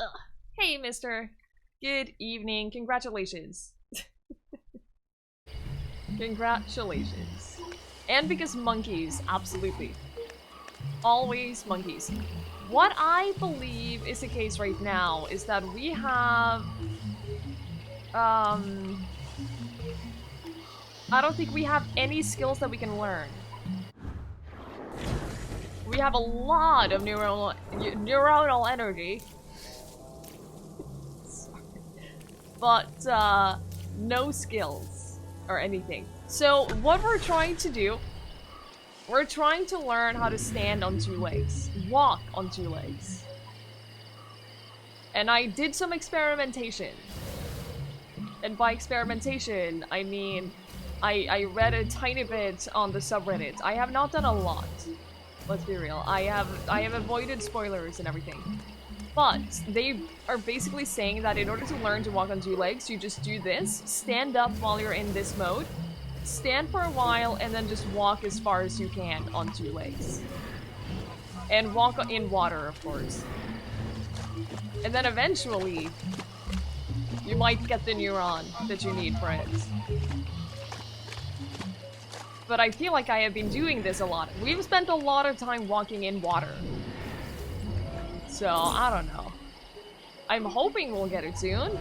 Ugh. Hey, mister. Good evening. Congratulations. Congratulations. And because monkeys, absolutely. Always monkeys. What I believe is the case right now is that we have... I don't think we have any skills that we can learn. We have a lot of neuronal energy. Sorry. But, no skills or anything. So, what we're trying to do, we're trying to learn how to stand on two legs. Walk on two legs. And I did some experimentation. And by experimentation, I mean, I read a tiny bit on the subreddit. I have not done a lot. Let's be real. I have avoided spoilers and everything. But they are basically saying that in order to learn to walk on two legs, you just do this, stand up while you're in this mode, stand for a while, and then just walk as far as you can on two legs. And walk in water, of course. And then eventually, you might get the neuron that you need for it. But I feel like I have been doing this a lot. We've spent a lot of time walking in water. So, I don't know. I'm hoping we'll get it soon.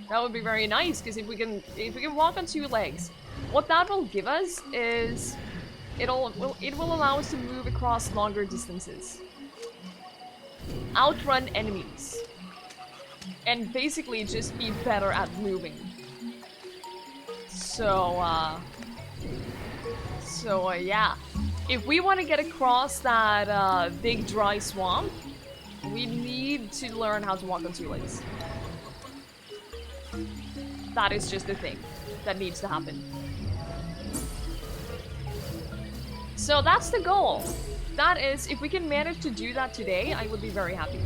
That would be very nice, because if we can walk on two legs, what that will give us is it will allow us to move across longer distances. Outrun enemies. And basically just be better at moving. So, yeah. If we want to get across that big dry swamp, we need to learn how to walk on two legs. That is just a thing that needs to happen. So that's the goal. That is, if we can manage to do that today, I would be very happy.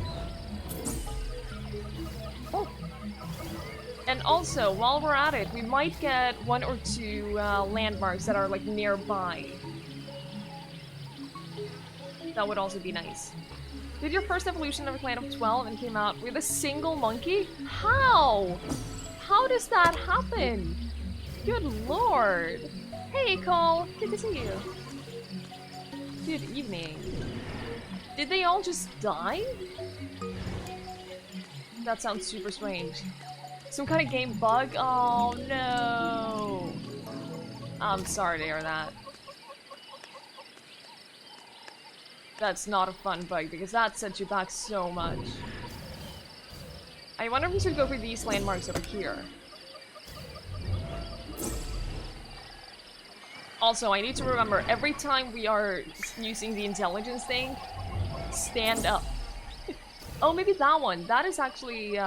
Oh. And also, while we're at it, we might get one or two landmarks that are like nearby. That would also be nice. Did your first evolution of a clan of 12 and came out with a single monkey? How? How does that happen? Good lord. Hey Cole, good to see you. Good evening. Did they all just die? That sounds super strange. Some kind of game bug? Oh no. I'm sorry to hear that. That's not a fun bug because that sets you back so much. I wonder if we should go for these landmarks over here. Also, I need to remember, every time we are using the intelligence thing, stand up. Oh, maybe that one. That is actually,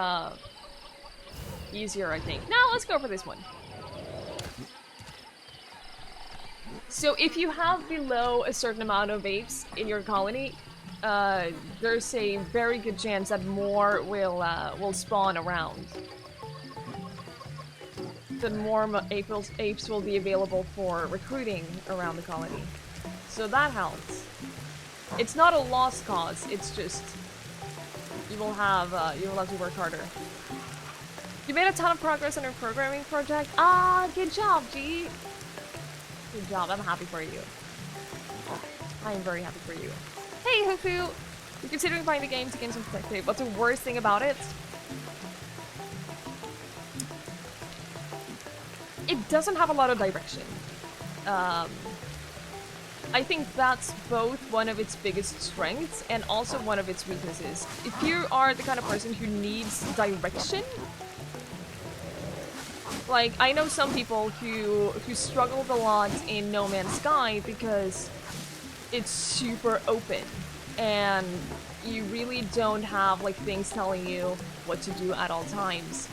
easier, I think. Now, let's go for this one. So, if you have below a certain amount of apes in your colony, there's a very good chance that more will spawn around. Then more apes will be available for recruiting around the colony. So that helps. It's not a lost cause, it's just you will have to work harder. You made a ton of progress on your programming project. Ah, good job, G. Good job, I'm happy for you. I am very happy for you. Hey, Hufu! You're considering buying the game to gain some perspective. What's the worst thing about it? It doesn't have a lot of direction. I think that's both one of its biggest strengths and also one of its weaknesses. If you are the kind of person who needs direction, like, I know some people who struggled a lot in No Man's Sky because it's super open and you really don't have like things telling you what to do at all times.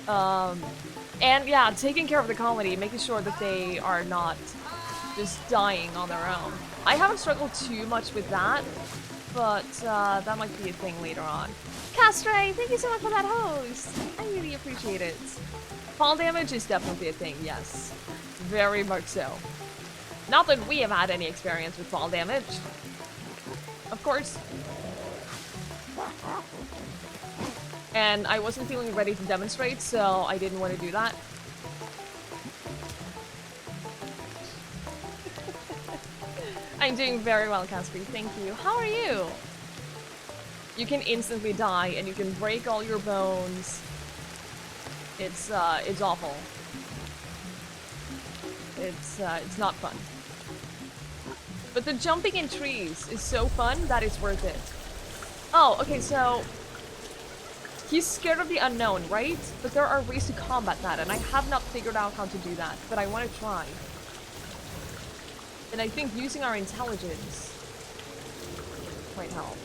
And yeah, taking care of the colony, making sure that they are not just dying on their own. I haven't struggled too much with that, but that might be a thing later on. Castray, thank you so much for that host! I really appreciate it. Fall damage is definitely a thing, yes. Very much so. Not that we have had any experience with fall damage. Of course. And I wasn't feeling ready to demonstrate, so I didn't want to do that. I'm doing very well, Casper. Thank you. How are you? You can instantly die, and you can break all your bones. It's awful. It's not fun. But the jumping in trees is so fun that it's worth it. Oh, okay, so he's scared of the unknown, right? But there are ways to combat that, and I have not figured out how to do that, but I want to try. And I think using our intelligence might help.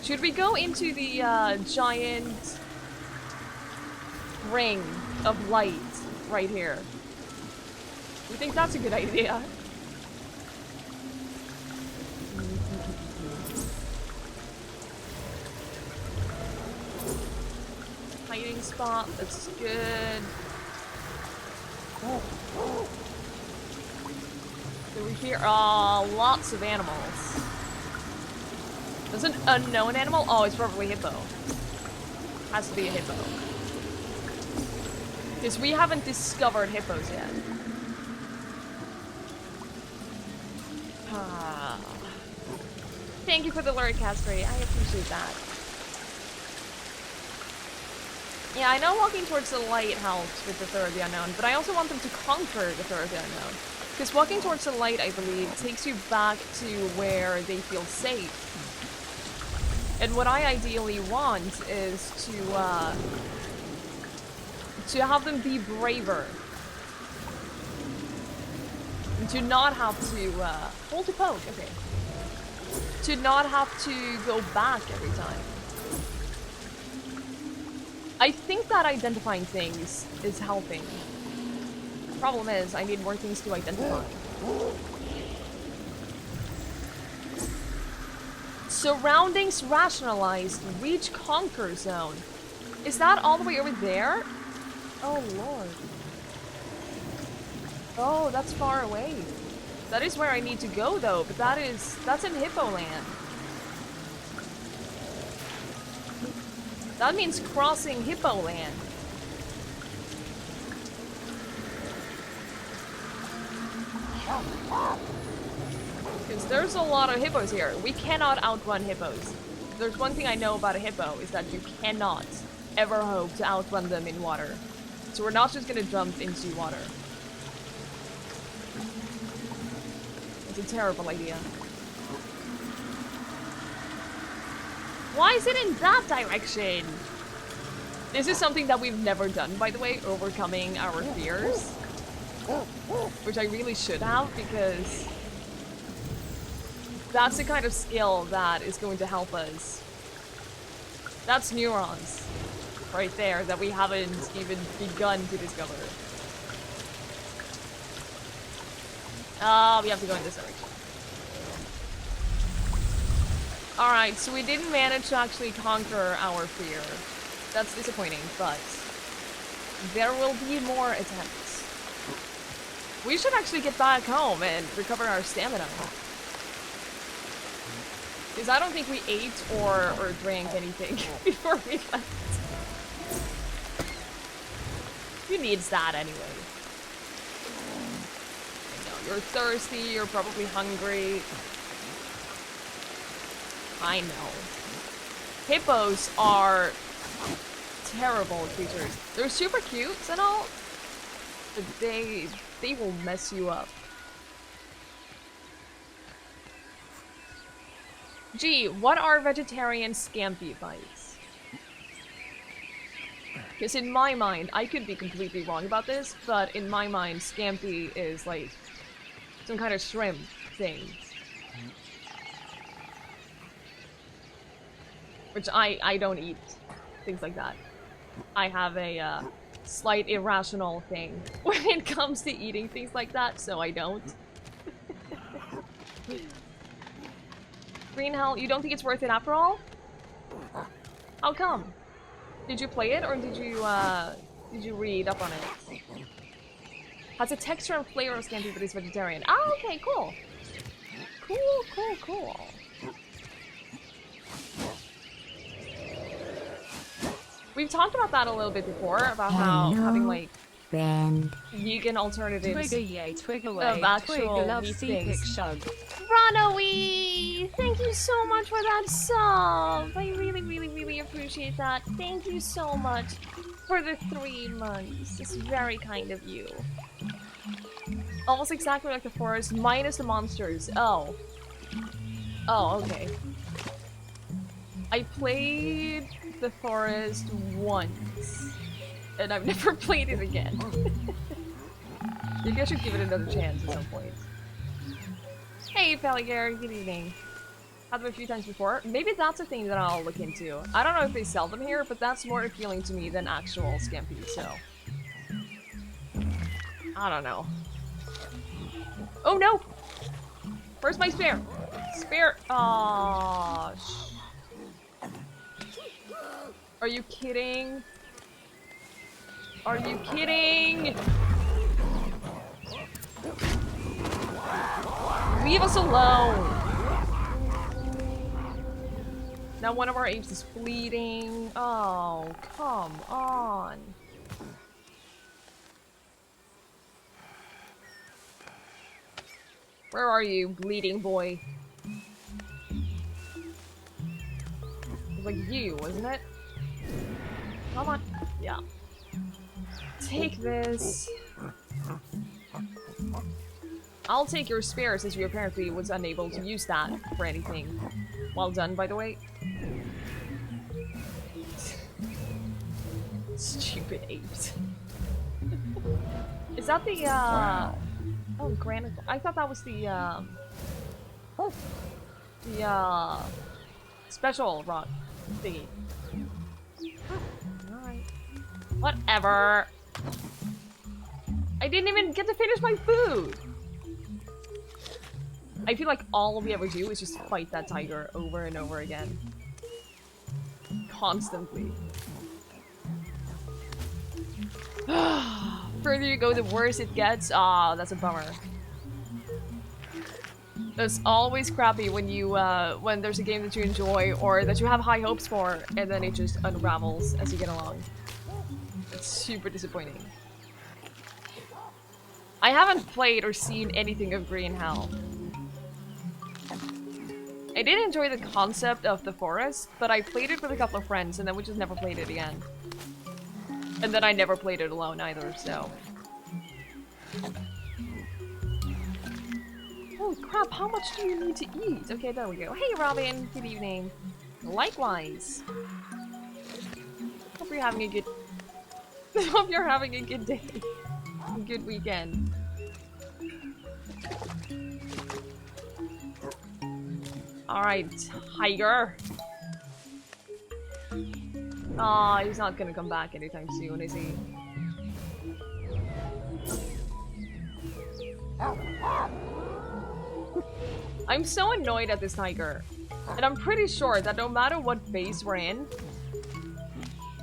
Should we go into the giant ring of light right here? You think that's a good idea? Hiding spot, that's good. So we hear lots of animals. There's an unknown animal? Oh, it's probably hippo. Has to be a hippo. Because we haven't discovered hippos yet. Thank you for the lure, Caspery. I appreciate that. Yeah, I know walking towards the light helps with the Third of the Unknown, but I also want them to conquer the Third of the Unknown. Because walking towards the light, I believe, takes you back to where they feel safe. And what I ideally want is to have them be braver. And to not have to, hold to poke, okay. To not have to go back every time. I think that identifying things is helping. The problem is, I need more things to identify. Surroundings rationalized. Reach conquer zone. Is that all the way over there? Oh lord. Oh, that's far away. That is where I need to go though, but that's in Hippo Land. That means crossing Hippo Land. Because there's a lot of hippos here. We cannot outrun hippos. There's one thing I know about a hippo, is that you cannot ever hope to outrun them in water. So we're not just gonna jump into water. It's a terrible idea. Why is it in that direction? This is something that we've never done, by the way, overcoming our fears. Which I really should have, because that's the kind of skill that is going to help us. That's neurons right there that we haven't even begun to discover. We have to go in this direction. Alright, so we didn't manage to actually conquer our fear. That's disappointing, but there will be more attempts. We should actually get back home and recover our stamina. Because I don't think we ate or drank anything before we left. Who needs that anyway? I know, you're thirsty, you're probably hungry. I know. Hippos are terrible creatures. They're super cute and all, but they will mess you up. Gee, what are vegetarian scampi bites? Because in my mind, I could be completely wrong about this, but in my mind, scampi is like some kind of shrimp thing. Which I don't eat things like that. I have a slight irrational thing when it comes to eating things like that, so I don't. Green Hell, you don't think it's worth it after all? How come? Did you play it or did you read up on it? Has a texture and flavor of scampi but is vegetarian. Oh, okay, cool. Cool. We've talked about that a little bit before, about how having like vegan alternatives of actual meat things. Runawy! Thank you so much for that sub! I really, really, really appreciate that. Thank you so much for the 3 months. It's very kind of you. Almost exactly like the forest, minus the monsters. Oh. Oh, okay. I played the forest once, and I've never played it again. Maybe I should give it another chance at some point. Hey, Pelliger, good evening. Had them a few times before. Maybe that's a thing that I'll look into. I don't know if they sell them here, but that's more appealing to me than actual scampi, so... I don't know. Oh no! Where's my spear? Spear! Aww, Are you kidding? Are you kidding? Leave us alone! Now one of our apes is bleeding. Oh, come on. Where are you, bleeding boy? It was like you, wasn't it? Come on. Yeah. Take this. I'll take your spear since you apparently was unable to use that for anything. Well done, by the way. Stupid apes. Is that the, oh, granite. I thought that was the, special rock thingy. Alright. Whatever. I didn't even get to finish my food! I feel like all we ever do is just fight that tiger over and over again. Constantly. Further you go, the worse it gets. Ah, that's a bummer. That's always crappy when you, when there's a game that you enjoy or that you have high hopes for, and then it just unravels as you get along. It's super disappointing. I haven't played or seen anything of Green Hell. I did enjoy the concept of the forest, but I played it with a couple of friends and then we just never played it again. And then I never played it alone either, so... Holy crap, how much do you need to eat? Okay, there we go. Hey Robin, good evening. Likewise. Hope you're having a good... Hope you're having a good day. A good weekend. Alright, tiger. Aw, he's not gonna come back anytime soon, is he? I'm so annoyed at this tiger. And I'm pretty sure that no matter what phase we're in,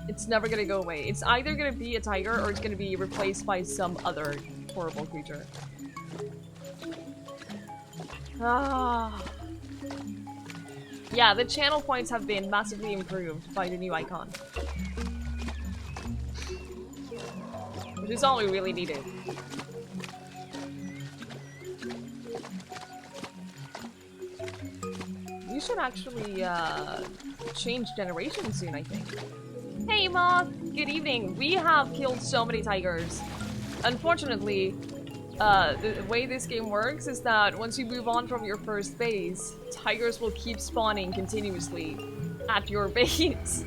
it's never gonna go away. It's either gonna be a tiger or it's gonna be replaced by some other horrible creature. Ah. Yeah, the channel points have been massively improved by the new icon. Which is all we really needed. We should actually, change generation soon, I think. Hey Moth! Good evening! We have killed so many tigers. Unfortunately, the way this game works is that once you move on from your first phase, tigers will keep spawning continuously at your base.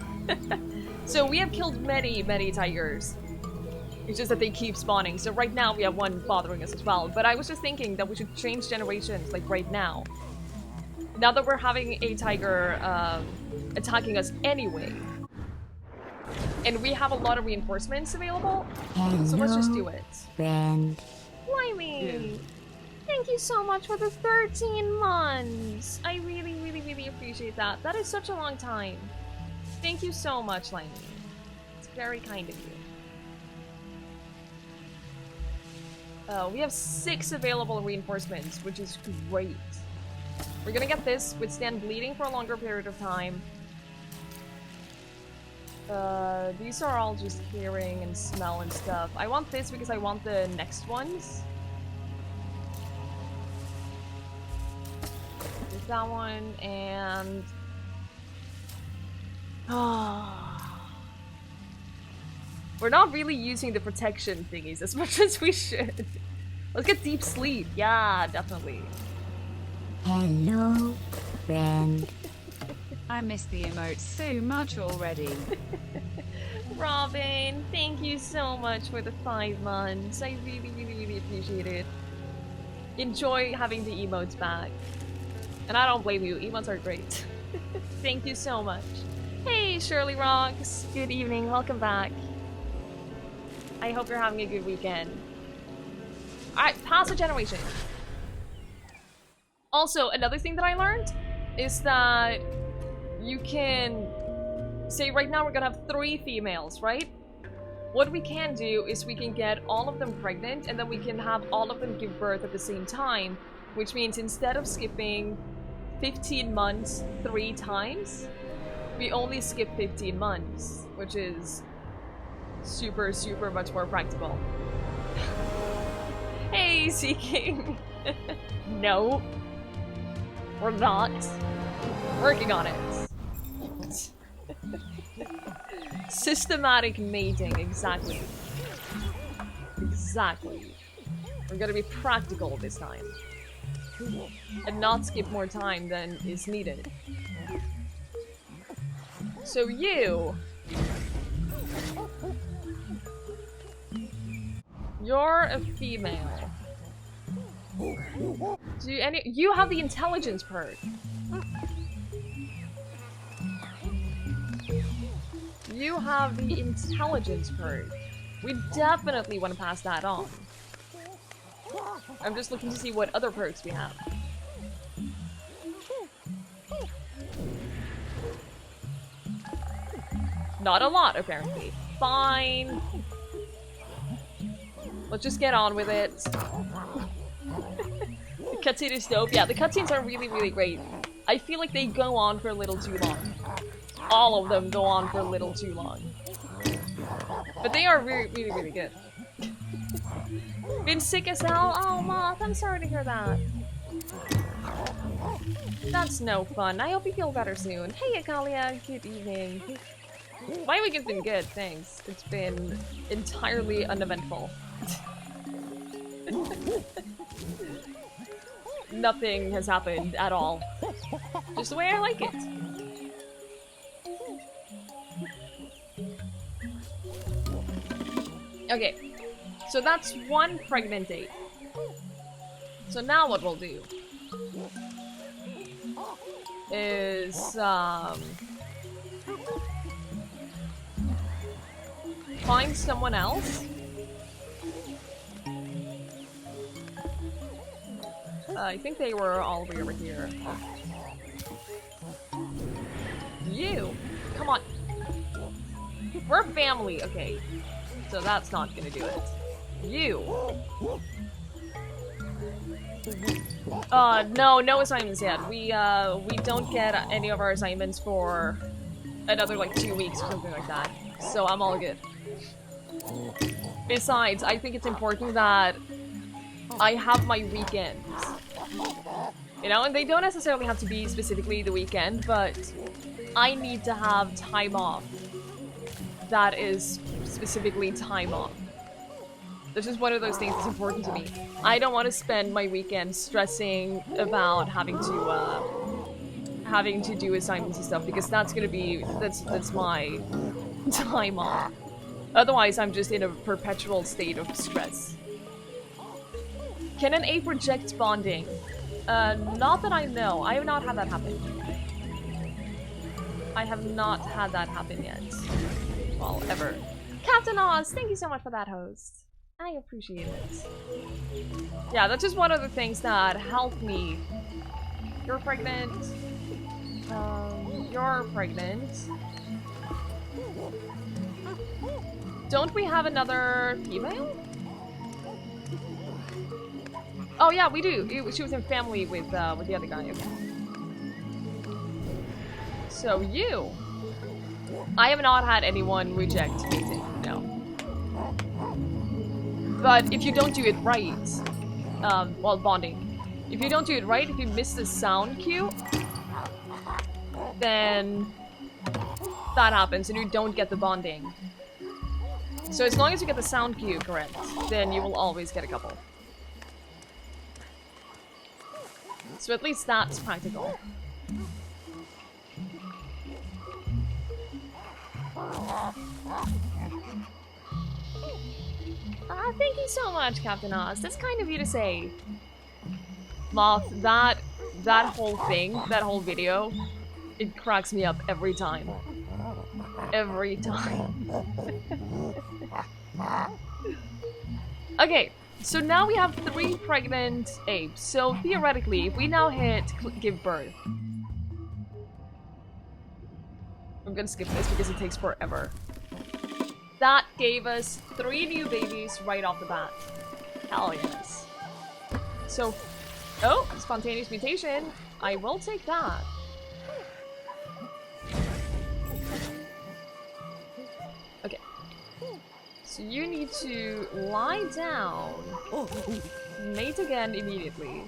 So we have killed many, many tigers. It's just that they keep spawning. So right now we have one bothering us as well. But I was just thinking that we should change generations, like right now. Now that we're having a tiger attacking us anyway. And we have a lot of reinforcements available. Hello, so let's just do it. Friend. Blimey! Thank you so much for the 13 months! I really, really, really appreciate that. That is such a long time. Thank you so much, Limey. It's very kind of you. We have 6 available reinforcements, which is great. We're gonna get this, withstand bleeding for a longer period of time. These are all just hearing and smell and stuff. I want this because I want the next ones. There's that one, and... We're not really using the protection thingies as much as we should. Let's get deep sleep. Yeah, definitely. Hello, friend. I miss the emotes so much already. Robin, thank you so much for the 5 months. I really, really, really appreciate it. Enjoy having the emotes back. And I don't blame you, emotes are great. Thank you so much. Hey, Shirley Rocks. Good evening, welcome back. I hope you're having a good weekend. Alright, pass a generation. Also, another thing that I learned is that you can say right now we're gonna have 3 females, right? What we can do is we can get all of them pregnant and then we can have all of them give birth at the same time, which means instead of skipping 15 months 3 times, we only skip 15 months, which is super, super much more practical. Hey, Seeking! No. We're not. Working on it. Systematic mating, exactly. Exactly. We're gonna be practical this time. And not skip more time than is needed. So you... You're a female. You have the intelligence perk. You have the intelligence perk. We definitely want to pass that on. I'm just looking to see what other perks we have. Not a lot, apparently. Fine. Let's just get on with it. The cutscene is dope. Yeah, the cutscenes are really, really great. I feel like they go on for a little too long. All of them go on for a little too long. But they are really, really, really good. Been sick as hell? Oh, Moth, I'm sorry to hear that. That's no fun. I hope you feel better soon. Hey, Akalia. Good evening. My week has been good, thanks. It's been entirely uneventful. Nothing has happened at all. Just the way I like it. Okay, so that's 1 pregnant date. So now what we'll do is find someone else. I think they were all the way over here. You! Come on! We're family, okay. So that's not gonna do it. You! No assignments yet. We don't get any of our assignments for another, like, 2 weeks or something like that. So I'm all good. Besides, I think it's important that I have my weekends. You know, and they don't necessarily have to be specifically the weekend, but I need to have time off. That is specifically time off. This is one of those things that's important to me. I don't want to spend my weekend stressing about having to do assignments and stuff, because that's gonna be that's my time off. Otherwise, I'm just in a perpetual state of stress. Can an ape reject bonding? Not that I know. I have not had that happen. I have not had that happen yet. Well, ever. Captain Oz, thank you so much for that host. I appreciate it. Yeah, that's just one of the things that helped me. You're pregnant. You're pregnant. Don't we have another female? Oh yeah, we do. She was in family with the other guy. So you. I have not had anyone reject mating, no. But if you don't do it right, well, bonding. If you don't do it right, if you miss the sound cue, then that happens and you don't get the bonding. So as long as you get the sound cue correct, then you will always get a couple. So at least that's practical. Thank you so much, Captain Oz. That's kind of you to say. Moth, that whole thing, that whole video, it cracks me up every time. Every time. Okay, so now we have 3 pregnant apes. So theoretically, if we now hit give birth. I'm gonna skip this because it takes forever. That gave us 3 new babies right off the bat. Hell yes. So, oh, spontaneous mutation. I will take that. Okay. So you need to lie down. Mate again immediately.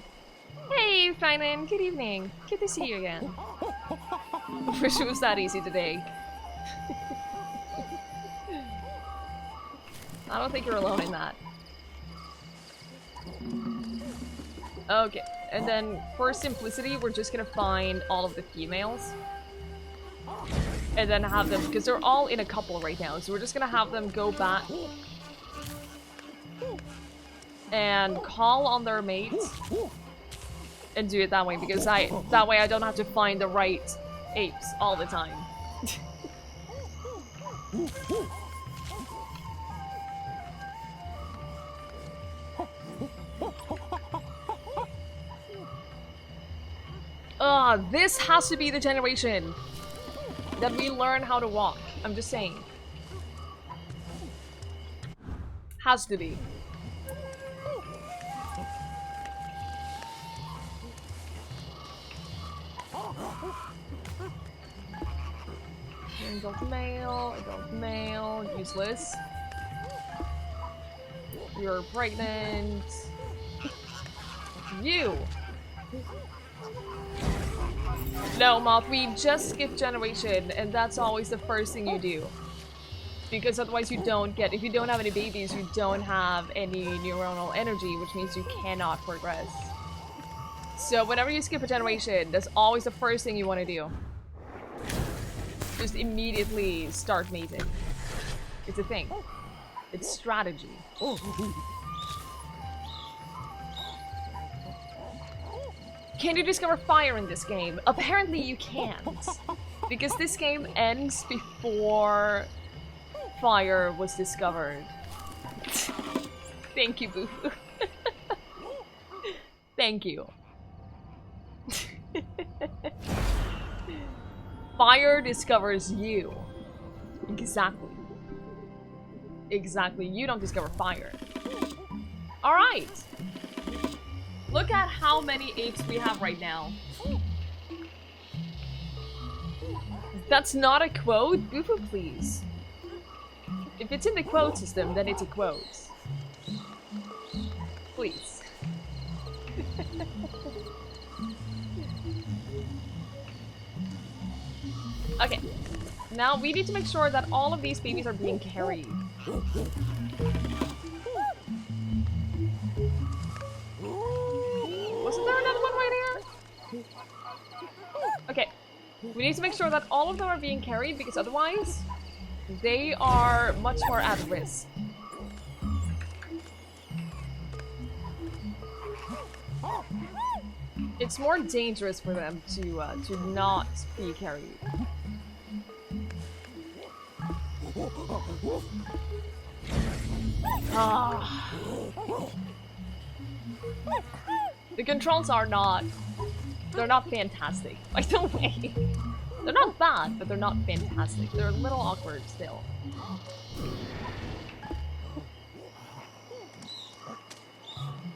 Hey, Finan. Good evening. Good to see you again. Wish it was that easy today. I don't think you're alone in that. Okay, and then for simplicity, we're just gonna find all of the females. And then have them, because they're all in a couple right now, so we're just gonna have them go back and call on their mates and do it that way, because that way I don't have to find the right apes all the time. This has to be the generation that we learn how to walk. I'm just saying. Has to be. Adult male, useless. You're pregnant. You! No, Moth, we just skip generation, and that's always the first thing you do. Because otherwise you don't get, if you don't have any babies, you don't have any neuronal energy, which means you cannot progress. So whenever you skip a generation, that's always the first thing you want to do. Just immediately start mating. It's a thing. It's strategy. Can you discover fire in this game? Apparently you can't. Because this game ends before fire was discovered. Thank you, Boo. Thank you. Fire discovers you. Exactly. Exactly. You don't discover fire. Alright. Look at how many apes we have right now. That's not a quote? Boo-boo, please. If it's in the quote system, then it's a quote. Please. Okay. Now we need to make sure that all of these babies are being carried. Wasn't there another one right here? Okay. We need to make sure that all of them are being carried, because otherwise they are much more at risk. It's more dangerous for them to not be carried. Ah. The controls are not... They're not fantastic. By the way. They're not bad, but they're not fantastic. They're a little awkward still.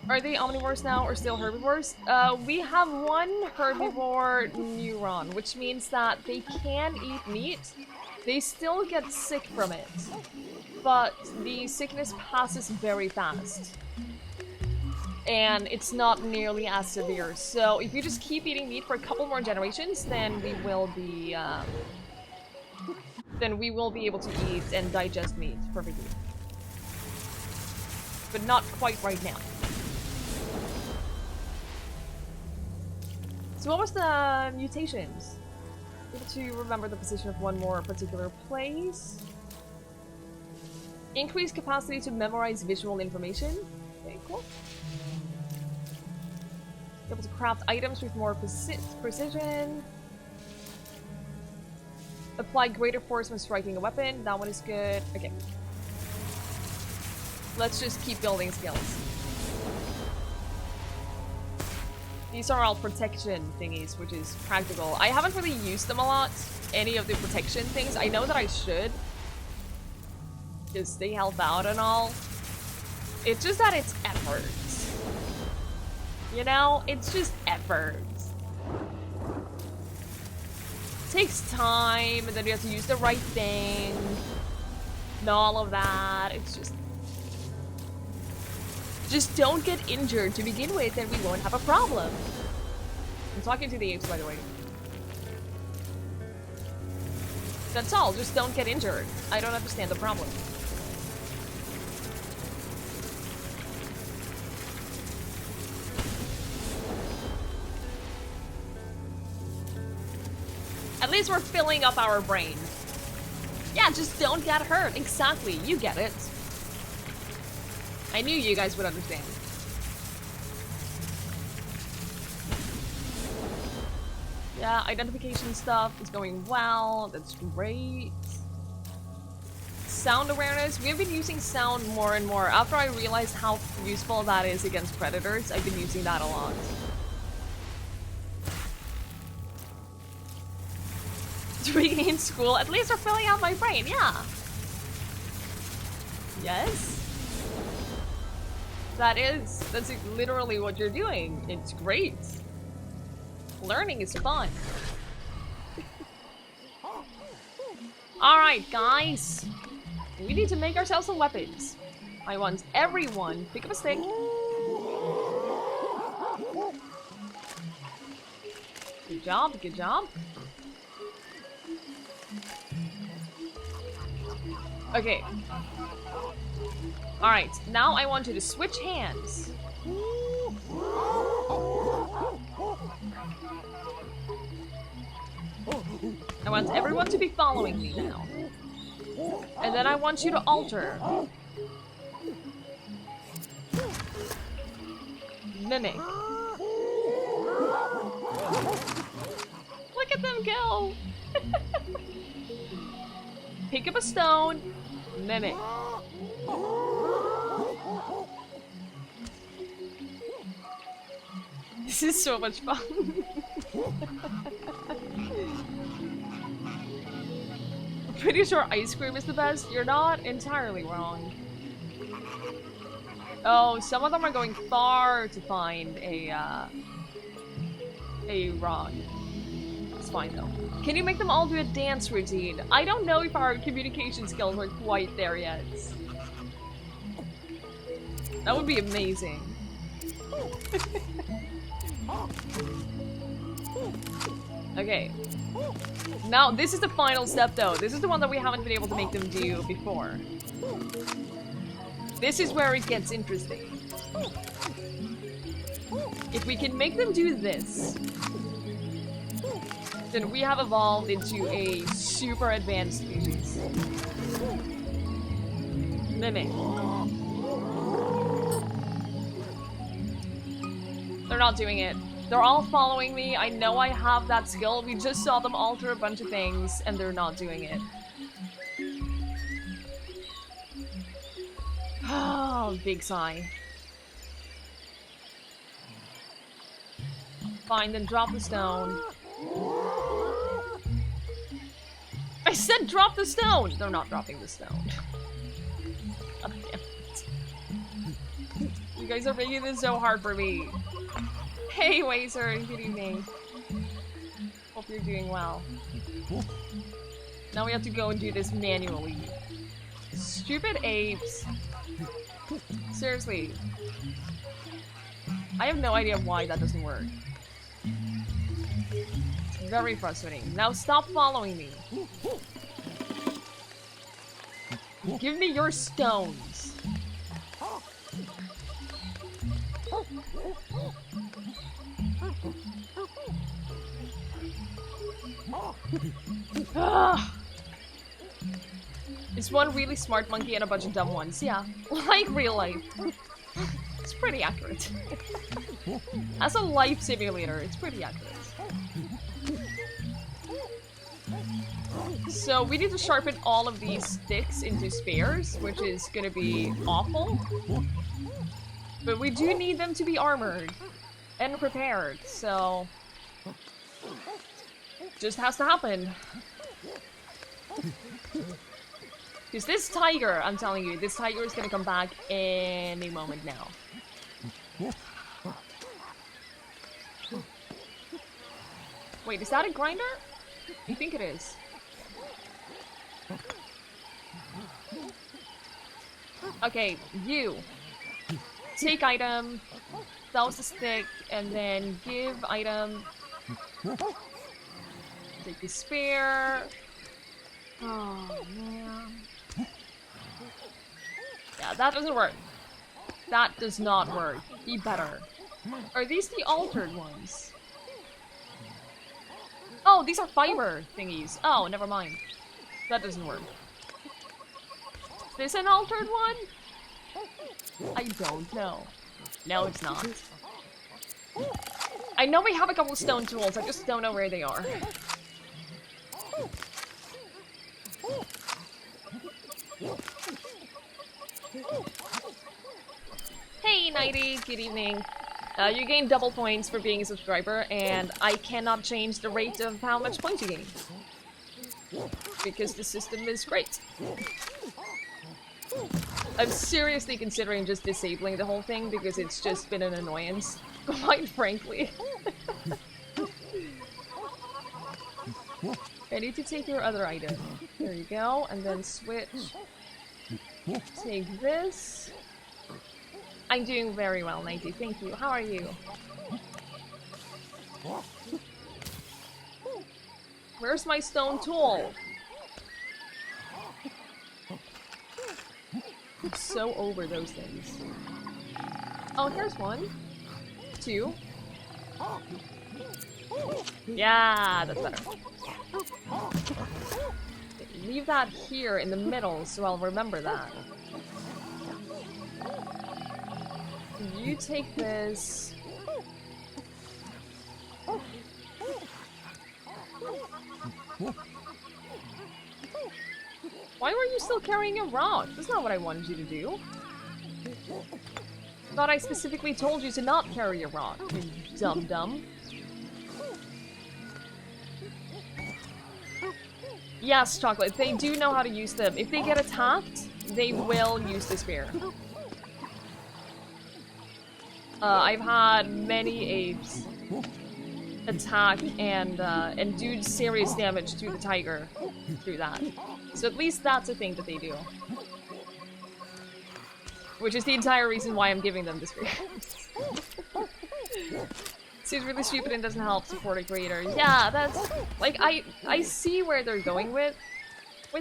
Are they omnivores now or still herbivores? We have one herbivore neuron, which means that they can eat meat, They still get sick from it, but the sickness passes very fast. And it's not nearly as severe. So if you just keep eating meat for a couple more generations, then we will be able to eat and digest meat perfectly. But not quite right now. So what was the mutations? Able to remember the position of one more particular place. Increased capacity to memorize visual information. Okay, cool. Able to craft items with more precision. Apply greater force when striking a weapon. That one is good. Okay. Let's just keep building skills. These are all protection thingies, which is practical. I haven't really used them a lot, any of the protection things. I know that I should, because they help out and all. It's just that it's effort. You know? It's just effort. It takes time, and then you have to use the right thing. And all of that. It's just... Just don't get injured to begin with, and we won't have a problem. I'm talking to the apes, by the way. That's all. Just don't get injured. I don't understand the problem. At least we're filling up our brain. Yeah, just don't get hurt. Exactly. You get it. I knew you guys would understand. Yeah, identification stuff is going well. That's great. Sound awareness. We've been using sound more and more. After I realized how useful that is against predators, I've been using that a lot. Twiggie in school. At least we're filling out my brain, yeah. Yes? That's literally what you're doing. It's great. Learning is fun. Alright, guys. We need to make ourselves some weapons. I want everyone pick up a stick. Good job, good job. Okay. Alright, now I want you to switch hands. I want everyone to be following me now. And then I want you to alter. Mimic. Look at them go! Pick up a stone. Mimic. This is so much fun. I'm pretty sure ice cream is the best. You're not entirely wrong. Oh, some of them are going far to find a rock. It's fine though. Can you make them all do a dance routine? I don't know if our communication skills are quite there yet. That would be amazing. Okay. Now, this is the final step though. This is the one that we haven't been able to make them do before. This is where it gets interesting. If we can make them do this, then we have evolved into a super advanced species. Mimic. They're not doing it. They're all following me. I know I have that skill. We just saw them alter a bunch of things, and they're not doing it. Oh, big sigh. Fine, then drop the stone. I said drop the stone! They're not dropping the stone. God damn it. You guys are making this so hard for me. Hey, Wazer, good evening. Hope you're doing well. Now we have to go and do this manually. Stupid apes. Seriously. I have no idea why that doesn't work. It's very frustrating. Now stop following me. Give me your stones. It's one really smart monkey and a bunch of dumb ones. Yeah, like real life. It's pretty accurate. As a life simulator, it's pretty accurate. So we need to sharpen all of these sticks into spears, which is gonna be awful. But we do need them to be armored and prepared, so just has to happen. Because this tiger, I'm telling you, this tiger is gonna come back any moment now. Wait, is that a grinder? I think it is. Okay, you. Take item, douse the stick, and then give item. Take the spear. Oh, man. Yeah, that doesn't work. That does not work. Be better. Are these the altered ones? Oh, these are fiber thingies. Oh, never mind. That doesn't work. Is this an altered one? I don't know. No, it's not. I know we have a couple of stone tools, I just don't know where they are. Hey, Nighty, good evening. You gain double points for being a subscriber, and I cannot change the rate of how much points you gain. Because the system is great. I'm seriously considering just disabling the whole thing because it's just been an annoyance, quite frankly. I need to take your other item. There you go, and then switch. Take this. I'm doing very well, Nighty, thank you. How are you? Where's my stone tool? I'm so over those things. Oh, here's one. Two. Yeah, that's better. Leave that here in the middle so I'll remember that. You take this. Why were you still carrying a rod? That's not what I wanted you to do. Thought I specifically told you to not carry a rod, you dum-dum. Yes, Chocolate, they do know how to use them. If they get attacked, they will use the spear. I've had many apes attack and do serious damage to the tiger through that. So at least that's a thing that they do. Which is the entire reason why I'm giving them this spear. Seems really stupid and doesn't help support a creator. Yeah, that's like I see where they're going with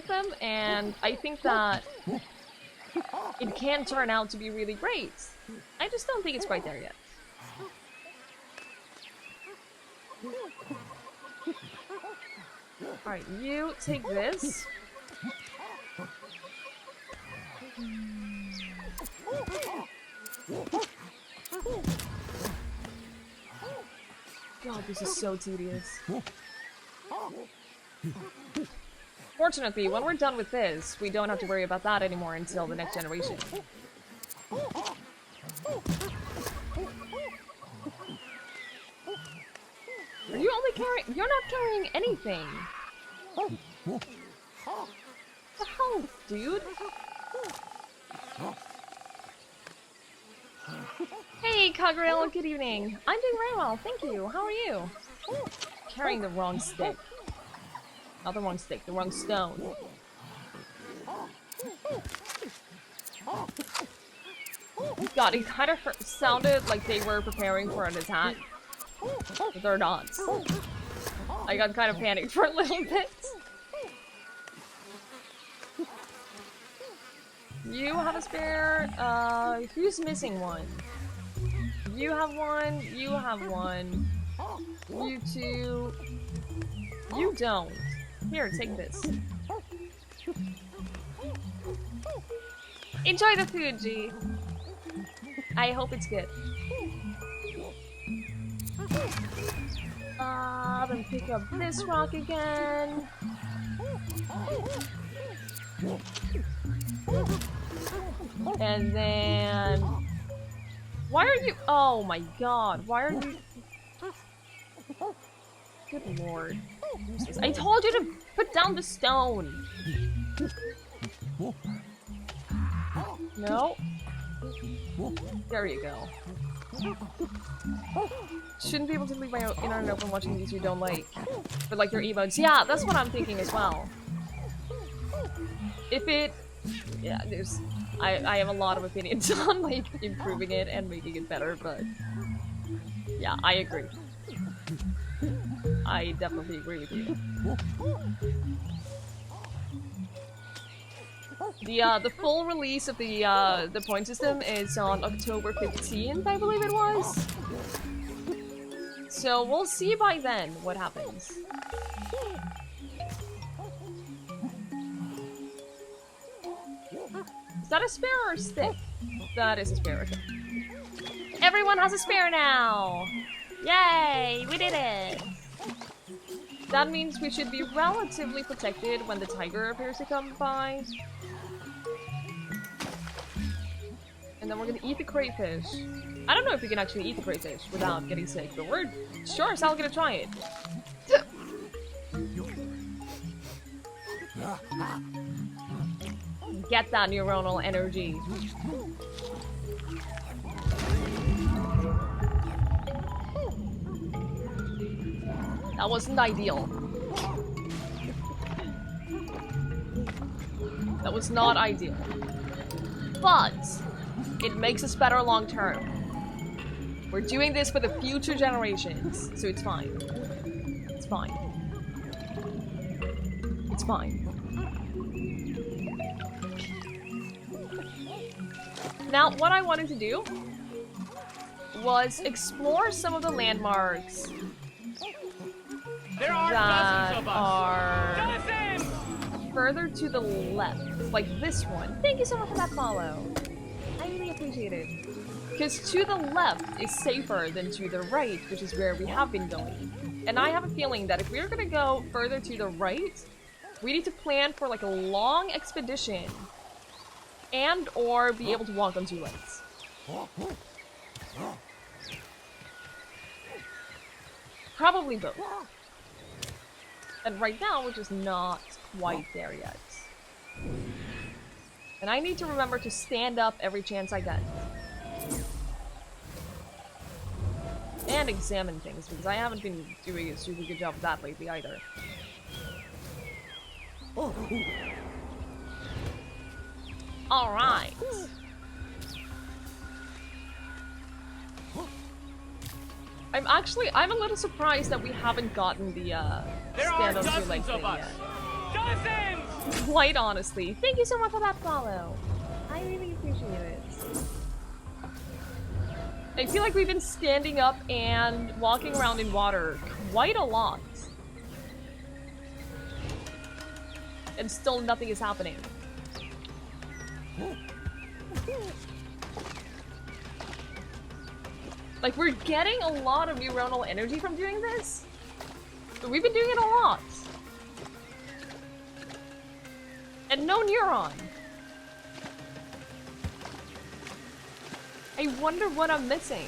them, and I think that it can turn out to be really great. I just don't think it's quite there yet. Alright, you take this. God, this is so tedious. Fortunately, when we're done with this, we don't have to worry about that anymore until the next generation. Are you only carrying? You're not carrying anything! What the hell, dude? Hey, Kagurel, good evening. I'm doing very well, thank you. How are you? Carrying the wrong stick. Not the wrong stick, the wrong stone. God, it kind of sounded like they were preparing for an attack. But they're not. I got kind of panicked for a little bit. You have a spare. Who's missing one? You have one. You have one. You two. You don't. Here, take this. Enjoy the food, G. I hope it's good. Then pick up this rock again. And then... Why are you... Oh my god, why are you... Good lord. I told you to put down the stone! No? There you go. Shouldn't be able to leave my internet open watching these you don't like. But like their emotes. Yeah, that's what I'm thinking as well. If it... Yeah, there's... I have a lot of opinions on like improving it and making it better, but... Yeah, I agree. I definitely agree with you. The full release of the point system is on October 15th, I believe it was. So we'll see by then what happens. Is that a spare or a stick? That is a spare, okay. Everyone has a spare now! Yay! We did it! That means we should be relatively protected when the tiger appears to come by. And then we're gonna eat the crayfish. I don't know if we can actually eat the crayfish without getting sick, but we're sure as hell gonna try it. Get that neuronal energy. That wasn't ideal. That was not ideal. But it makes us better long term. We're doing this for the future generations, so it's fine. It's fine. It's fine. Now, what I wanted to do was explore some of the landmarks there are that dozens of us. are Dozens! further to the left, like this one. Thank you so much for that follow. I really appreciate it. Because to the left is safer than to the right, which is where we have been going. And I have a feeling that if we're gonna go further to the right, we need to plan for like a long expedition and or be able to walk on two legs. Probably both. And right now, we're just not quite there yet. And I need to remember to stand up every chance I get. And examine things, because I haven't been doing a super good job of that lately either. Alright. I'm a little surprised that we haven't gotten the stand on two legs thing yet. Dozens! Quite honestly. Thank you so much for that follow. I really appreciate it. I feel like we've been standing up and walking around in water quite a lot. And still nothing is happening. Like, we're getting a lot of neuronal energy from doing this. But we've been doing it a lot. And no neuron. I wonder what I'm missing.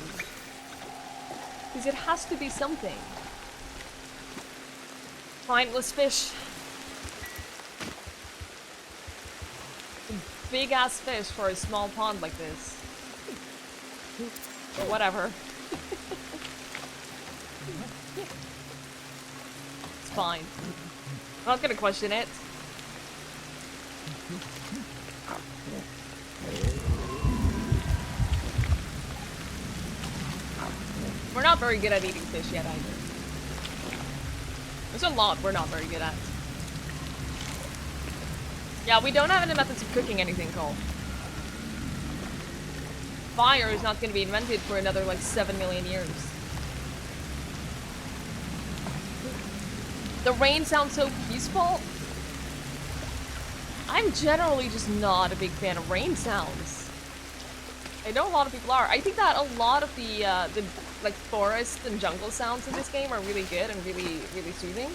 Because it has to be something. Fine, let's fish. A big ass fish for a small pond like this. Or whatever. It's fine. I'm not gonna question it. We're not very good at eating fish yet either. There's a lot we're not very good at. Yeah, we don't have any methods of cooking anything, Cole. Fire is not gonna be invented for another like 7 million years. The rain sounds so peaceful. I'm generally just not a big fan of rain sounds. I know a lot of people are. I think that a lot of the like forest and jungle sounds in this game are really good and really, really soothing.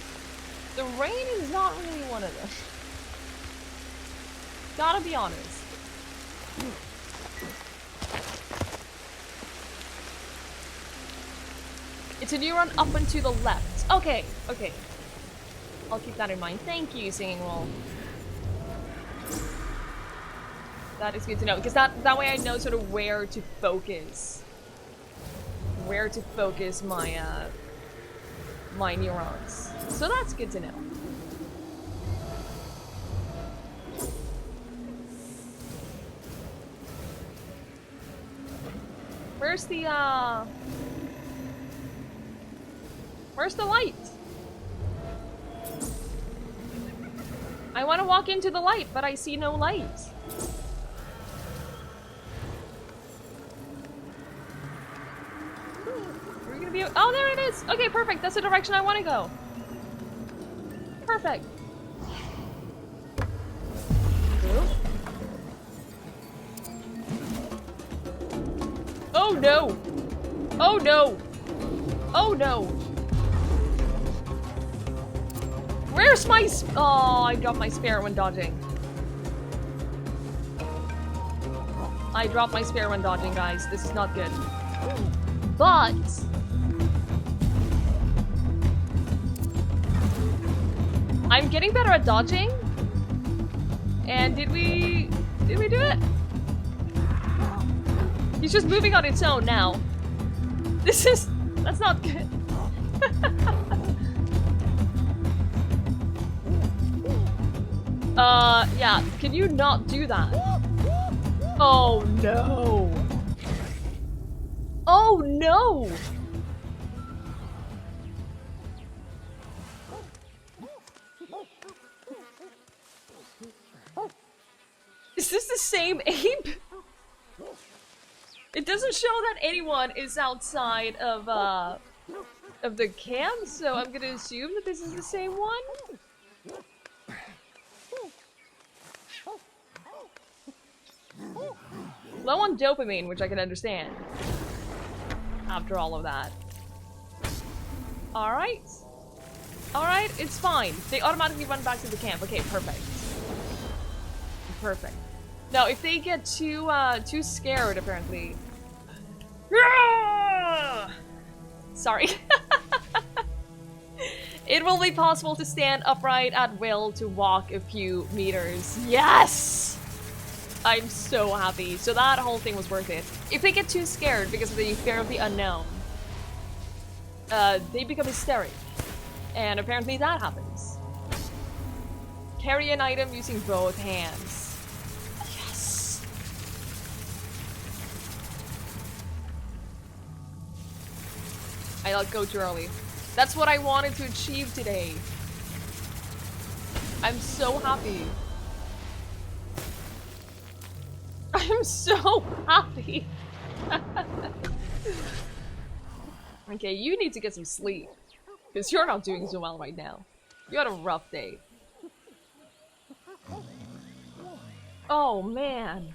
The rain is not really one of them. Gotta be honest. It's a new run up and to the left. Okay, okay. I'll keep that in mind. Thank you, Singing Roll. That is good to know, because that way I know sort of where to focus. Where to focus my, my neurons. So that's good to know. Where's the light? I want to walk into the light, but I see no light. We're gonna be... Oh, there it is! Okay, perfect. That's the direction I want to go. Perfect. Oh no! Oh no! Oh no! Where's my oh, I dropped my spear when dodging. I dropped my spear when dodging, guys. This is not good. But... I'm getting better at dodging. And did we do it? He's just moving on its own now. That's not good. Yeah, can you not do that? Oh no. Oh no! Is this the same ape? It doesn't show that anyone is outside of the camp, so I'm gonna assume that this is the same one. Low on dopamine, which I can understand. After all of that. Alright. Alright, it's fine. They automatically run back to the camp. Okay, perfect. Perfect. Now, if they get too scared, apparently... Sorry. It will be possible to stand upright at will to walk a few meters. Yes! I'm so happy. So that whole thing was worth it. If they get too scared because of the fear of the unknown, they become hysteric. And apparently that happens. Carry an item using both hands. Yes! I let go too early. That's what I wanted to achieve today. I'm so happy. I'm so happy. Okay, you need to get some sleep. Because you're not doing so well right now. You had a rough day. Oh, man.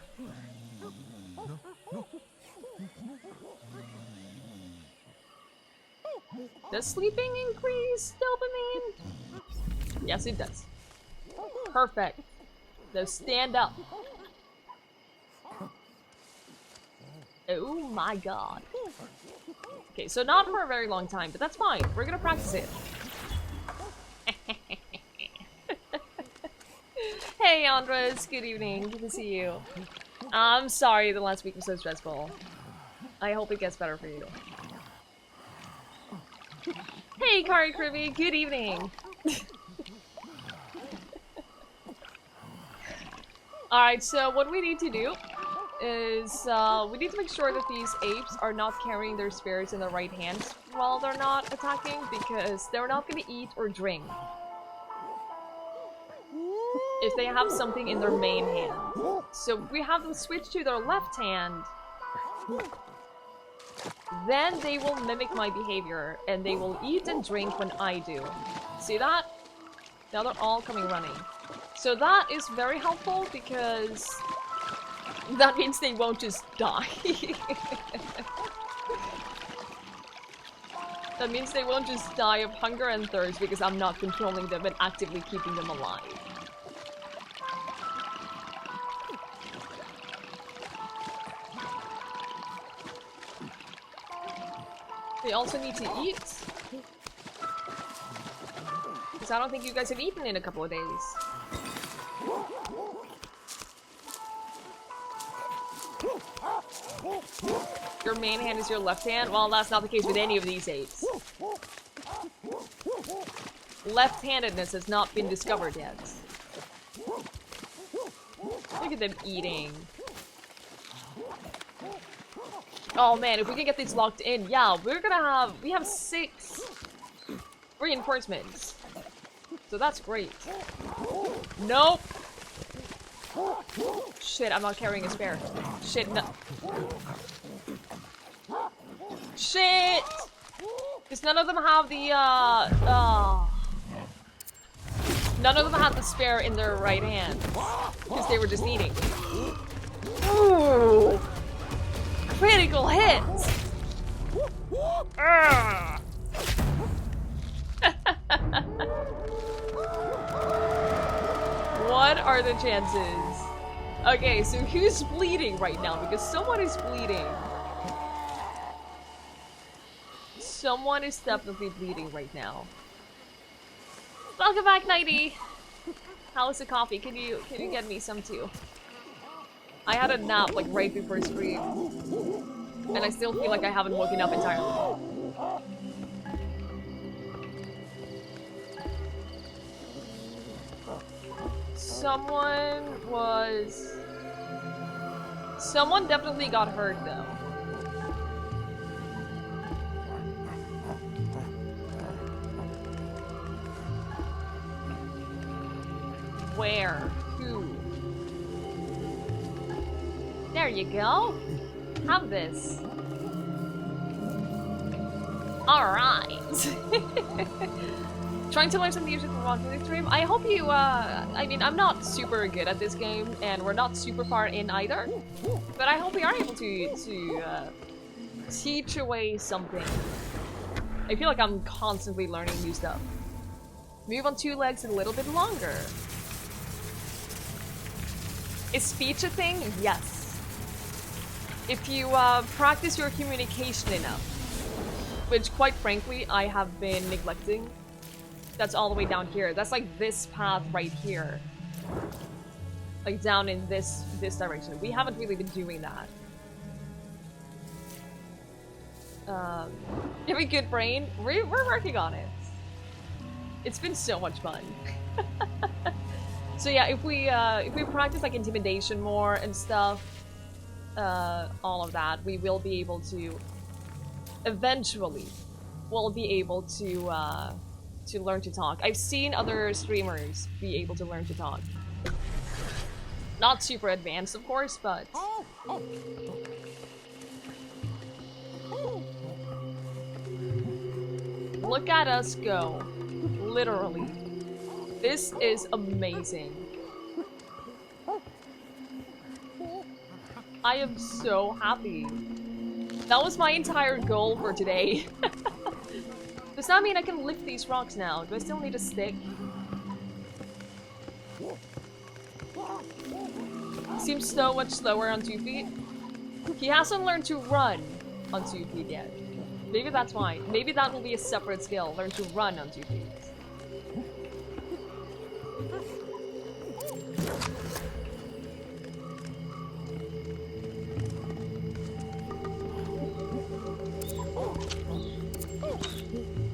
Does sleeping increase dopamine? Yes, it does. Perfect. Now stand up. Oh my god. Okay, so not for a very long time, but that's fine. We're gonna practice it. Hey Andres, good evening. Good to see you. I'm sorry the last week was so stressful. I hope it gets better for you. Hey Kari Kribby, good evening. Alright, so what we need to do is we need to make sure that these apes are not carrying their spears in their right hands while they're not attacking, because they're not going to eat or drink if they have something in their main hand. So if we have them switch to their left hand, then they will mimic my behavior and they will eat and drink when I do. See that? Now they're all coming running. So that is very helpful because that means they won't just die. That means they won't just die of hunger and thirst because I'm not controlling them and actively keeping them alive. They also need to eat. Because I don't think you guys have eaten in a couple of days. Your main hand is your left hand? Well, that's not the case with any of these apes. Left-handedness has not been discovered yet. Look at them eating. Oh man, if we can get these locked in, yeah, we have 6 reinforcements. So that's great. Nope. Shit, I'm not carrying a spare. Shit, no. Shit! Because none of them have the, none of them have the spare in their right hand. Because they were just eating. Ooh! Critical hits! What are the chances? Okay, so who's bleeding right now? Because someone is bleeding. Someone is definitely bleeding right now. Welcome back, Nighty! How's the coffee? Can you get me some too? I had a nap like right before stream. And I still feel like I haven't woken up entirely. Someone definitely got hurt though. Where? Who? There you go. Have this. Alright. Trying to learn some music from watching the stream. I hope you, I mean, I'm not super good at this game, and we're not super far in either. But I hope we are able to teach away something. I feel like I'm constantly learning new stuff. Move on 2 legs a little bit longer. Is speech a thing? Yes. If you practice your communication enough, which quite frankly I have been neglecting. That's all the way down here. That's like this path right here. Like down in this direction. We haven't really been doing that. Give me good brain. We're working on it. It's been so much fun. So yeah, if we practice like intimidation more and stuff, all of that, we will be able to eventually we'll be able to learn to talk. I've seen other streamers be able to learn to talk. Not super advanced, of course, but look at us go. Literally. This is amazing. I am so happy. That was my entire goal for today. Does that mean I can lift these rocks now? Do I still need a stick? Seems so much slower on 2 feet. He hasn't learned to run on 2 feet yet. Maybe that's why. Maybe that will be a separate skill. Learn to run on 2 feet.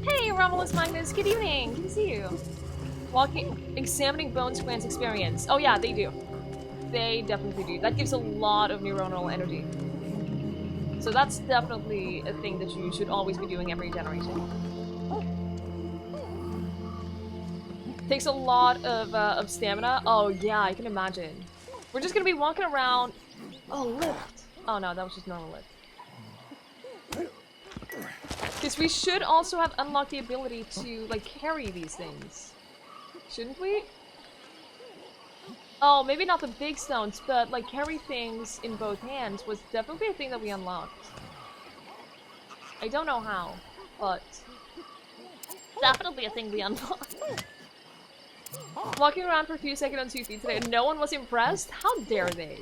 Hey, Romulus Magnus, good evening. Good to see you. Examining Bones Plant's experience. Oh yeah, they do. they definitely do. That gives a lot of neuronal energy. So that's definitely a thing that you should always be doing every generation. Takes a lot of stamina. Oh yeah, I can imagine. We're just gonna be walking around. Oh, lift. Oh no, that was just normal lift. Because we should also have unlocked the ability to, like, carry these things. Shouldn't we? Oh, maybe not the big stones, but, like, carry things in both hands was definitely a thing that we unlocked. I don't know how, but definitely a thing we unlocked. Walking around for a few seconds on 2 feet today and no one was impressed? How dare they?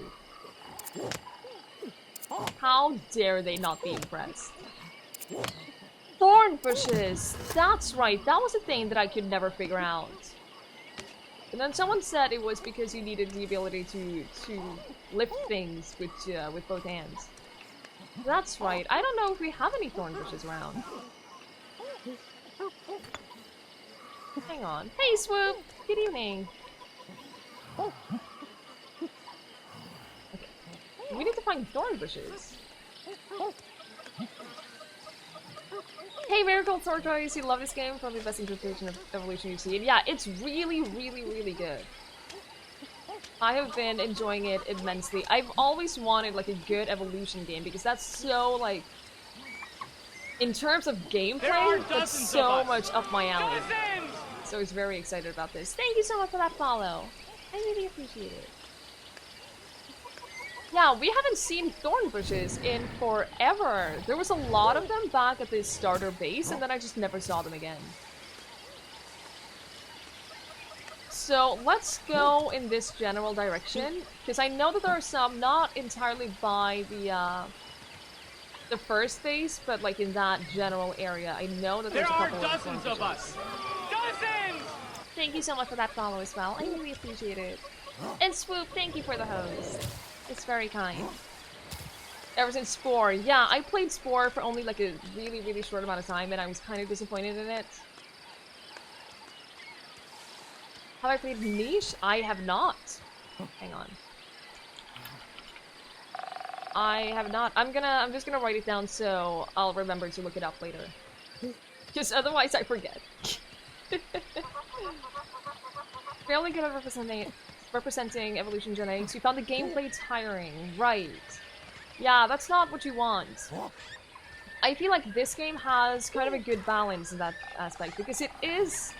How dare they not be impressed? Thorn bushes! That's right, that was a thing that I could never figure out. And then someone said it was because you needed the ability to lift things with both hands. That's right, I don't know if we have any thorn bushes around. Hang on. Hey, Swoop! Good evening. Okay. We need to find thorn bushes. Hey, Miracle Tortoise, you love this game? Probably the best interpretation of evolution you've seen. Yeah, it's really, really, really good. I have been enjoying it immensely. I've always wanted, like, a good evolution game, because that's so, like... In terms of gameplay, that's so much up my alley. So I was very excited about this. Thank you so much for that follow. I really appreciate it. Yeah, we haven't seen thorn bushes in forever. There was a lot of them back at the starter base, and then I just never saw them again. So let's go in this general direction, because I know that there are some not entirely by the first base, but like in that general area. I know that there's a couple There are dozens of us. Dozens! Thank you so much for that follow as well. I really appreciate it. And Swoop, thank you for the host. It's very kind. Ever since Spore. Yeah, I played Spore for only like a really, really short amount of time, and I was kind of disappointed in it. Have I played Niche? I have not. Hang on. I have not. I'm just gonna write it down so I'll remember to look it up later. Because otherwise I forget. Fairly good at representing Evolution Gen 8. So you found the gameplay tiring. Right. Yeah, that's not what you want. I feel like this game has kind of a good balance in that aspect, because it is...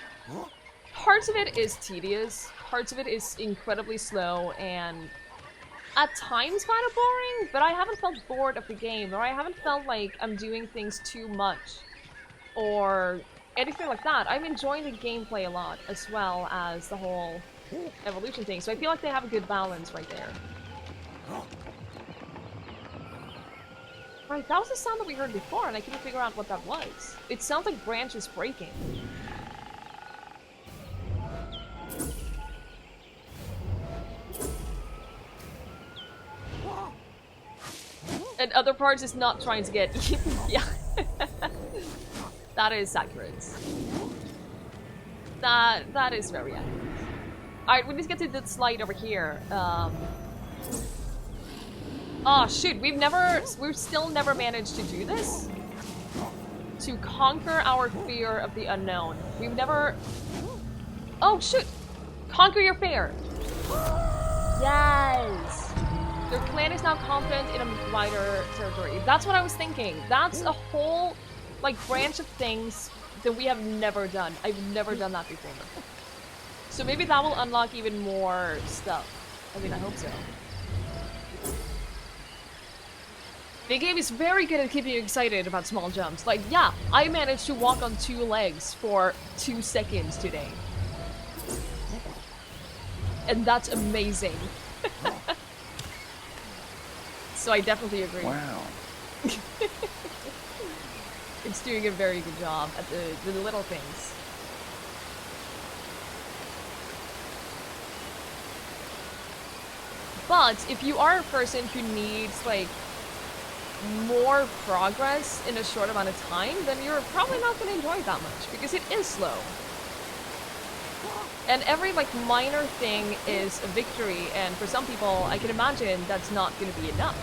Parts of it is tedious, parts of it is incredibly slow, and at times kind of boring, but I haven't felt bored of the game, or I haven't felt like I'm doing things too much, or anything like that. I'm enjoying the gameplay a lot, as well as the whole evolution thing, so I feel like they have a good balance right there. Right, that was the sound that we heard before, and I couldn't figure out what that was. It sounds like branches breaking. And other parts is not trying to get eaten. Yeah. That is accurate. That is very accurate. Alright, we need to get to the slide over here. Oh shoot, we've still never managed to do this. To conquer our fear of the unknown. We've never... Oh shoot! Conquer your fear! Yes! Their clan is now confident in a wider territory. That's what I was thinking. That's a whole, like, branch of things that we have never done. I've never done that before. So maybe that will unlock even more stuff. I mean, I hope so. The game is very good at keeping you excited about small jumps. Like, yeah, I managed to walk on 2 legs for 2 seconds today. And that's amazing. So I definitely agree. Wow. It's doing a very good job at the little things. But if you are a person who needs, like, more progress in a short amount of time, then you're probably not going to enjoy it that much, because it is slow. And every like minor thing is a victory, and for some people, I can imagine that's not gonna be enough.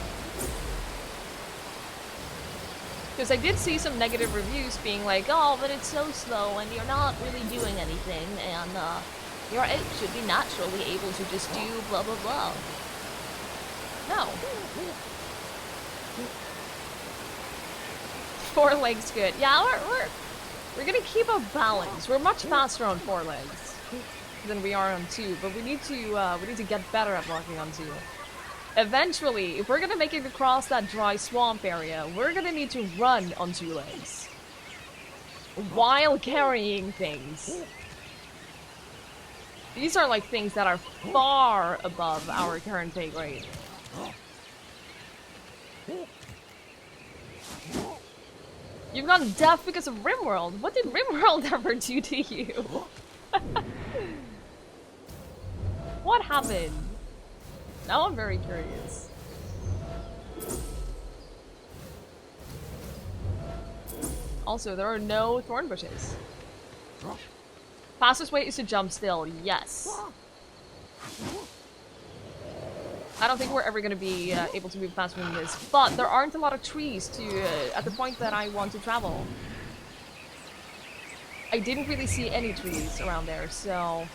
Because I did see some negative reviews being like, oh, but it's so slow and you're not really doing anything, and your egg should be naturally able to just do blah blah blah. No. 4 legs good. Yeah, we're gonna keep a balance. We're much faster on 4 legs than we are on 2, but we need to get better at walking on 2. Eventually, if we're gonna make it across that dry swamp area, we're gonna need to run on 2 legs while carrying things. These are like things that are far above our current pay grade. You've gone deaf because of RimWorld. What did RimWorld ever do to you? What happened? Now I'm very curious. Also, there are no thorn bushes. Fastest way is to jump still. Yes. I don't think we're ever going to be able to move faster than this, but there aren't a lot of trees to at the point that I want to travel. I didn't really see any trees around there, so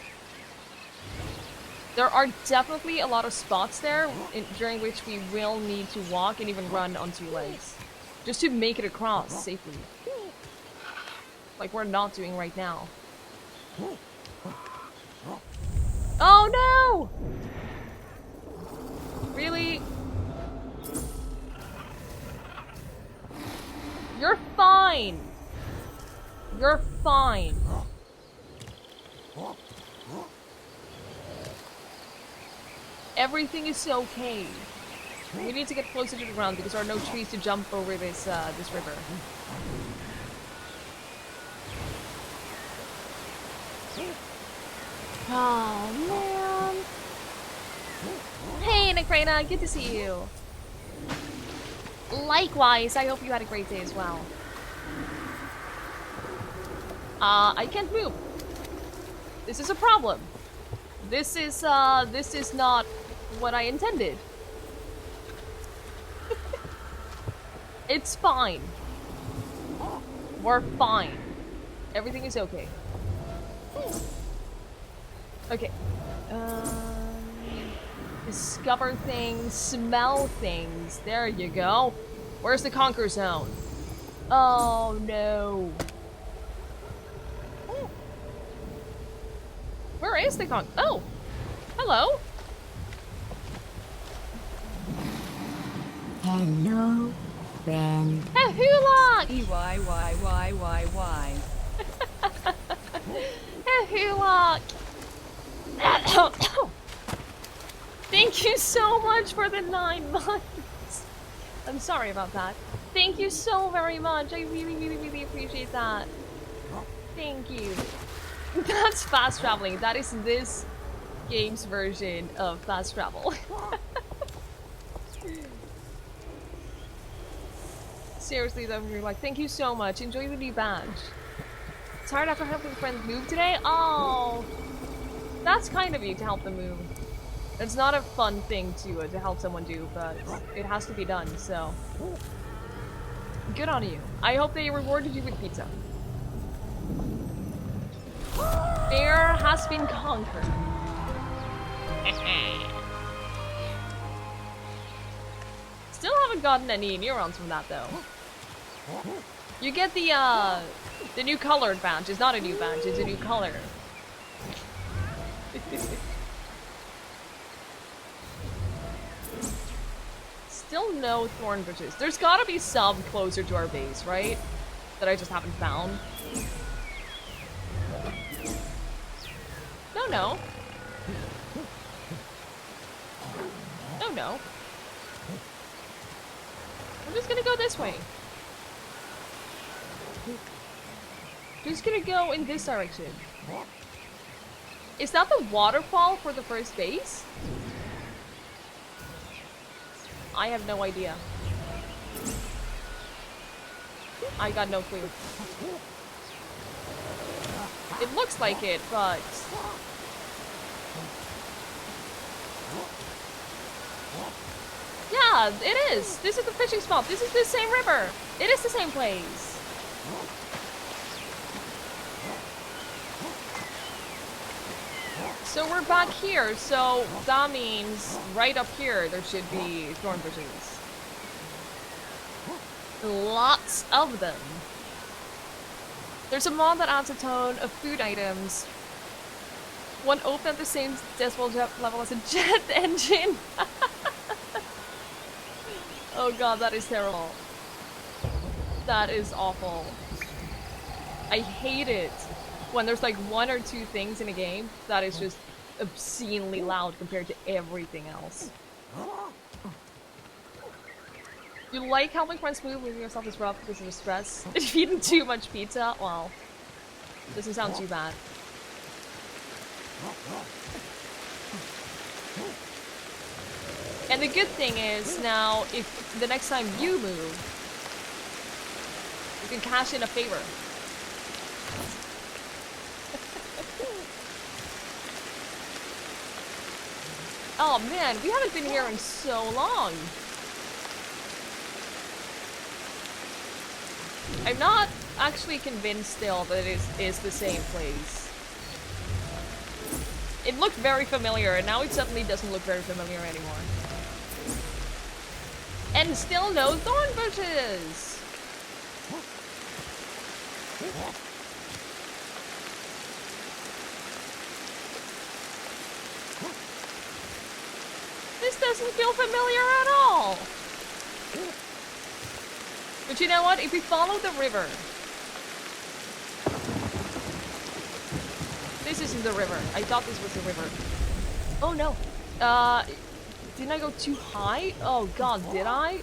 there are definitely a lot of spots there during which we will need to walk and even run on 2 legs just to make it across safely, like we're not doing right now. Oh no! Really? You're fine. You're fine. Everything is okay. We need to get closer to the ground because there are no trees to jump over this river. Oh man. Hey Necrana, good to see you. Likewise, I hope you had a great day as well. I can't move. This is a problem. This is not what I intended. It's fine. We're fine. Everything is okay. Okay. Discover things, smell things. There you go. Where's the conquer zone? Oh no. Where is the conquer? Oh! Hello! Hello, friend. Hehulok! E-Y-Y-Y-Y-Y. Hehulok! Thank you so much for the 9 months! I'm sorry about that. Thank you so very much. I really, really, really appreciate that. Thank you. That's fast traveling. That is this game's version of fast travel. Seriously though, we're like, thank you so much. Enjoy the new badge. Tired after helping friends move today? Oh, that's kind of you to help them move. It's not a fun thing to help someone do, but it has to be done, so good on you. I hope they rewarded you with pizza. Fear has been conquered. Still haven't gotten any neurons from that though. You get the new colored badge. It's not a new badge, it's a new color. Still no thorn bushes. There's gotta be some closer to our base, right? That I just haven't found. No, no. No, no. I'm just gonna go this way. Just gonna go in this direction. Is that the waterfall for the first base? I have no idea. I got no clue. It looks like it, but Yeah, it is. This is the fishing spot. This is the same river. It is the same place. So we're back here, so that means right up here there should be thorn bushes. Lots of them. There's a mod that adds a ton of food items. One open at the same decibel level as a jet engine. Oh god, that is terrible. That is awful. I hate it when there's like one or two things in a game that is just obscenely loud compared to everything else. You like helping friends move, leaving yourself is rough because of the stress. If you've eaten too much pizza, well, doesn't sound too bad. And the good thing is, now, if the next time you move, you can cash in a favor. Oh man, we haven't been here in so long. I'm not actually convinced still that it is the same place. It looked very familiar, and now it suddenly doesn't look very familiar anymore. And still no thorn bushes! This doesn't feel familiar at all! But you know what? If we follow the river... This isn't the river. I thought this was the river. Oh no. Didn't I go too high? Oh god, did I?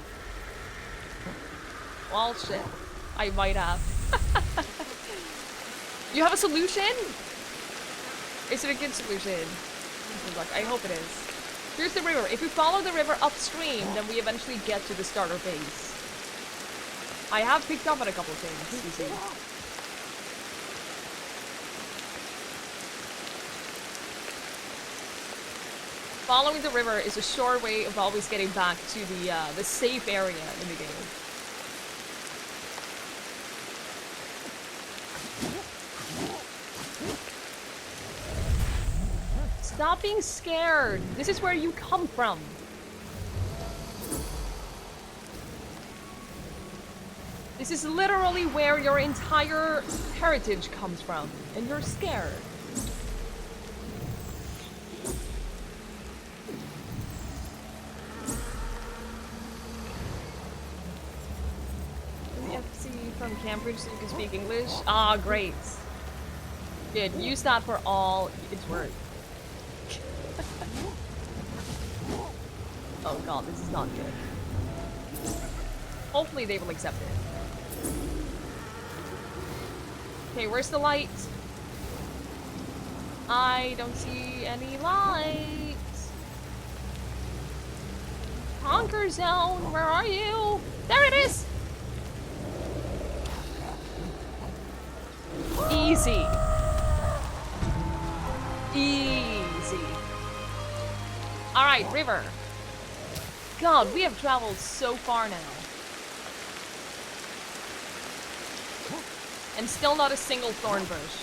Well, shit. I might have. You have a solution? Is it a good solution? Good luck. I hope it is. Here's the river. If we follow the river upstream, then we eventually get to the starter base. I have picked up on a couple things, you see. Following the river is a sure way of always getting back to the safe area in the game. Stop being scared. This is where you come from. This is literally where your entire heritage comes from, and you're scared. FC from Cambridge so you can speak English. Ah, great. Good. Use that for all it's worth. Oh god, this is not good. Hopefully they will accept it. Okay, where's the light? I don't see any light. Conquer zone, where are you? There it is! Easy. Easy. Alright, river. God, we have traveled so far now. And still not a single thorn bush.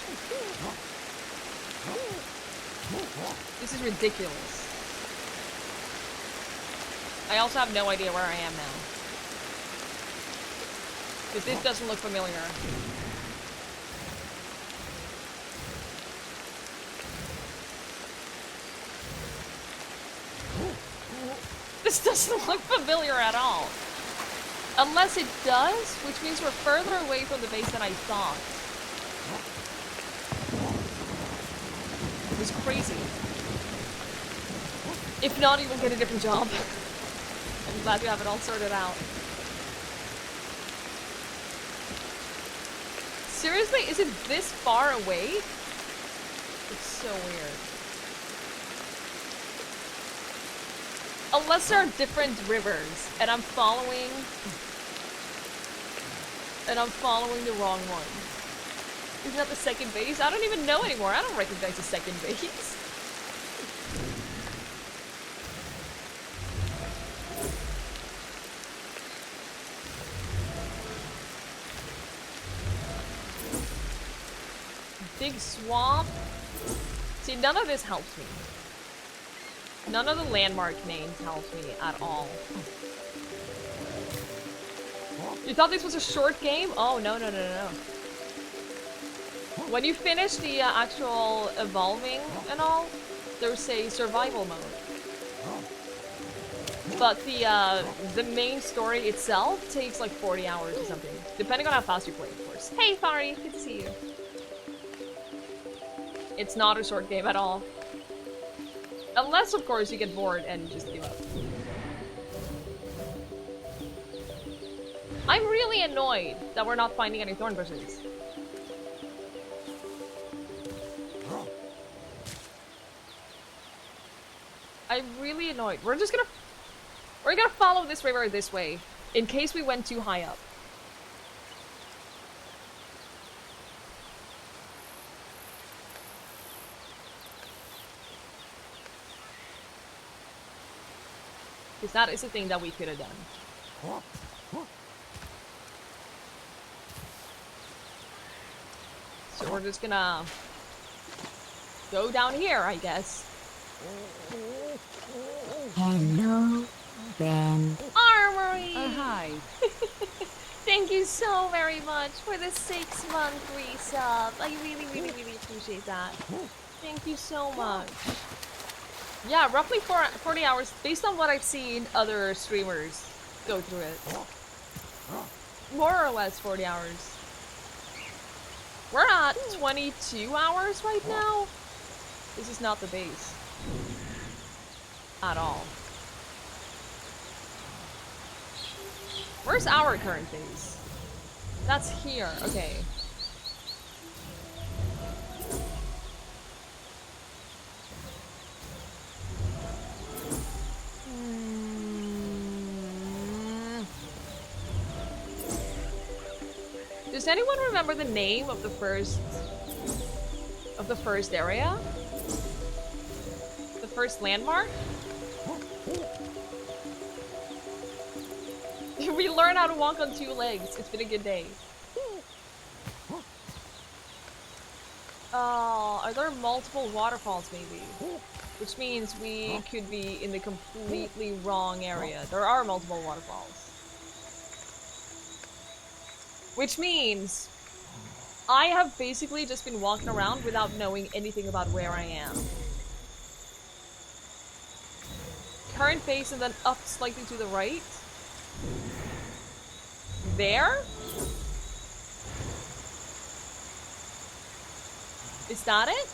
This is ridiculous. I also have no idea where I am now. Because this doesn't look familiar. This doesn't look familiar at all. Unless it does, which means we're further away from the base than I thought. It was crazy. If not, you will get a different job. I'm glad you have it all sorted out. Seriously, is it this far away? It's so weird. Unless there are different rivers, and I'm following the wrong one. Isn't that the second base? I don't even know anymore. I don't recognize the second base. Big swamp. See, none of this helps me. None of the landmark names help me at all. You thought this was a short game? Oh, no, no, no, no. When you finish the actual evolving and all, there's a survival mode. But the main story itself takes like 40 hours or something. Depending on how fast you play, of course. Hey, Fari, good to see you. It's not a short game at all. Unless, of course, you get bored and just give up. I'm really annoyed that we're not finding any thorn bushes. I'm really annoyed. We're gonna follow this river this way, in case we went too high up. Because that is the thing that we could have done. So we're just gonna go down here, I guess. Hello, Ben. Armory! Oh, hi. Thank you so very much for the 6-month resub. I really, really, really appreciate that. Thank you so much. Yeah, roughly 40 hours, based on what I've seen other streamers go through it. More or less 40 hours. We're at 22 hours right now. This is not the base. At all. Where's our current base? That's here, okay. Does anyone remember the name of the first area? The first landmark? We learn how to walk on 2 legs. It's been a good day. Oh, are there multiple waterfalls maybe? Which means we could be in the completely wrong area. There are multiple waterfalls. Which means I have basically just been walking around without knowing anything about where I am. Current base and then up slightly to the right. There? Is that it?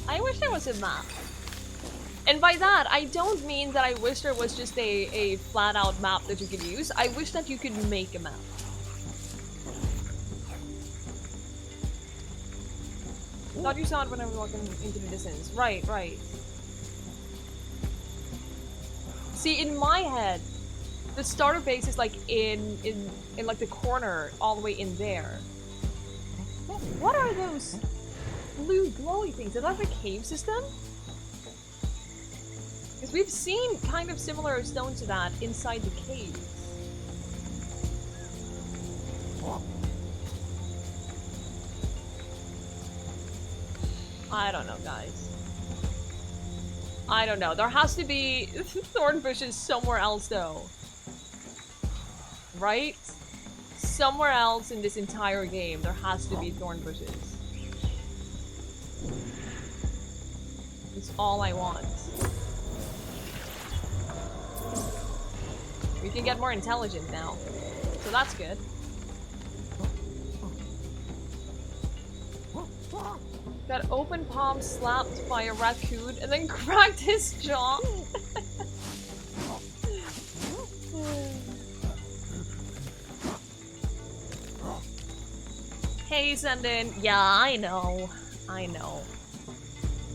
I wish there was a map. And by that, I don't mean that I wish there was just a flat-out map that you could use. I wish that you could make a map. Thought you saw it when I was walking into the distance. Right, right. See, in my head, the starter base is like in like the corner, all the way in there. What are those blue glowy things? Is that the cave system? Because we've seen kind of similar stones to that inside the caves. I don't know, guys. I don't know. There has to be thorn bushes somewhere else, though. Right? Somewhere else in this entire game, there has to be thorn bushes. It's all I want. We can get more intelligent now. So that's good. Got open palm slapped by a raccoon and then cracked his jaw. Hey, Senden. Yeah, I know. I know.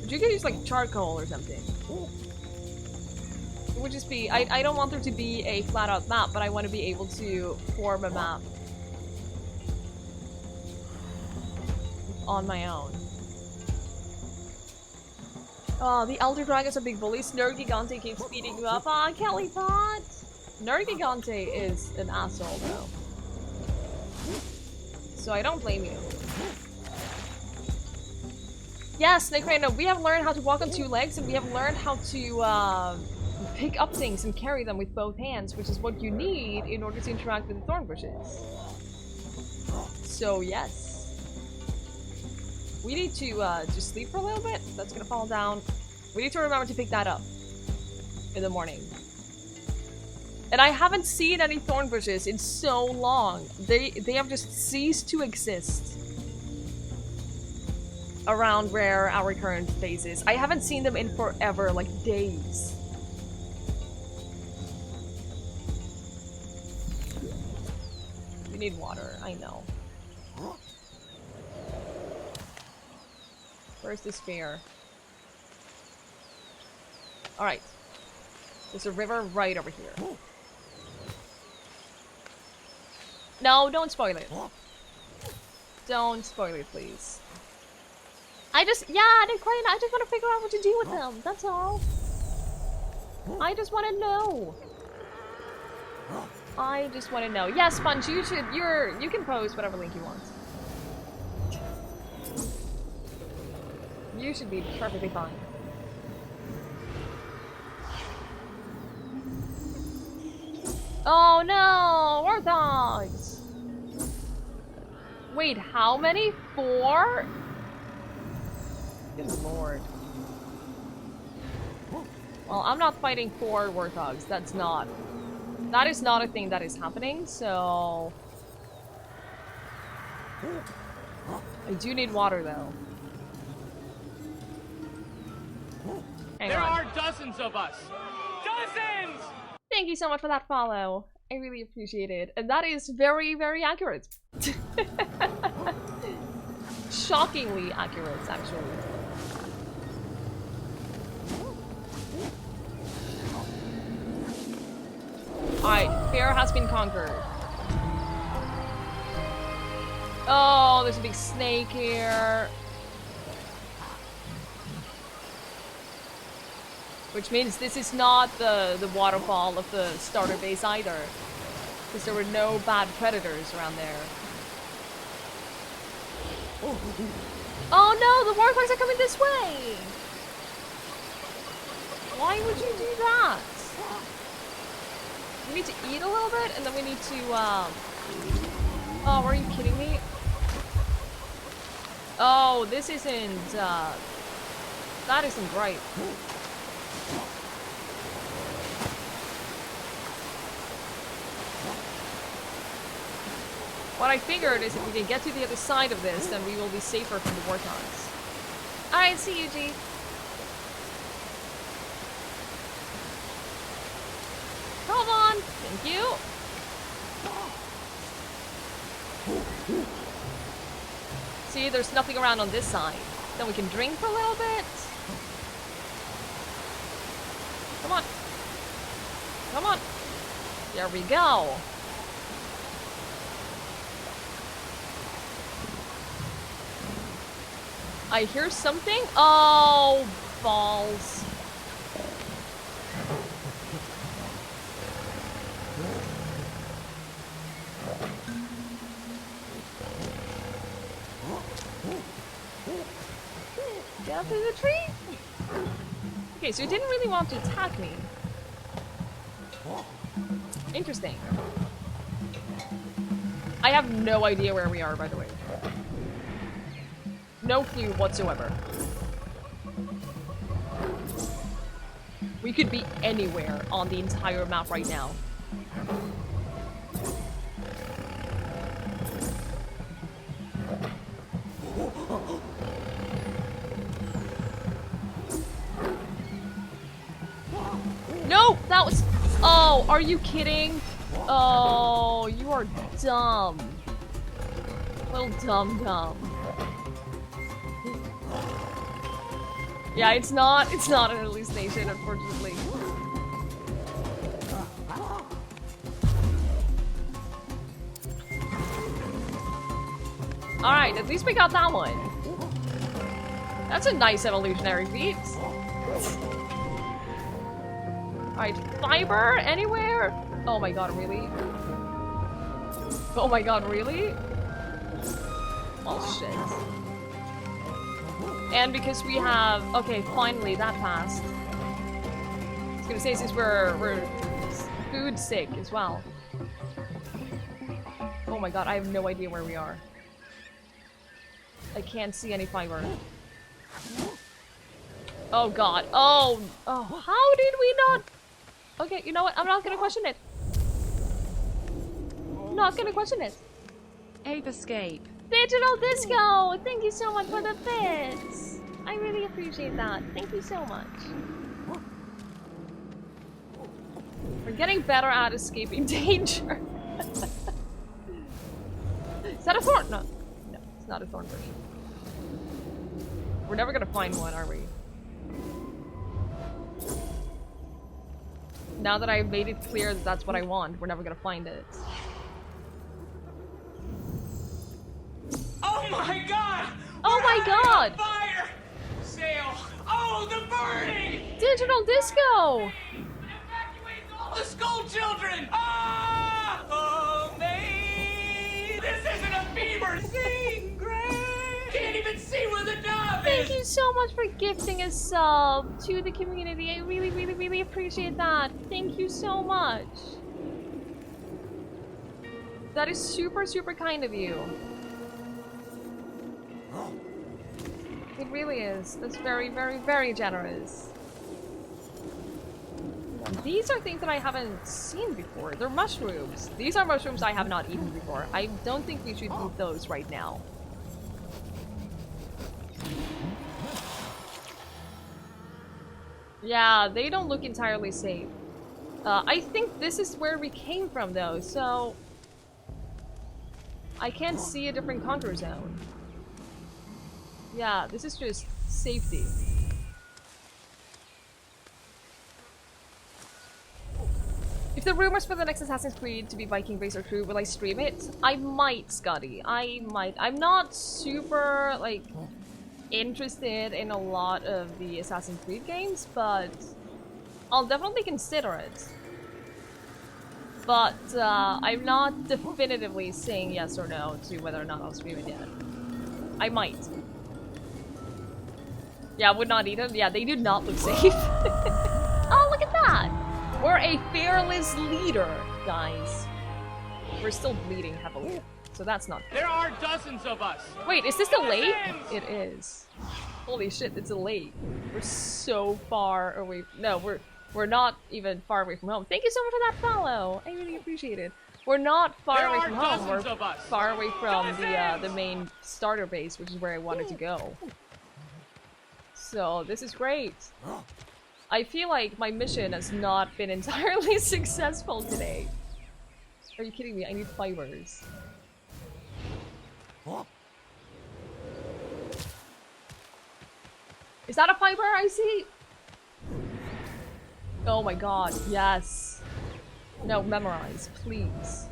But you could use like charcoal or something. It would just be, I don't want there to be a flat out map, but I want to be able to form a map. on my own. Oh, the Elder Dragons are big bullies. Nergigante keeps beating you up. Aw, Kelly Pot! Nergigante is an asshole, though. So I don't blame you. Yes, Snake Rhino, we have learned how to walk on 2 legs, and we have learned how to pick up things and carry them with both hands, which is what you need in order to interact with the thorn bushes. So yes. We need to just sleep for a little bit. That's gonna fall down. We need to remember to pick that up in the morning. And I haven't seen any thorn bushes in so long. They have just ceased to exist around where our current base is. I haven't seen them in forever, like days. We need water, I know. Where's the spear? Alright. There's a river right over here. No, don't spoil it. Don't spoil it, please. I just want to figure out what to do with them. That's all. I just want to know. I just want to know. Yes, Sponge, you can post whatever link you want. You should be perfectly fine. Oh no! Warthogs! Wait, how many? 4? Good lord. Well, I'm not fighting 4 Warthogs. That is not a thing that is happening, so... I do need water, though. Hang There on. are dozens of us. Dozens! Thank you so much for that follow. I really appreciate it. And that is very, very accurate. Shockingly accurate, actually. Alright, fear has been conquered. Oh, there's a big snake here. Which means this is not the waterfall of the starter base either. Because there were no bad predators around there. Oh no, the warthogs are coming this way! Why would you do that? We need to eat a little bit, and then we need to, Oh, are you kidding me? Oh, this isn't, that isn't right. What I figured is if we can get to the other side of this, then we will be safer from the warthogs. Alright, see you, G. Come on! Thank you! See, there's nothing around on this side. Then we can drink for a little bit. Come on. Come on. There we go. I hear something. Oh, balls. Get up to the tree. Okay, so it didn't really want to attack me. Interesting. I have no idea where we are, by the way. No clue whatsoever. We could be anywhere on the entire map right now. No! That was... Oh, are you kidding? Oh, you are dumb. Little dumb. Yeah, it's not an hallucination, unfortunately. Alright, at least we got that one. That's a nice evolutionary feat. Alright, fiber anywhere? Oh my god, really? Oh my god, really? Oh shit. And because we have... Okay, finally, that passed. I was gonna say, since we're food sick as well. Oh my god, I have no idea where we are. I can't see any fiber. Oh god. Oh, how did we not... Okay, you know what? I'm not gonna question it. Not gonna question it. Ape escape. Digital Disco! Thank you so much for the bits! I really appreciate that. Thank you so much. We're getting better at escaping danger. Is that a thorn? No. No, it's not a thorn bush. We're never gonna find one, are we? Now that I've made it clear that that's what I want, we're never gonna find it. Oh my god! Oh my god! Fire! Sail! Oh, the burning! Digital Disco! Evacuate all the school children! Ah! Oh, mate! This isn't a fever! Sing, Gray! Can't even see where the dove Thank is! you so much for gifting a sub to the community. I really, really, really appreciate that. Thank you so much. That is super, super kind of you. It really is. That's very, very, very generous. These are things that I haven't seen before. They're mushrooms. These are mushrooms I have not eaten before. I don't think we should eat those right now. Yeah, they don't look entirely safe. I think this is where we came from though, so... I can't see a different conquer zone. Yeah, this is just safety. If the rumors for the next Assassin's Creed to be Viking based are true, will I stream it? I might, Scotty. I might. I'm not super, like, interested in a lot of the Assassin's Creed games, but I'll definitely consider it. But I'm not definitively saying yes or no to whether or not I'll stream it yet. I might. Yeah, would not eat them. Yeah, they do not look safe. Oh, look at that! We're a fearless leader, guys. We're still bleeding heavily, so that's not good. There are dozens of us! Wait, is this a lake? It is. Holy shit, it's a lake. We're so far away. No, we're not even far away from home. Thank you so much for that follow. I really appreciate it. We're not far away from home. We're far away from the main starter base, which is where I wanted to go. So this is great. I feel like my mission has not been entirely successful today. Are you kidding me? I need fibers. Is that a fiber I see? Oh my god, yes. No, memorize, please.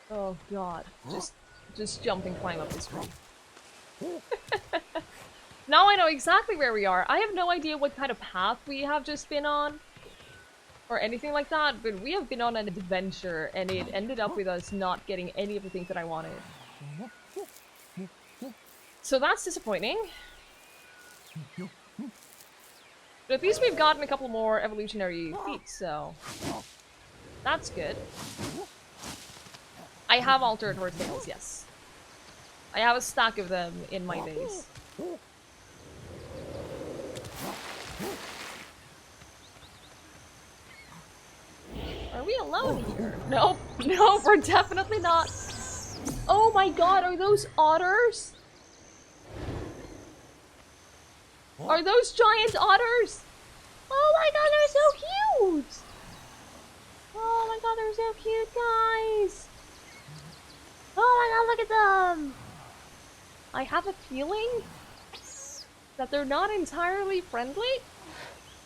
Oh god. Just jump and climb up this tree. Now I know exactly where we are. I have no idea what kind of path we have just been on. Or anything like that, but we have been on an adventure and it ended up with us not getting any of the things that I wanted. So that's disappointing. But at least we've gotten a couple more evolutionary feats, so... That's good. I have altered horsetails, yes. I have a stack of them in my base. Are we alone here? Nope. No, we're definitely not. Oh my god, are those otters? Are those giant otters? Oh my god, they're so cute! Oh my god, they're so cute, guys! Oh my god, look at them! I have a feeling that they're not entirely friendly,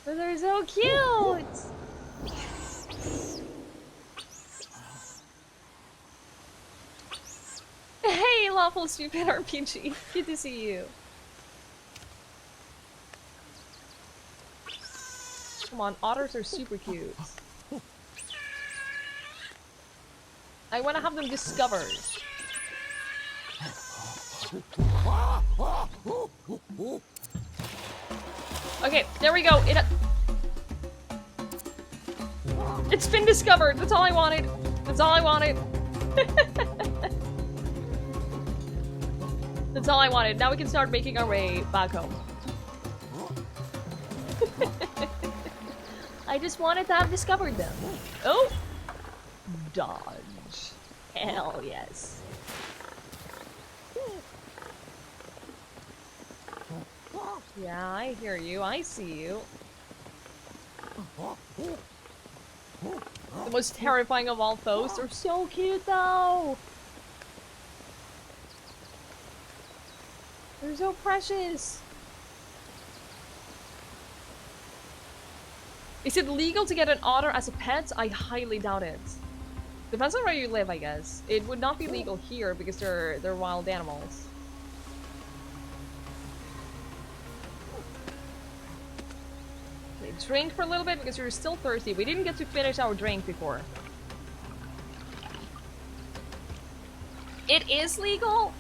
but they're so cute! Hey, Lawful Stupid RPG. Good to see you. Come on, otters are super cute. I want to have them discovered. Okay, there we go. It's been discovered. That's all I wanted. That's all I wanted. That's all I wanted. Now we can start making our way back home. I just wanted to have discovered them. Oh! Dodge. Hell yes. Yeah, I hear you. I see you. The most terrifying of all foes. They're so cute though! They're so precious! Is it legal to get an otter as a pet? I highly doubt it. Depends on where you live, I guess. It would not be legal here because they're wild animals. Okay, drink for a little bit because you're still thirsty. We didn't get to finish our drink before. It is legal?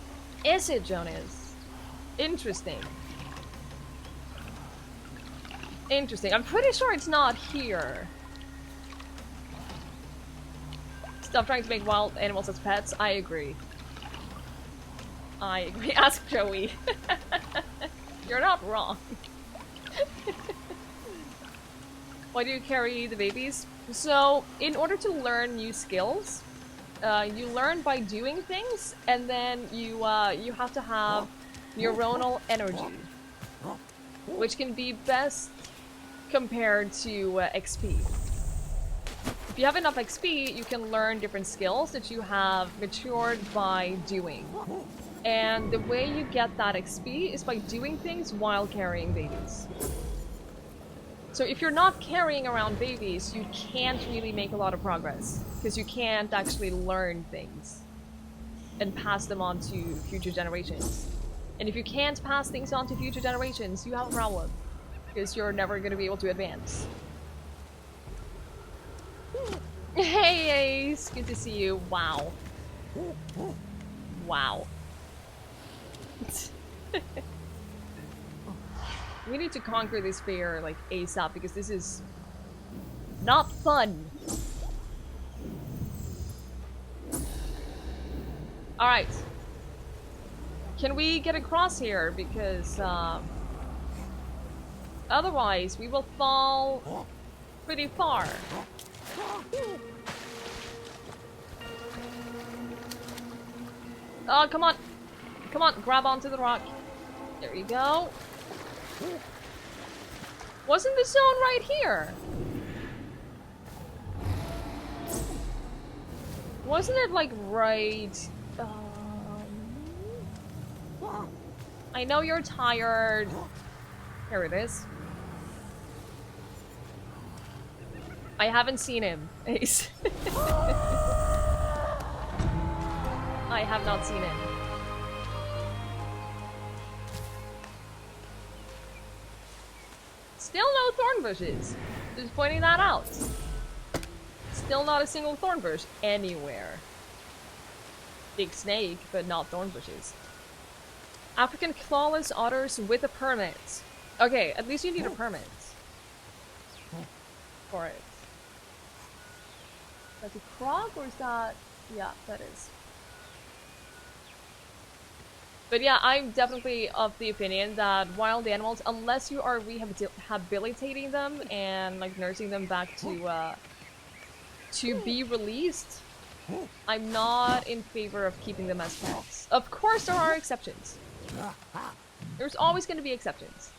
Is it, Jonas? Interesting. Interesting. I'm pretty sure it's not here. Stop trying to make wild animals as pets. I agree. I agree. Ask Joey. You're not wrong. Why do you carry the babies? So, in order to learn new skills, you learn by doing things, and then you have to have neuronal energy, which can be best compared to XP. If you have enough XP, you can learn different skills that you have matured by doing. And the way you get that XP is by doing things while carrying babies. So if you're not carrying around babies, you can't really make a lot of progress, because you can't actually learn things and pass them on to future generations. And if you can't pass things on to future generations, you have a problem, because you're never going to be able to advance. Hey Ace, good to see you. Wow. Wow. We need to conquer this fear like ASAP, because this is not fun. Alright. Can we get across here? Because otherwise we will fall pretty far. Oh, come on. Come on, grab onto the rock. There you go. Wasn't the zone right here? Wasn't it like right... I know you're tired. Here it is. I haven't seen him, Ace. I have not seen him. Still no thorn bushes. Just pointing that out. Still not a single thorn bush anywhere. Big snake, but not thorn bushes. African clawless otters with a permit. Okay, at least you need a permit for it. Is that a croc or is that... Yeah, that is. But yeah, I'm definitely of the opinion that wild animals, unless you are rehabilitating them and like nursing them back to be released, I'm not in favor of keeping them as pets. Of course there are exceptions. There's always going to be exceptions.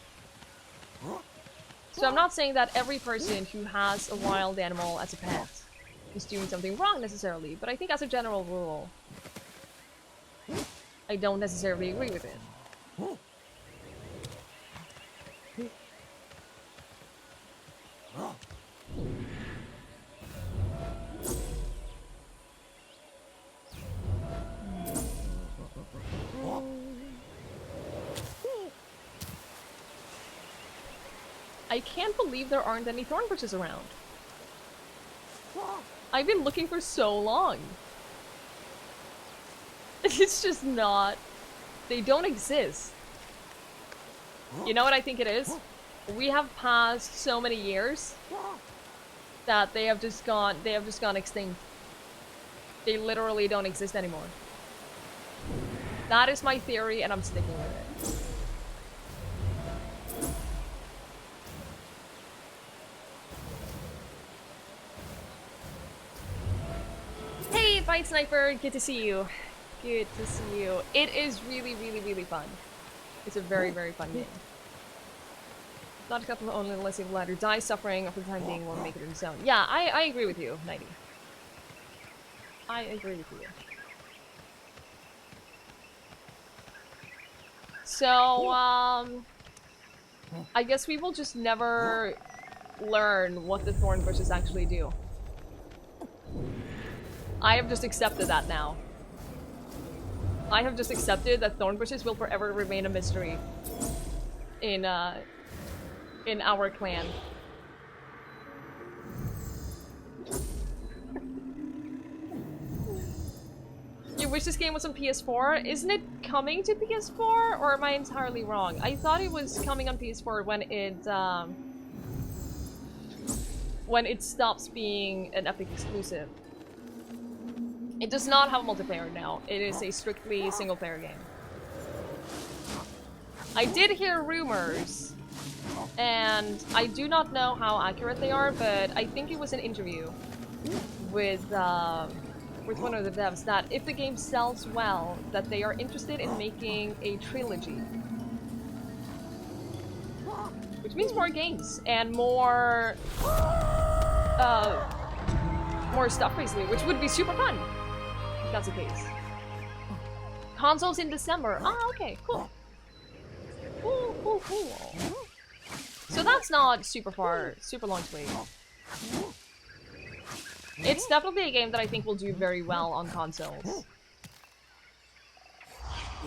So I'm not saying that every person who has a wild animal as a pet is doing something wrong necessarily, but I think as a general rule, I don't necessarily agree with it. I can't believe there aren't any thorn bushes around. I've been looking for so long. It's just not... They don't exist. You know what I think it is? We have passed so many years that they have just gone extinct. They literally don't exist anymore. That is my theory, and I'm sticking with it. Hey, Bite Sniper, good to see you. Good to see you. It is really, really, really fun. It's a very, very fun game. Not a couple only unless you let her die suffering, or for the time being won't make it in the zone. Yeah, I agree with you, 90. I agree with you. So, I guess we will just never learn what the thorn bushes actually do. I have just accepted that now. I have just accepted that thorn bushes will forever remain a mystery in our clan. You wish this game was on PS4? Isn't it coming to PS4? Or am I entirely wrong? I thought it was coming on PS4 when it stops being an Epic exclusive. It does not have multiplayer now. It is a strictly single-player game. I did hear rumors, and I do not know how accurate they are, but I think it was an interview with one of the devs that if the game sells well, that they are interested in making a trilogy. Which means more games and more stuff basically, which would be super fun if that's the case. Consoles in December. Ah, okay, cool. Cool. So that's not super long to wait. It's definitely a game that I think will do very well on consoles.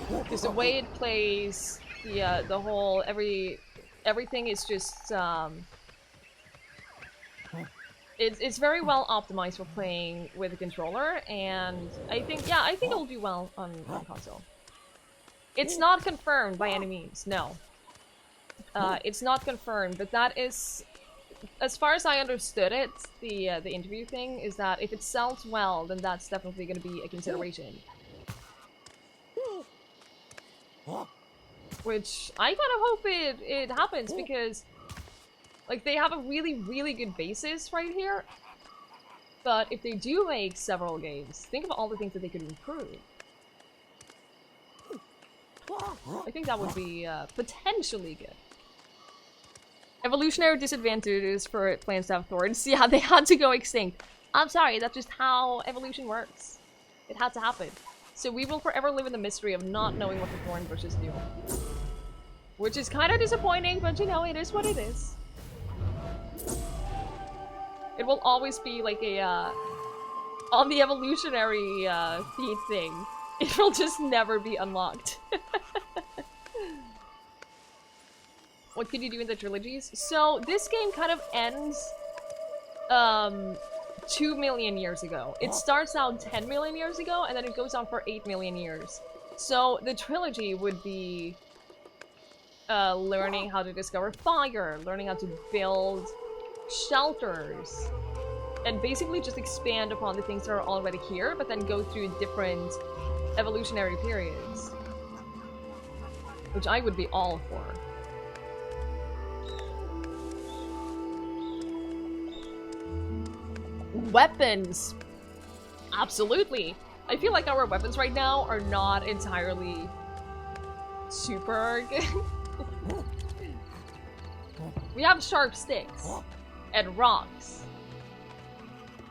Because the way it plays, the whole, everything is just, it's very well optimized for playing with a controller, and I think it'll do well on console. It's not confirmed by any means, no. It's not confirmed, but that is, as far as I understood it, the interview thing is that if it sells well, then that's definitely going to be a consideration. Which I kind of hope it happens, because like they have a really, really good basis right here. But if they do make several games, think of all the things that they could improve. I think that would be potentially good. Evolutionary disadvantages for plants to have thorns. Yeah, they had to go extinct. I'm sorry, that's just how evolution works. It had to happen. So we will forever live in the mystery of not knowing what the thorn bushes do. Which is kind of disappointing, but you know, it is what it is. It will always be like a, on the evolutionary feed thing, it will just never be unlocked. What could you do in the trilogies? So, this game kind of ends 2 million years ago. It starts out 10 million years ago, and then it goes on for 8 million years. So, the trilogy would be learning how to discover fire, learning how to build shelters, and basically just expand upon the things that are already here, but then go through different evolutionary periods. Which I would be all for. Weapons! Absolutely! I feel like our weapons right now are not entirely super good. We have sharp sticks and rocks,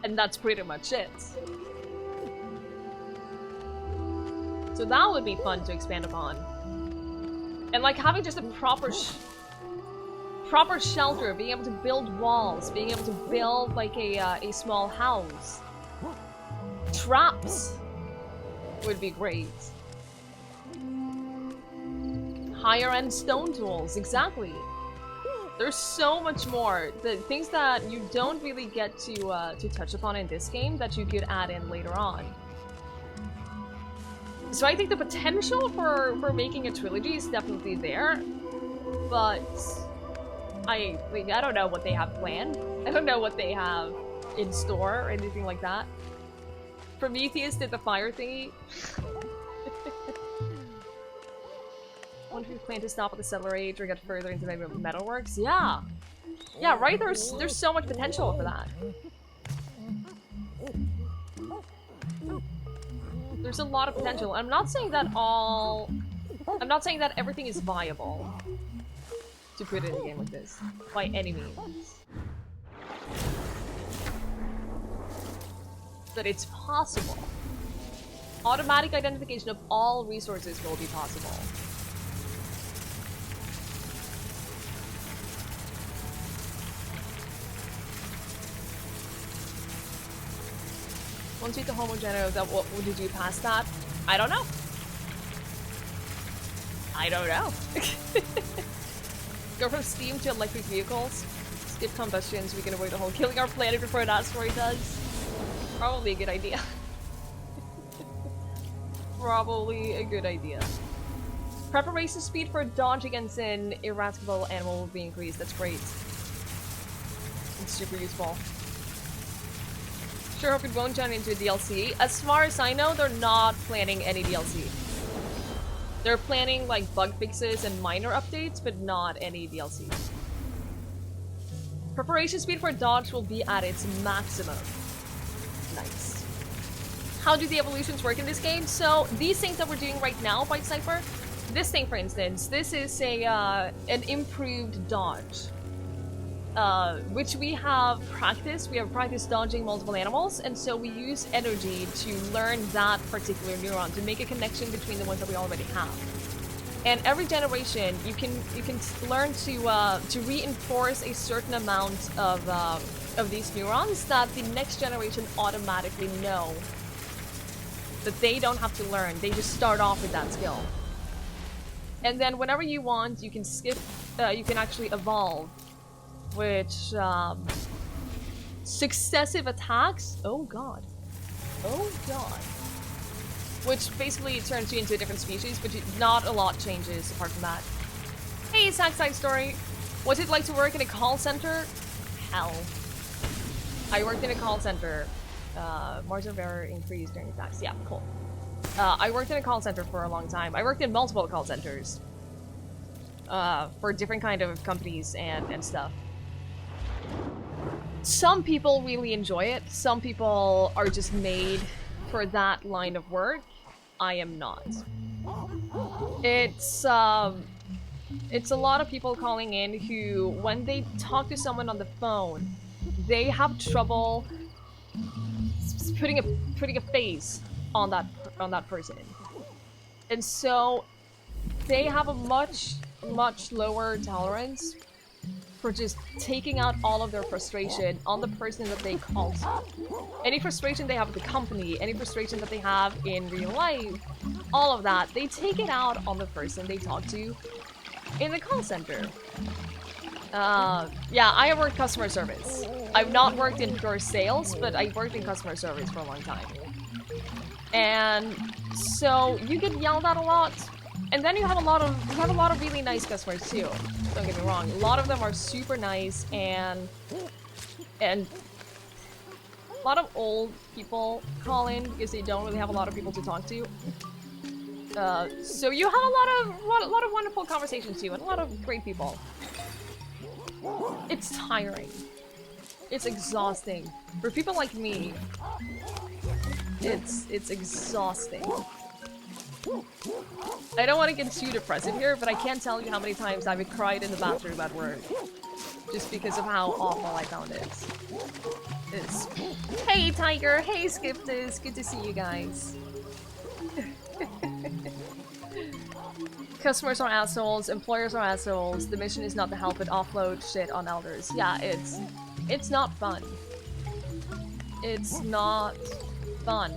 and that's pretty much it. So that would be fun to expand upon. And like having just a proper shelter, being able to build walls, being able to build like a small house. Traps would be great. Higher end stone tools, exactly. There's so much more. The things that you don't really get to touch upon in this game that you could add in later on. So I think the potential for making a trilogy is definitely there, but I don't know what they have planned. I don't know what they have in store or anything like that. Prometheus did the fire thingy. Wonder if you plan to stop at the settler age or get further into maybe metalworks? Yeah! Yeah, right? There's so much potential for that. There's a lot of potential. I'm not saying that everything is viable to put in a game like this, by any means. But it's possible. Automatic identification of all resources will be possible. Once you hit the homogeneous, what did you pass that? I don't know. I don't know. Go from steam to electric vehicles. Skip combustion so we can avoid the whole killing our planet before an asteroid does. Probably a good idea. Probably a good idea. Preparation speed for dodging against an irascible animal will be increased. That's great. It's super useful. Sure hope it won't turn into a DLC. As far as I know, they're not planning any DLC. They're planning like bug fixes and minor updates, but not any DLC. Preparation speed for dodge will be at its maximum. Nice. How do the evolutions work in this game? So these things that we're doing right now, Bite Sniper, this thing for instance, this is a an improved dodge. Which we have practiced. We have practiced dodging multiple animals, and so we use energy to learn that particular neuron to make a connection between the ones that we already have. And every generation, you can learn to reinforce a certain amount of these neurons that the next generation automatically know that they don't have to learn. They just start off with that skill. And then whenever you want, you can skip. You can actually evolve. Which, successive attacks? Oh god. Oh god. Which basically turns you into a different species, but not a lot changes apart from that. Hey, Sack Side Story! What's it like to work in a call center? Hell. I worked in a call center. Margin of error increased during attacks. Yeah, cool. I worked in a call center for a long time. I worked in multiple call centers. For different kind of companies and stuff. Some people really enjoy it. Some people are just made for that line of work. I am not. It's a lot of people calling in who, when they talk to someone on the phone, they have trouble putting a face on that person, and so they have a much lower tolerance for just taking out all of their frustration on the person that they call to. Any frustration they have with the company, any frustration that they have in real life, all of that, they take it out on the person they talk to in the call center. Yeah, I have worked customer service. I've not worked in pure sales, but I worked in customer service for a long time. And so you get yelled at a lot. And then you have a lot of really nice customers too. Don't get me wrong. A lot of them are super nice, and a lot of old people call in because they don't really have a lot of people to talk to. So you have a lot of wonderful conversations too, and a lot of great people. It's tiring. It's exhausting. For people like me, it's exhausting. I don't want to get too depressive here, but I can't tell you how many times I've cried in the bathroom at work. Just because of how awful I found it. Hey Tiger, hey Skiptis, good to see you guys. Customers are assholes, employers are assholes, the mission is not to help but offload shit on elders. Yeah, it's not fun. It's not fun.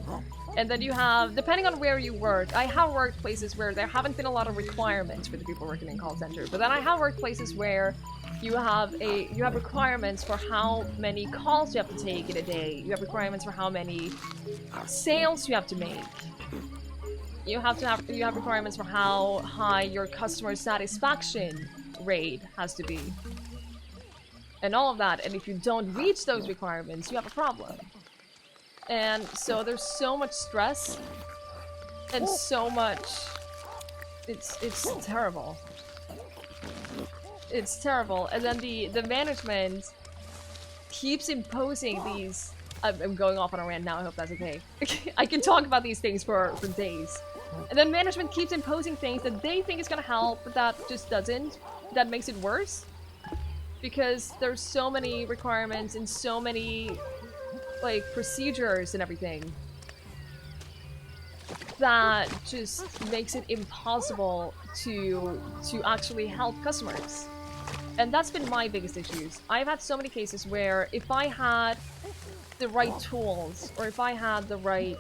And then you have, depending on where you work, I have worked places where there haven't been a lot of requirements for the people working in call center, but then I have worked places where You have requirements for how many calls you have to take in a day. You have requirements for how many sales you have to make. You have requirements for how high your customer satisfaction rate has to be. And all of that. And if you don't reach those requirements, you have a problem. And so there's so much stress and so much... It's terrible. It's terrible. And then the management keeps imposing these... I'm going off on a rant now, I hope that's okay. I can talk about these things for days. And then management keeps imposing things that they think is gonna help, but that just doesn't. That makes it worse. Because there's so many requirements and so many, like, procedures and everything that just makes it impossible to actually help customers. And that's been my biggest issues. I've had so many cases where if I had the right tools, or if I had the right,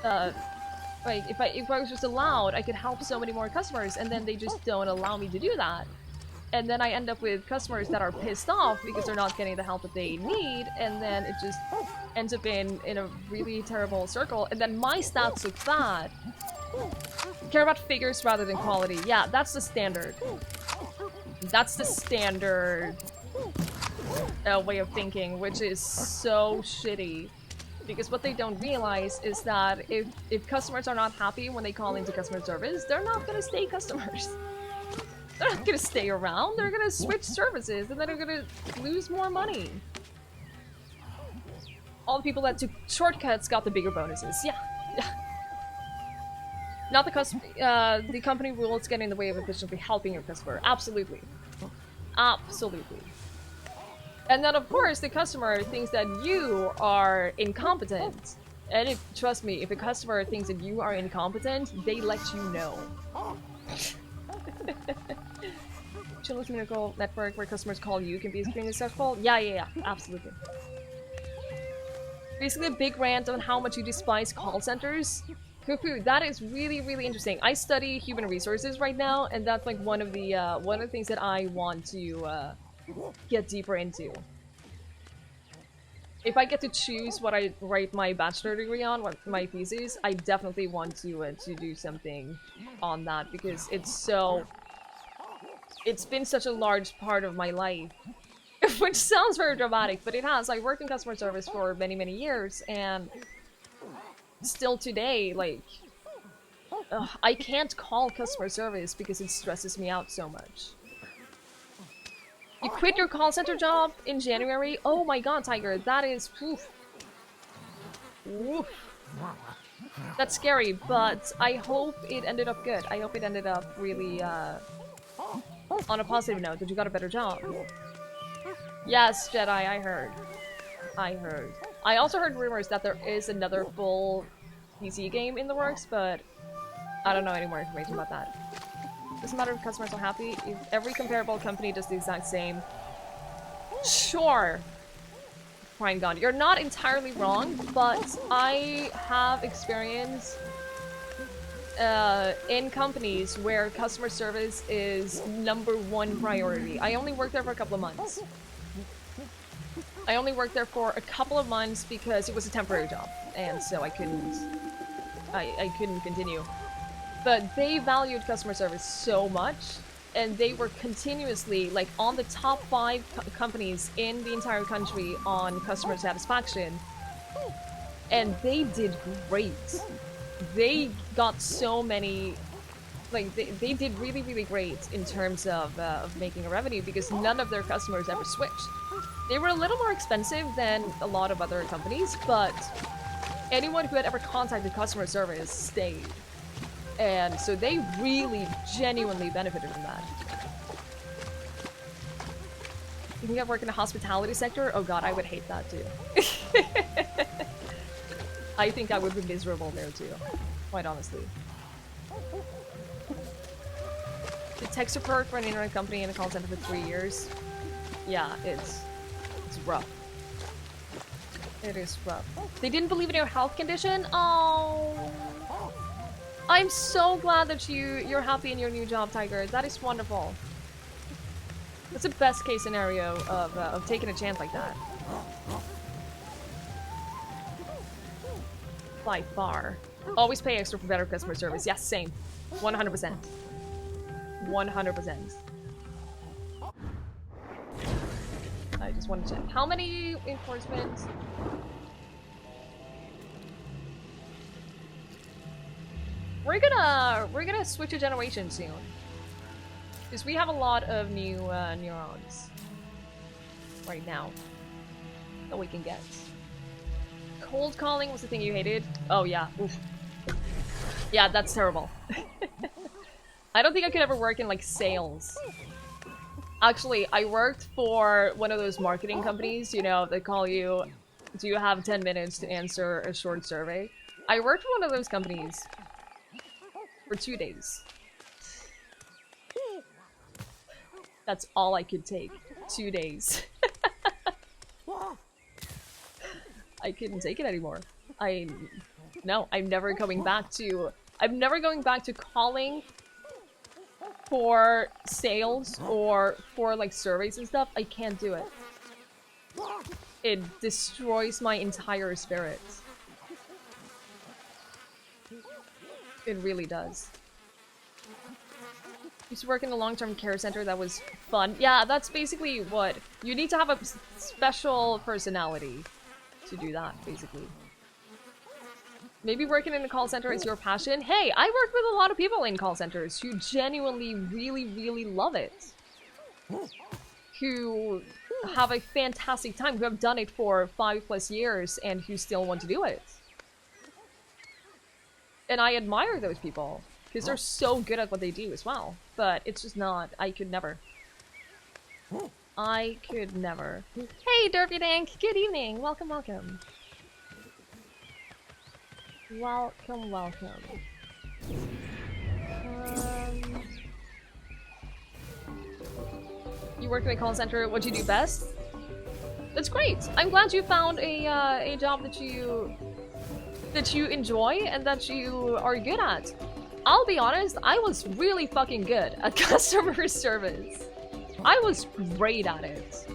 like, if I was just allowed, I could help so many more customers, and then they just don't allow me to do that. And then I end up with customers that are pissed off because they're not getting the help that they need, and then it just ends up in a really terrible circle. And then my stats look bad. Care about figures rather than quality. Yeah, that's the standard. That's the standard way of thinking, which is so shitty. Because what they don't realize is that if customers are not happy when they call into customer service, they're not gonna stay customers. They're not gonna stay around, they're gonna switch services, and then they're gonna lose more money. All the people that took shortcuts got the bigger bonuses. Yeah. Not the company rules get in the way of efficiently helping your customer. Absolutely. Absolutely. And then, of course, the customer thinks that you are incompetent. And trust me, if a customer thinks that you are incompetent, they let you know. Children's Miracle Network where customers call you can be extremely stressful? Yeah, absolutely. Basically a big rant on how much you despise call centers. Cuckoo, that is really, really interesting. I study human resources right now, and that's like one of the things that I want to get deeper into. If I get to choose what I write my bachelor degree on, what my thesis, I definitely want to do something on that, because it's been such a large part of my life. Which sounds very dramatic, but it has. I worked in customer service for many, many years, and still today, like, I can't call customer service because it stresses me out so much. You quit your call center job in January? Oh my god, Tiger, that is... Oof. Oof. That's scary, but I hope it ended up good. I hope it ended up really, on a positive note, that you got a better job. Yes, Jedi, I heard. I also heard rumors that there is another full PC game in the works, but I don't know any more information about that. Doesn't matter if customers are happy, if every comparable company does the exact same. Sure! Fine God, you're not entirely wrong, but I have experience in companies where customer service is #1 priority. I only worked there for a couple of months. I only worked there for a couple of months because it was a temporary job, and so I couldn't continue. But they valued customer service so much, and they were continuously, like, on the top 5 companies in the entire country on customer satisfaction. And they did great. They got so many... Like, they did really, really great in terms of making a revenue, because none of their customers ever switched. They were a little more expensive than a lot of other companies, but anyone who had ever contacted customer service stayed. And so they really, genuinely benefited from that. You think I'd work in the hospitality sector? Oh god, I would hate that too. I think I would be miserable there too, quite honestly. The tech support for an internet company in a call center for 3 years. Yeah, it's rough. It is rough. They didn't believe in your health condition? Oh, I'm so glad that you're happy in your new job, Tiger. That is wonderful. That's the best case scenario of taking a chance like that. By far. Always pay extra for better customer service. Yes, same. 100%. 100%. I just want to check. How many enforcement? We're gonna switch a generation soon. Because we have a lot of new neurons right now that we can get. Cold calling was the thing you hated? Oh yeah. Oof. Yeah, that's terrible. I don't think I could ever work in like sales. Actually, I worked for one of those marketing companies, you know, they call you, do you have 10 minutes to answer a short survey? I worked for one of those companies for 2 days. That's all I could take. 2 days. I couldn't take it anymore. No, I'm never going back to calling for sales or for like surveys and stuff. I can't do it. It destroys my entire spirit. It really does. Used to work in a long-term care center. That was fun. Yeah, that's basically what you need to have a special personality to do that, basically. Maybe working in a call center is your passion. Hey, I work with a lot of people in call centers who genuinely really, really love it. Who have a fantastic time, who have done it for 5+ years and who still want to do it. And I admire those people, because they're so good at what they do as well. But it's just not, I could never. I could never. Hey, Derpy Dank! Good evening! Welcome, welcome. Welcome, welcome. You work in a call center, what'd you do best? That's great! I'm glad you found a job that you enjoy and that you are good at. I'll be honest, I was really fucking good at customer service. I was great at it.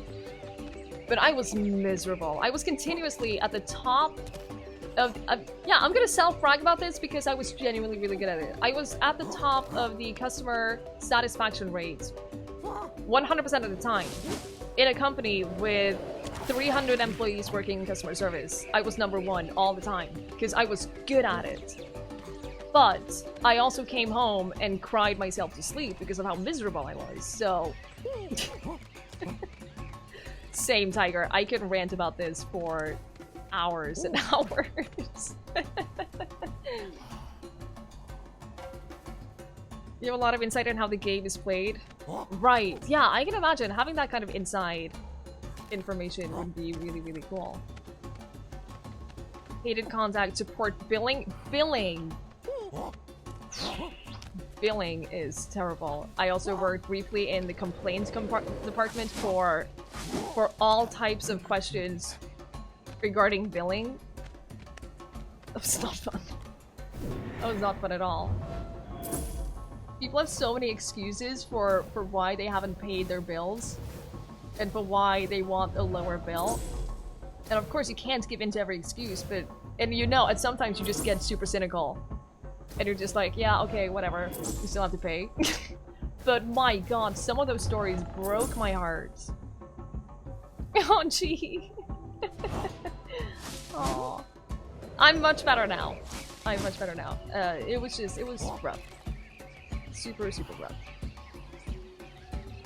But I was miserable. I was continuously at the top of yeah, I'm gonna self-brag about this because I was genuinely really good at it. I was at the top of the customer satisfaction rate 100% of the time. In a company with 300 employees working in customer service, I was #1 all the time because I was good at it. But I also came home and cried myself to sleep because of how miserable I was, so... Same, Tiger. I could rant about this for hours and hours. You have a lot of insight on how the game is played. Right, yeah, I can imagine having that kind of inside information would be really, really cool. Hated contact support billing. Billing is terrible. I also worked briefly in the complaints department for all types of questions regarding billing. That was not fun. That was not fun at all. People have so many excuses for why they haven't paid their bills and for why they want a lower bill. And of course you can't give in to every excuse, but and you know, and sometimes you just get super cynical. And you're just like, yeah, okay, whatever. You still have to pay. But my god, some of those stories broke my heart. Oh, gee. Aww. I'm much better now. I'm much better now. It was rough. Super, super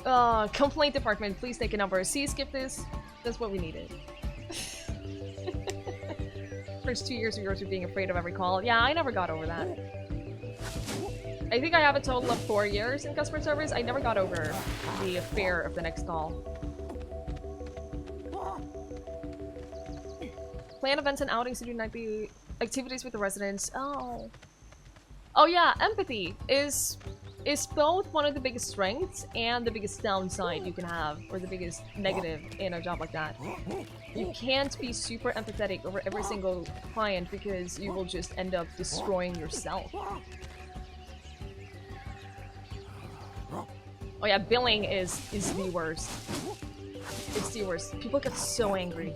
rough. Complaint department, please take a number. See, skip this. That's what we needed. First 2 years of yours of being afraid of every call. Yeah, I never got over that. I think I have a total of 4 years in customer service. I never got over the fear of the next call. Plan events and outings to do nightly activities with the residents. Oh. Oh yeah, empathy is both one of the biggest strengths and the biggest downside you can have, or the biggest negative in a job like that. You can't be super empathetic over every single client because you will just end up destroying yourself. Oh yeah, billing is the worst. It's the worst. People get so angry.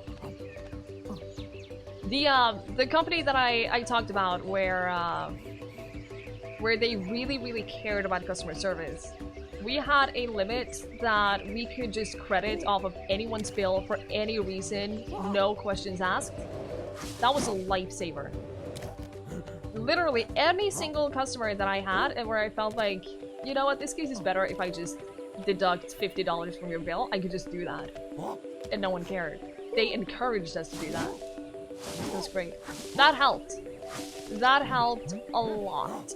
The company that I talked about where they really cared about customer service. We had a limit that we could just credit off of anyone's bill for any reason, no questions asked. That was a lifesaver. Literally any single customer that I had and where I felt like, you know what, this case is better if I just deduct $50 from your bill, I could just do that. And no one cared. They encouraged us to do that. It was great. That helped. That helped a lot.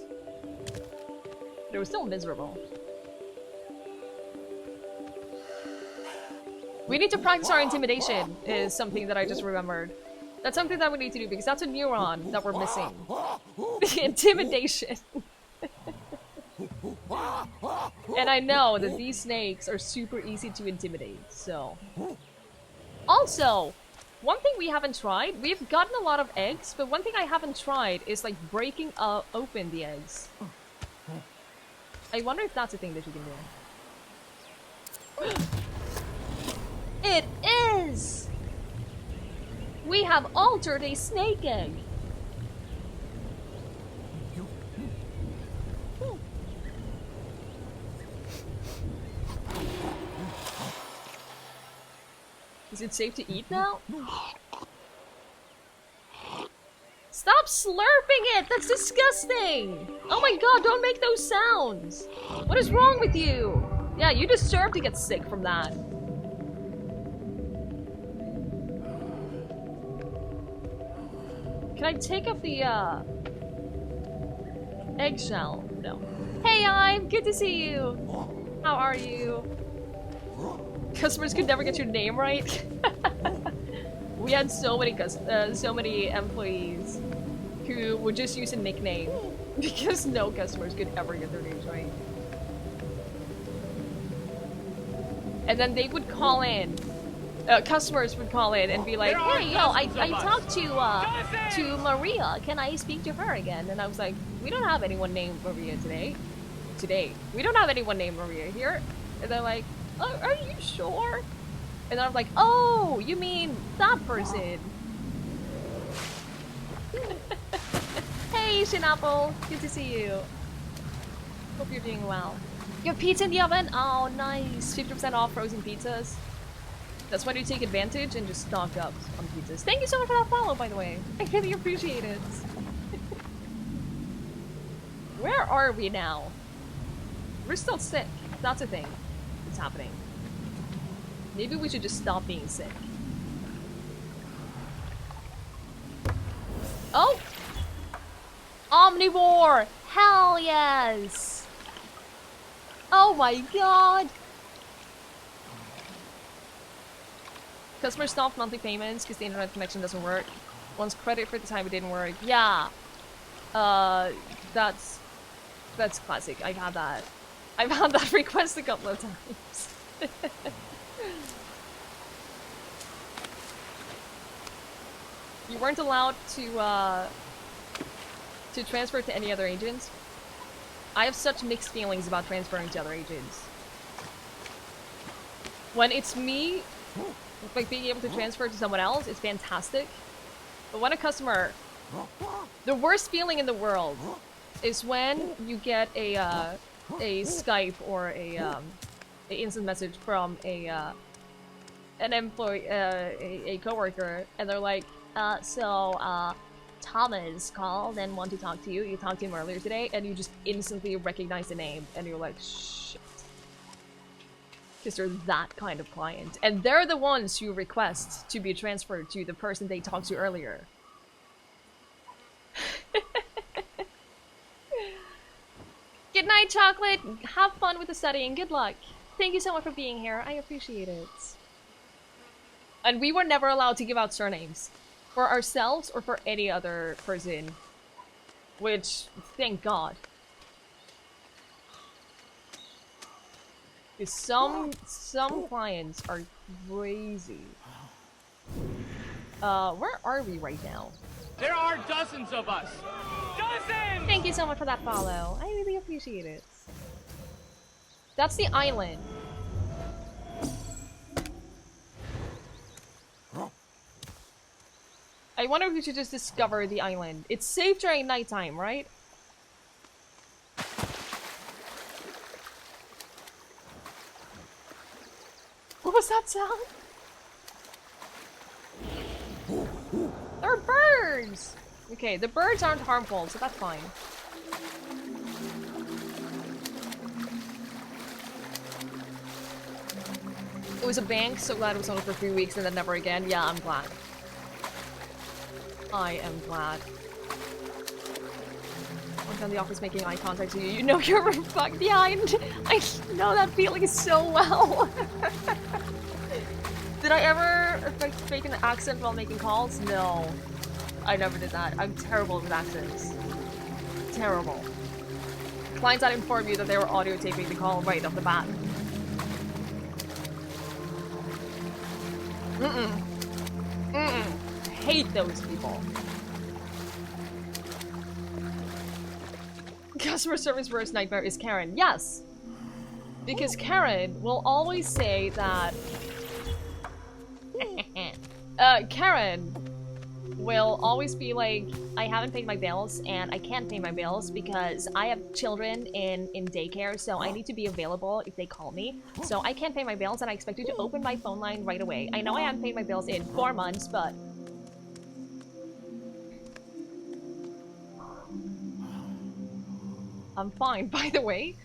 But it was still miserable. We need to practice our intimidation, is something that I just remembered. That's something that we need to do, because that's a neuron that we're missing. Intimidation. And I know that these snakes are super easy to intimidate, so... Also, one thing we haven't tried, we've gotten a lot of eggs, but one thing I haven't tried is like breaking open the eggs. I wonder if that's a thing that you can do. It is! We have altered a snake egg. Is it safe to eat now? Stop slurping it! That's disgusting! Oh my god, don't make those sounds! What is wrong with you? Yeah, you deserve to get sick from that. Can I take up the, eggshell? No. Hey, I'm good to see you! How are you? Customers could never get your name right. We had so many employees who would just use a nickname because no customers could ever get their names right. And then they would call in. Customers would call in and be like, "Hey, yo, I talked to Maria. Can I speak to her again?" And I was like, "We don't have anyone named Maria today. We don't have anyone named Maria here." And they're like, "Oh, are you sure?" And then I'm like, "Oh, you mean that person?" Hey, Shinapple, good to see you. Hope you're doing well. You have pizza in the oven? Oh, nice. 50% off frozen pizzas. That's when you take advantage and just stock up on pizzas. Thank you so much for that follow, by the way. I really appreciate it. Where are we now? We're still sick. That's a thing that's happening. Maybe we should just stop being sick. Oh! Omnivore! Hell yes! Oh my god! Customers stopped monthly payments because the internet connection doesn't work. Wants credit for the time it didn't work. Yeah. That's classic. I've had that. I've had that request a couple of times. You weren't allowed to transfer to any other agents. I have such mixed feelings about transferring to other agents. When it's me, like being able to transfer to someone else is fantastic. But when a customer, the worst feeling in the world is when you get a Skype or a instant message from an employee, a coworker, and they're like, Thomas called and wanted to talk to you. You talked to him earlier today, and you just instantly recognize the name, and you're like, shit. Because they're that kind of client. And they're the ones who request to be transferred to the person they talked to earlier. Good night, Chocolate! Have fun with the studying. Good luck. Thank you so much for being here. I appreciate it. And we were never allowed to give out surnames. For ourselves or for any other person. Which, thank God. Because some clients are crazy. Where are we right now? There are dozens of us. Dozens! Thank you so much for that follow. I really appreciate it. That's the island. I wonder if we should just discover the island. It's safe during nighttime, right? What was that sound? They're birds! Okay, the birds aren't harmful, so that's fine. It was a bank, so glad it was only for 3 weeks and then never again. Yeah, I'm glad. I am glad. Once in the office making eye contact to you, you know you're fucked behind. I know that feeling so well. Did I ever fake an accent while making calls? No. I never did that. I'm terrible with accents. Terrible. Clients had informed you that they were audio taping the call right off the bat. Hate those people. Customer service worst nightmare is Karen. Yes! Because Karen will always say that... Karen will always be like, I haven't paid my bills and I can't pay my bills because I have children in daycare, so I need to be available if they call me. So I can't pay my bills and I expect you to open my phone line right away. I know I haven't paid my bills in 4 months, but... I'm fine, by the way,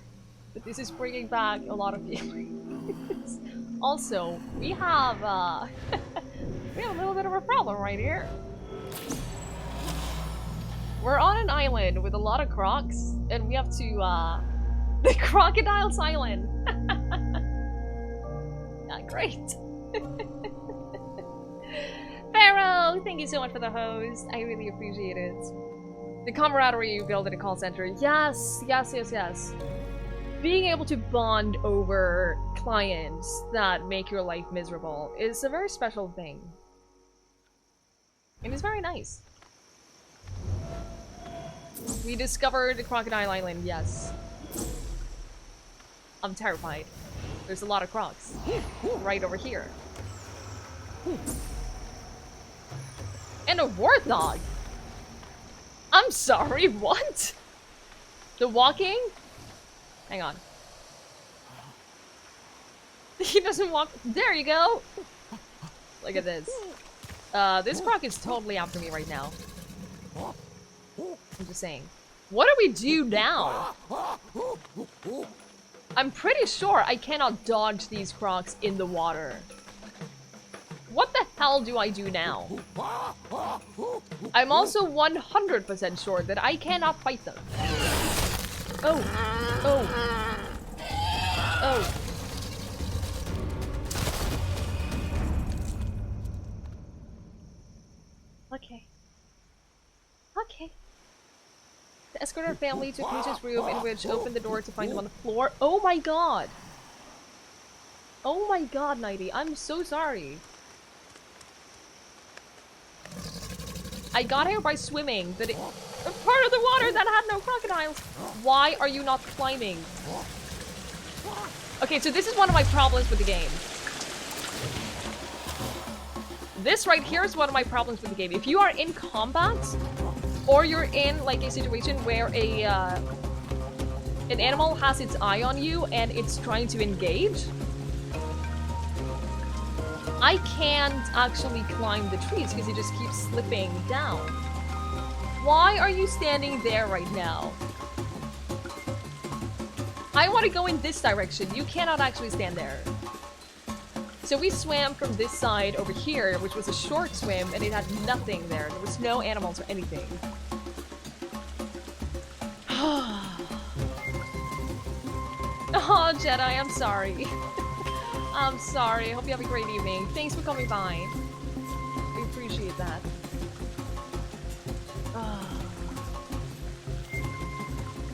but this is bringing back a lot of feelings. Also, we have we have a little bit of a problem right here. We're on an island with a lot of crocs, and we have to, the Crocodile's Island. Yeah, great. Pharaoh, thank you so much for the host. I really appreciate it. The camaraderie you build in a call center. Yes, yes, yes, yes. Being able to bond over clients that make your life miserable is a very special thing. And it's very nice. We discovered the Crocodile Island, yes. I'm terrified. There's a lot of crocs. Right over here. And a warthog! I'm sorry, what? The walking? Hang on. He doesn't walk. There you go! Look at this. This croc is totally after me right now. I'm just saying. What do we do now? I'm pretty sure I cannot dodge these crocs in the water. What the hell do I do now? I'm also 100% sure that I cannot fight them. Oh. Oh. Oh. Okay. Okay. The escorter family took Lucia's room, in which opened the door to find him on the floor. Oh my god! Oh my god, Nighty, I'm so sorry. I got here by swimming, but a part of the water that had no crocodiles. Why are you not climbing? Okay, so this is one of my problems with the game. This right here is one of my problems with the game. If you are in combat, or you're in like a situation where an animal has its eye on you and it's trying to engage, I can't actually climb the trees because it just keeps slipping down. Why are you standing there right now? I want to go in this direction. You cannot actually stand there. So we swam from this side over here, which was a short swim, and it had nothing there. There was no animals or anything. Oh, Jedi, I'm sorry. I'm sorry. I hope you have a great evening. Thanks for coming by. I appreciate that.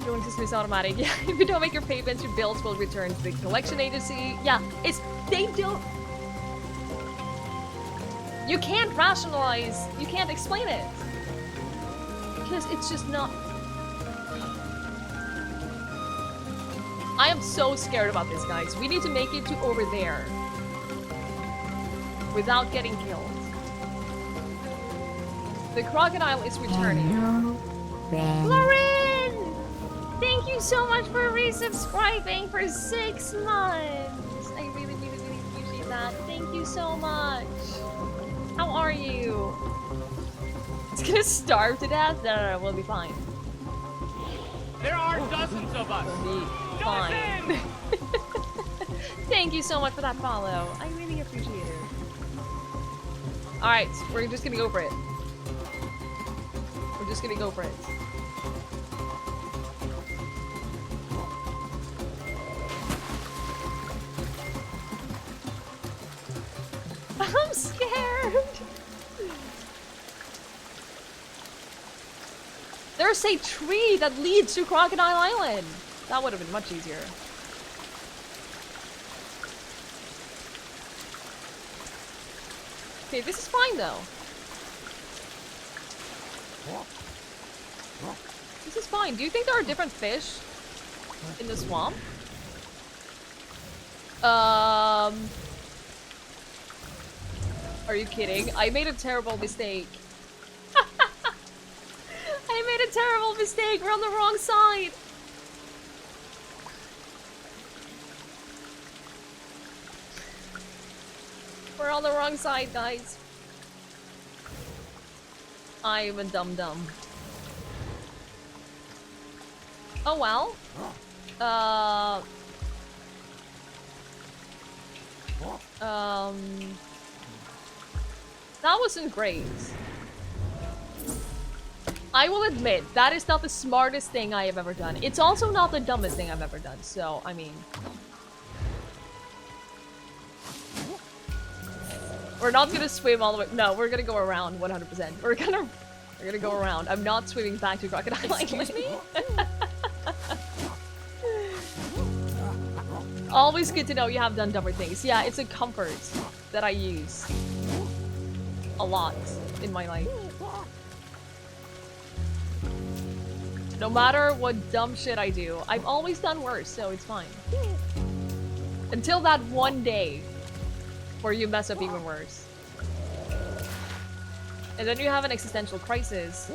Going to Swiss Automatic. Yeah, if you don't make your payments, your bills will return to the collection agency. Yeah, they don't... You can't rationalize. You can't explain it. Because it's just not... I am so scared about this, guys. We need to make it to over there. Without getting killed. The crocodile is returning. Hello, Ben. Lauren! Thank you so much for resubscribing for 6 months. I really, really, really appreciate that. Thank you so much. How are you? It's gonna starve to death? No, we'll be fine. There are dozens of us. We'll be fine. Thank you so much for that follow. I really appreciate it. Alright, we're just gonna go for it. We're just gonna go for it. I'm scared! There's a tree that leads to Crocodile Island! That would have been much easier. Okay, this is fine though. This is fine. Do you think there are different fish in the swamp? Are you kidding? I made a terrible mistake. I made a terrible mistake. We're on the wrong side. We're on the wrong side, guys. I'm a dum-dum. Oh well. That wasn't great. I will admit, that is not the smartest thing I have ever done. It's also not the dumbest thing I've ever done, so, I mean... We're not gonna swim all the way- no, we're gonna go around 100%. We're gonna go around. I'm not swimming back to Crocodile Island. Excuse me? Always good to know you have done dumber things. Yeah, it's a comfort that I use a lot in my life. No matter what dumb shit I do, I've always done worse, so it's fine. Until that one day where you mess up even worse. And then you have an existential crisis.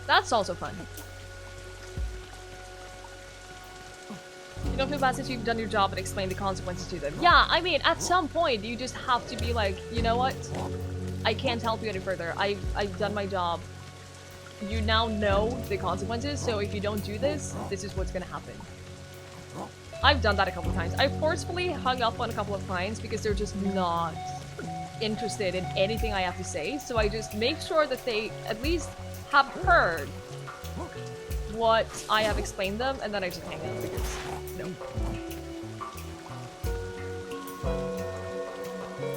That's also fun. You don't feel bad since you've done your job and explained the consequences to them. Yeah, I mean, at some point, you just have to be like, you know what? I can't help you any further. I've done my job. You now know the consequences, so if you don't do this, this is what's gonna happen. I've done that a couple of times. I forcefully hung up on a couple of clients because they're just not interested in anything I have to say, so I just make sure that they at least have heard what I have explained them, and then I just hang up because, no.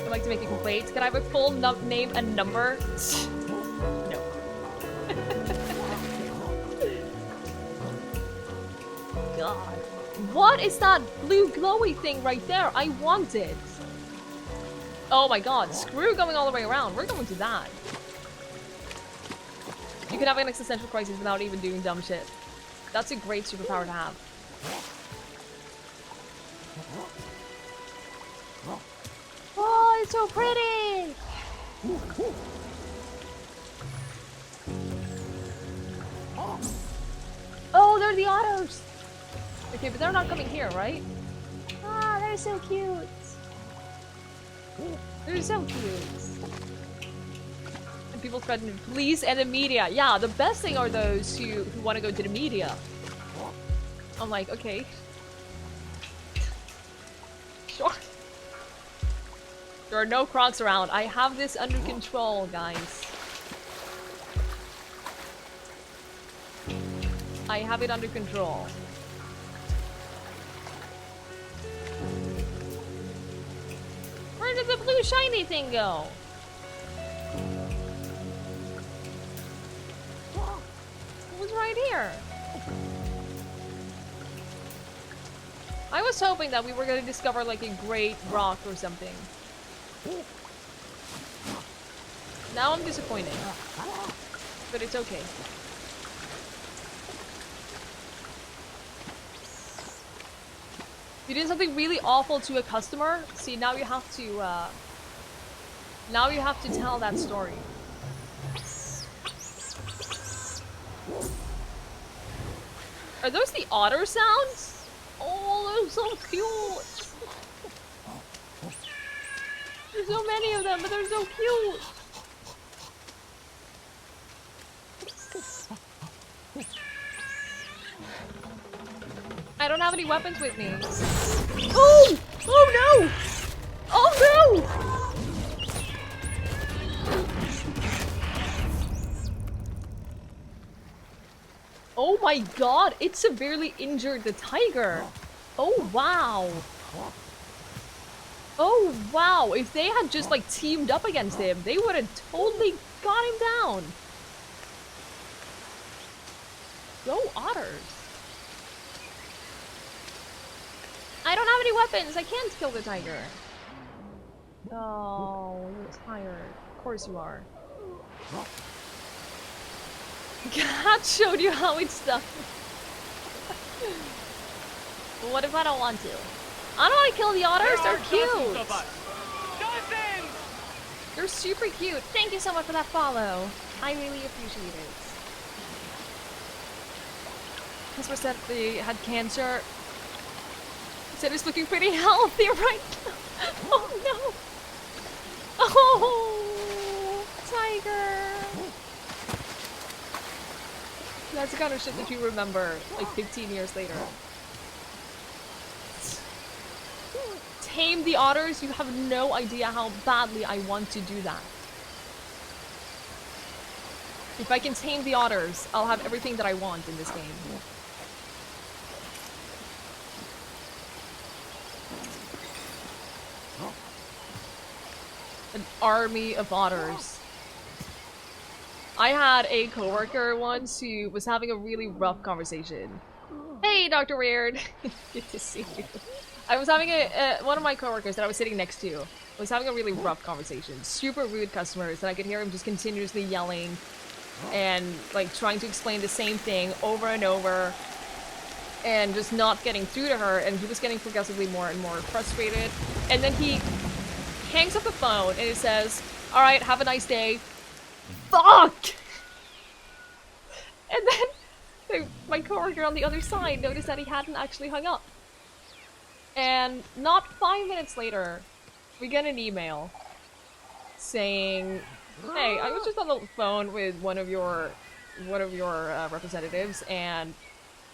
I'd like to make a complaint. Can I have a full name and number? No. God. What is that blue glowy thing right there? I want it. Oh my god, screw going all the way around. We're going to that. You can have an existential crisis without even doing dumb shit. That's a great superpower to have. Oh, it's so pretty! Oh, they're the otters! Okay, but they're not coming here, right? Ah, they're so cute! They're so cute. And people threaten police and the media. Yeah, the best thing are those who want to go to the media. I'm like, okay. Sure. There are no crocs around. I have this under control, guys. I have it under control. Where did the blue shiny thing go? It was right here. I was hoping that we were going to discover like a great rock or something. Now I'm disappointed. But it's okay. You did something really awful to a customer. See, now you have to tell that story. Are those the otter sounds? Oh, they're so cute. There's so many of them, but they're so cute. I don't have any weapons with me. Oh! Oh no! Oh no! Oh my god, it severely injured the tiger. Oh wow. Oh wow, if they had just like teamed up against him, they would have totally got him down. Go otters. I don't have any weapons, I can't kill the tiger. Oh, you're tired. Of course you are. God showed you how it's done. What if I don't want to? I don't want to kill the otters, they're cute! They're super cute. Thank you so much for that follow. I really appreciate it. Customer said they had cancer. Said it's looking pretty healthy right now. Oh no! Oh, tiger! That's the kind of shit that you remember, like 15 years later. Tame the otters? You have no idea how badly I want to do that. If I can tame the otters, I'll have everything that I want in this game. An army of otters. I had a coworker once who was having a really rough conversation. Hey, Dr. Weird! Good to see you. I was having one of my coworkers that I was sitting next to was having a really rough conversation. Super rude customers, and I could hear him just continuously yelling and like trying to explain the same thing over and over and just not getting through to her, and he was getting progressively more and more frustrated. And then he hangs up the phone and it says, "Alright, have a nice day." Fuck! And then my coworker on the other side noticed that he hadn't actually hung up. And not 5 minutes later, we get an email saying, "Hey, I was just on the phone with one of your representatives, and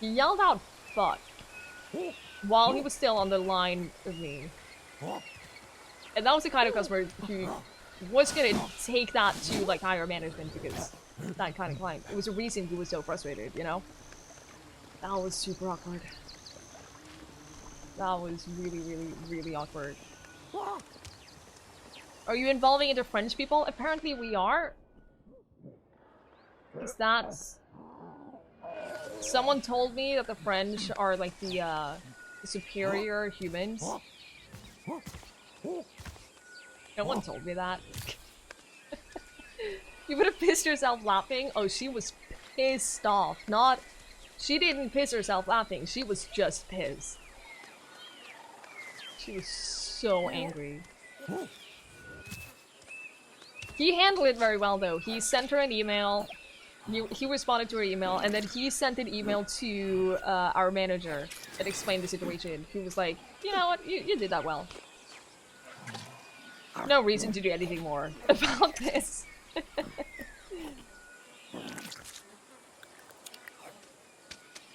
he yelled out 'fuck' while he was still on the line with me." And that was the kind of customer who was gonna take that to like higher management, because that kind of client. It was a reason he was so frustrated, you know? That was super awkward. That was really, really, really awkward. Are you involving into French people? Apparently we are. Is that... Someone told me that the French are like the superior humans. No one told me that. You would have pissed yourself laughing? Oh, she was pissed off. Not... She didn't piss herself laughing. She was just pissed. She was so angry. He handled it very well, though. He sent her an email. He responded to her email, and then he sent an email to our manager that explained the situation. He was like, "You know what? You did that well. No reason to do anything more about this."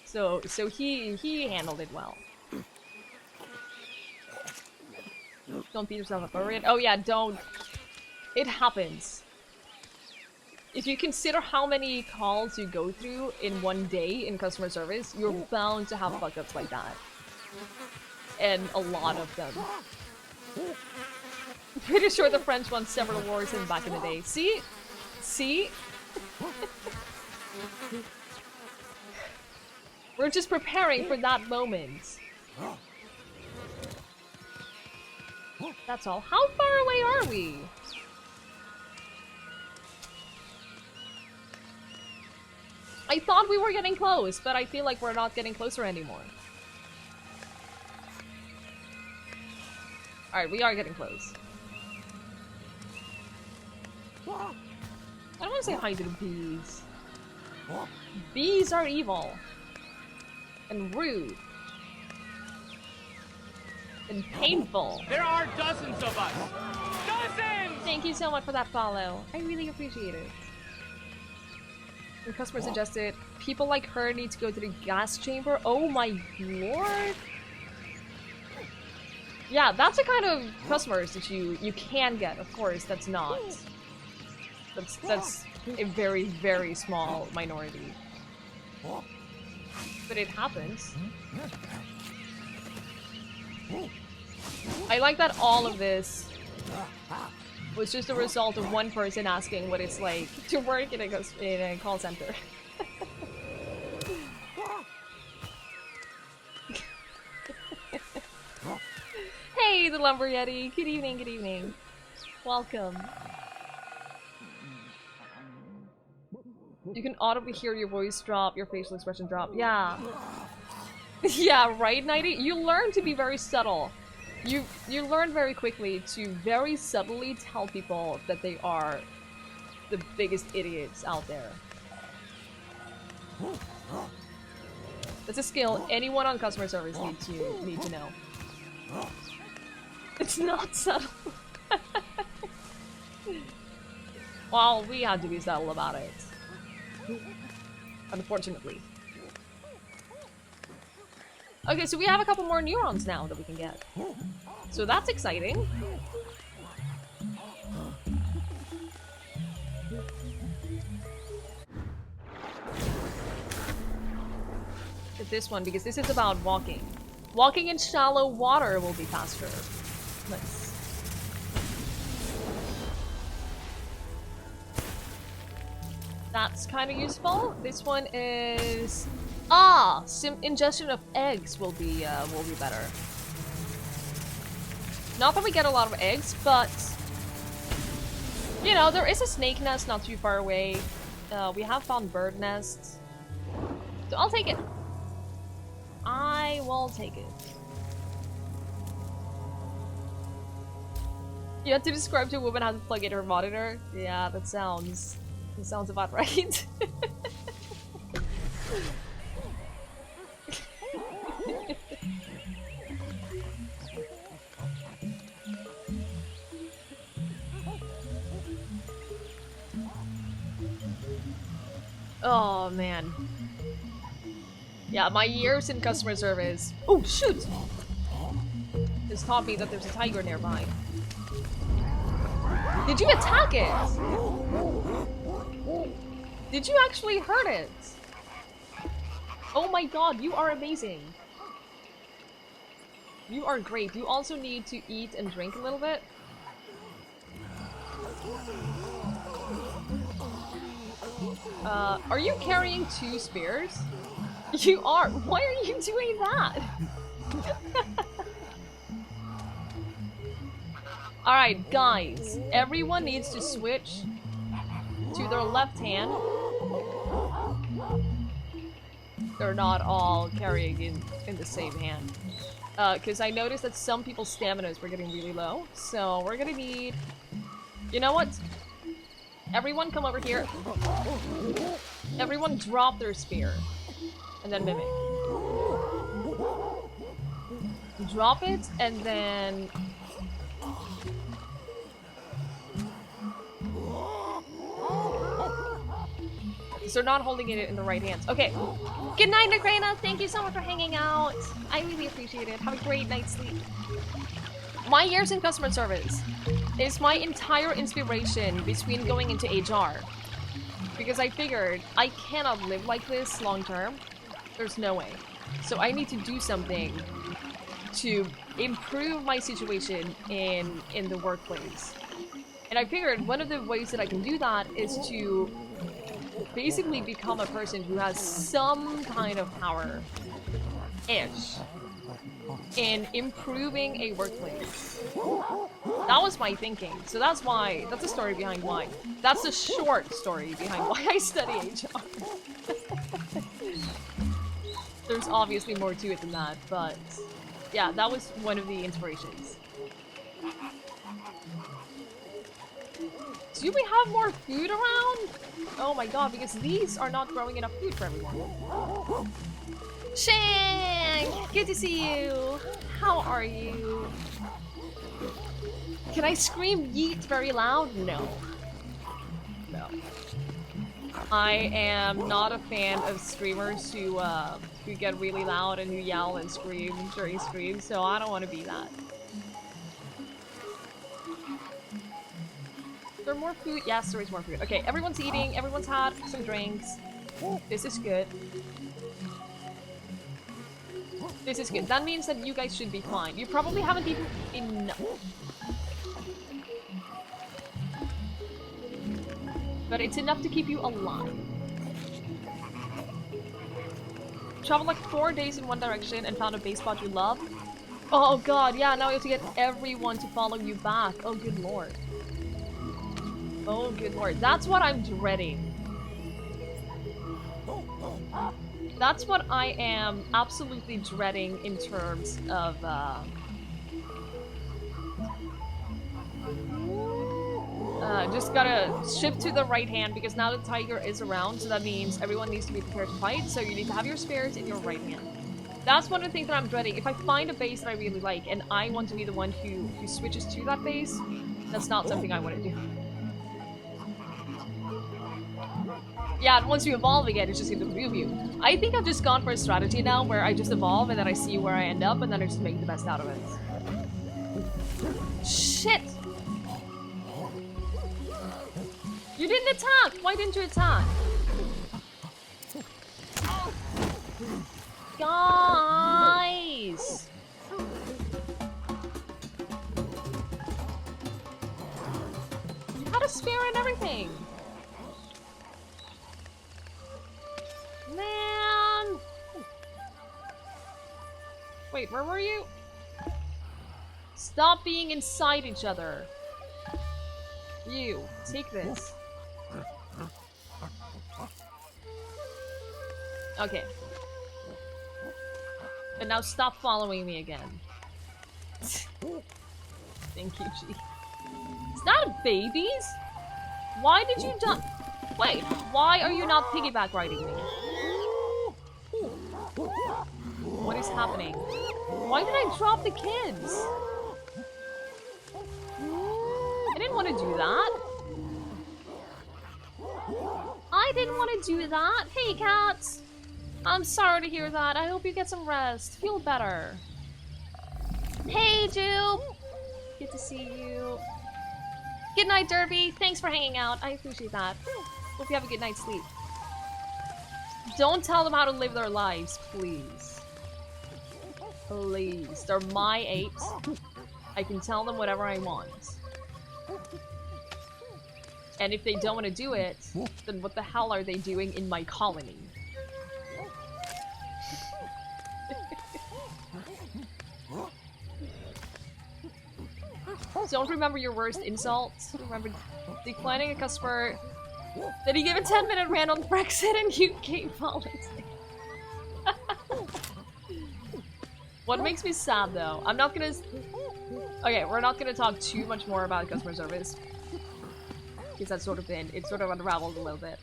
So he handled it well. Don't beat yourself up over it. Oh yeah, don't. It happens. If you consider how many calls you go through in one day in customer service, you're bound to have fuck-ups like that. And a lot of them. I'm pretty sure the French won several wars in back in the day. See? See? We're just preparing for that moment. That's all. How far away are we? I thought we were getting close, but I feel like we're not getting closer anymore. Alright, we are getting close. I don't want to say hi to the bees. Bees are evil. And rude. And painful. There are dozens of us. Dozens! Thank you so much for that follow. I really appreciate it. The customer suggested people like her need to go to the gas chamber. Oh my lord. Yeah, that's the kind of customers that you can get. Of course, that's not. That's a very, very small minority. But it happens. I like that all of this was just a result of one person asking what it's like to work in a call center. Hey, the Lumber Yeti! Good evening, good evening. Welcome. You can audibly hear your voice drop, your facial expression drop. Yeah. Yeah, right, Nighty? You learn to be very subtle. You learn very quickly to very subtly tell people that they are the biggest idiots out there. That's a skill anyone on customer service need to know. It's not subtle. Well, we had to be subtle about it. Unfortunately. Okay, so we have a couple more neurons now that we can get. So that's exciting. Get this one, because this is about walking. Walking in shallow water will be faster. Nice. That's kind of useful. This one is... Ah! Ingestion of eggs will be better. Not that we get a lot of eggs, but... You know, there is a snake nest not too far away. We have found bird nests. So I'll take it. I will take it. You have to describe to a woman how to plug in her monitor? Yeah, that sounds about right. Oh man. Yeah, my years in customer service. Oh shoot! Has taught me that there's a tiger nearby. Did you attack it? Did you actually hurt it? Oh my god, you are amazing. You are great. You also need to eat and drink a little bit. Are you carrying 2 spears? You are. Why are you doing that? Alright, guys. Everyone needs to switch to their left hand. They're not all carrying in the same hand. Because I noticed that some people's staminas were getting really low. So we're gonna need... You know what? Everyone come over here. Everyone drop their spear. And then mimic. Drop it, and then... So they're not holding it in the right hands. Okay. Good night, Nagrana. Thank you so much for hanging out. I really appreciate it. Have a great night's sleep. My years in customer service is my entire inspiration between going into HR. Because I figured I cannot live like this long term. There's no way. So I need to do something to improve my situation in the workplace. And I figured one of the ways that I can do that is to basically become a person who has some kind of power-ish in improving a workplace. That was my thinking. So that's why, that's the story behind why. That's the short story behind why I study HR. There's obviously more to it than that, but yeah, that was one of the inspirations. Do we have more food around? Oh my god, because these are not growing enough food for everyone. Shank! Good to see you! How are you? Can I scream yeet very loud? No. No. I am not a fan of streamers who get really loud and who yell and scream during streams, so I don't want to be that. Is there more food? Yes, there is more food. Okay, everyone's eating, everyone's had some drinks. This is good. This is good. That means that you guys should be fine. You probably haven't eaten enough. But it's enough to keep you alive. Travel like 4 days in one direction and found a base spot you love. Oh god, yeah, now you have to get everyone to follow you back. Oh good lord. Oh good lord. That's what I'm dreading. That's what I am absolutely dreading in terms of, just gotta shift to the right hand because now the tiger is around, so that means everyone needs to be prepared to fight, so you need to have your spears in your right hand. That's one of the things that I'm dreading. If I find a base that I really like and I want to be the one who switches to that base, that's not something I want to do. Yeah, and once you evolve again, it's just gonna remove you. I think I've just gone for a strategy now where I just evolve and then I see where I end up and then I just make the best out of it. Shit! You didn't attack! Why didn't you attack? Guys! You had a spear and everything! Man! Wait, where were you? Stop being inside each other. You, take this. Okay. And now stop following me again. Thank you, G. Is that babies? Why did you die? Wait, why are you not piggyback riding me? What is happening? Why did I drop the kids? I didn't want to do that. I didn't want to do that. Hey, cats. I'm sorry to hear that. I hope you get some rest. Feel better. Hey, Jupe. Good to see you. Good night, Derby. Thanks for hanging out. I appreciate that. Hope you have a good night's sleep. Don't tell them how to live their lives, please. Please. They're my apes. I can tell them whatever I want. And if they don't want to do it, then what the hell are they doing in my colony? Don't remember your worst insults. Remember declining a customer. Then he gave a 10-minute rant on Brexit and UK politics. What makes me sad though, I'm not gonna... Okay, we're not gonna talk too much more about customer service. Because that's sort of been... It's sort of unraveled a little bit.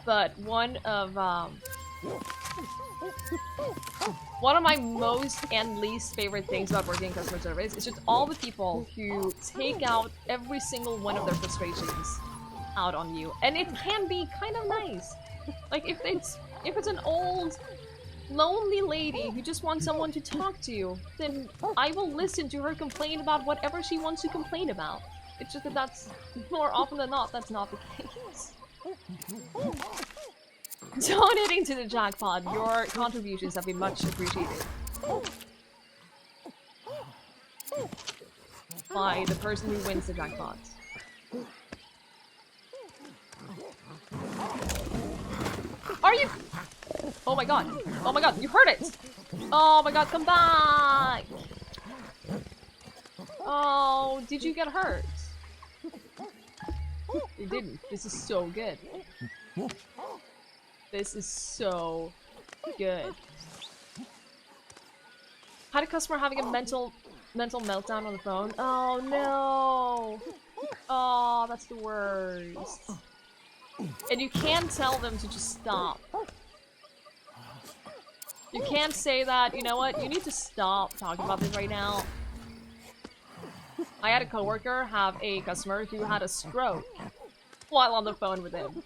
But one of my most and least favorite things about working in customer service is just all the people who take out every single one of their frustrations out on you. And it can be kind of nice. Like, if it's an old, lonely lady who just wants someone to talk to, then I will listen to her complain about whatever she wants to complain about. It's just that that's, more often than not, that's not the case. Donating to the jackpot, your contributions have been much appreciated. By the person who wins the jackpot. Are you? Oh my god. Oh my god, you heard it! Oh my god, come back! Oh, did you get hurt? You didn't. This is so good. This is so good. Had a customer having a mental meltdown on the phone. Oh no! Oh, that's the worst. And you can't tell them to just stop. You can't say that, you know what, you need to stop talking about this right now. I had a coworker have a customer who had a stroke while on the phone with him.